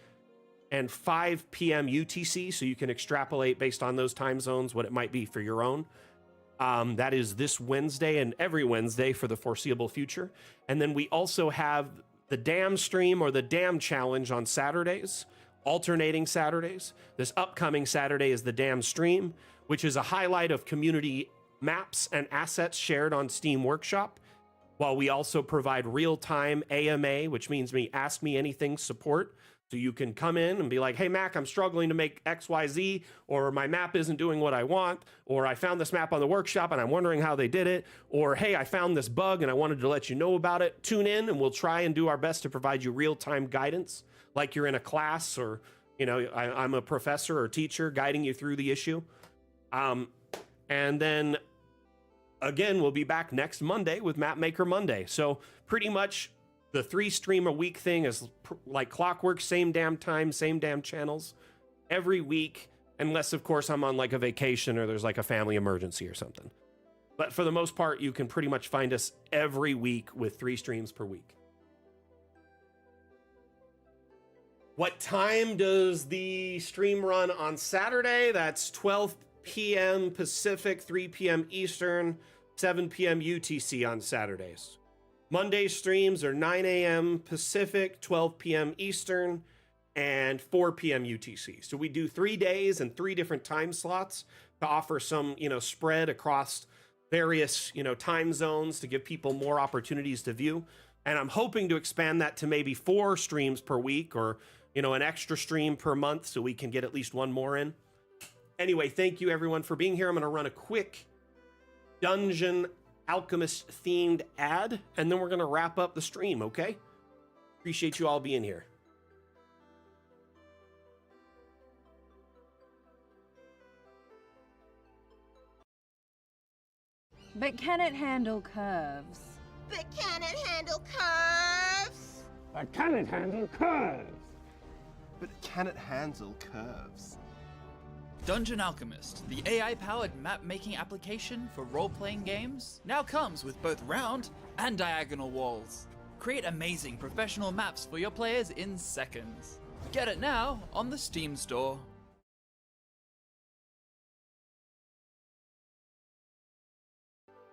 and 5 p.m. UTC, so you can extrapolate based on those time zones what it might be for your own. That is this Wednesday and every Wednesday for the foreseeable future. And then we also have the Dam stream or the Dam challenge on Saturdays, alternating Saturdays. This upcoming Saturday is the Dam stream, which is a highlight of community maps and assets shared on Steam Workshop, while we also provide real-time AMA, which means Ask Me Anything support. So you can come in and be like, hey, Mac, I'm struggling to make XYZ, or my map isn't doing what I want, or I found this map on the workshop and I'm wondering how they did it, or hey, I found this bug and I wanted to let you know about it. Tune in and we'll try and do our best to provide you real-time guidance, like you're in a class, or, you know, I'm a professor or teacher guiding you through the issue. And then, again, we'll be back next Monday with Mapmaker Monday. So pretty much the 3 stream a week thing is like clockwork, same damn time, same damn channels every week, unless, of course, I'm on like a vacation or there's like a family emergency or something. But for the most part, you can pretty much find us every week with 3 streams per week. What time does the stream run on Saturday? That's 12 p.m. Pacific, 3 p.m. Eastern, 7 p.m. UTC on Saturdays. Monday streams are 9 a.m. Pacific, 12 p.m. Eastern, and 4 p.m. UTC. So we do 3 days and 3 different time slots to offer some, you know, spread across various, you know, time zones to give people more opportunities to view. And I'm hoping to expand that to maybe 4 streams per week, or, you know, an extra stream per month so we can get at least 1 more in. Anyway, thank you everyone for being here. I'm going to run a quick Dungeon Alchemist themed ad, and then we're going to wrap up the stream, okay? Appreciate you all being here. But can it handle curves? But can it handle curves? But can it handle curves? But can it handle curves? Dungeon Alchemist, the AI-powered map-making application for role-playing games, now comes with both round and diagonal walls. Create amazing professional maps for your players in seconds. Get it now on the Steam store.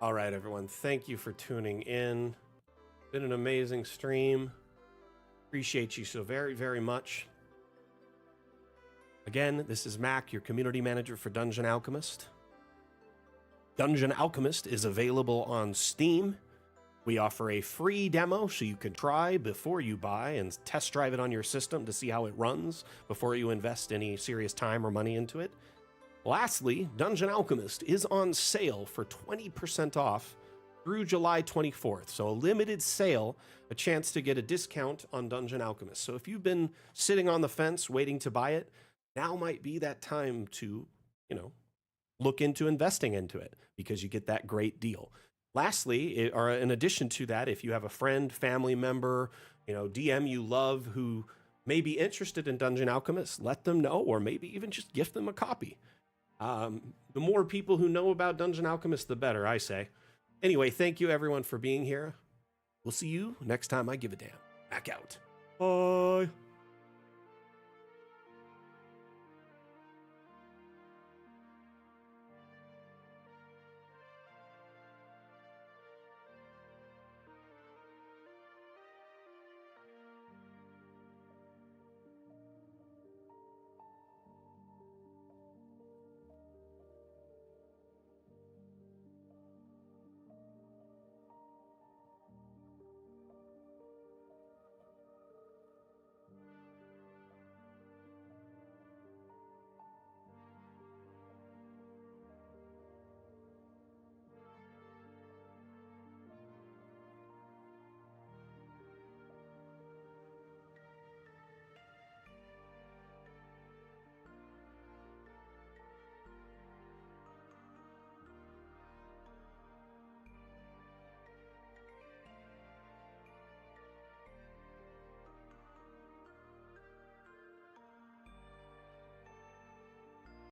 All right, everyone. Thank you for tuning in. Been an amazing stream. Appreciate you so very, very much. Again, this is Mac, your community manager for Dungeon Alchemist. Dungeon Alchemist is available on Steam. We offer a free demo so you can try before you buy and test drive it on your system to see how it runs before you invest any serious time or money into it. Lastly, Dungeon Alchemist is on sale for 20% off through July 24th. So a limited sale, a chance to get a discount on Dungeon Alchemist. So if you've been sitting on the fence waiting to buy it, now might be that time to, look into investing into it because you get that great deal. Lastly, or in addition to that, if you have a friend, family member, DM you love who may be interested in Dungeon Alchemist, let them know, or maybe even just gift them a copy. The more people who know about Dungeon Alchemist, the better, I say. Anyway, thank you everyone for being here. We'll see you next time I give a damn. Back out. Bye.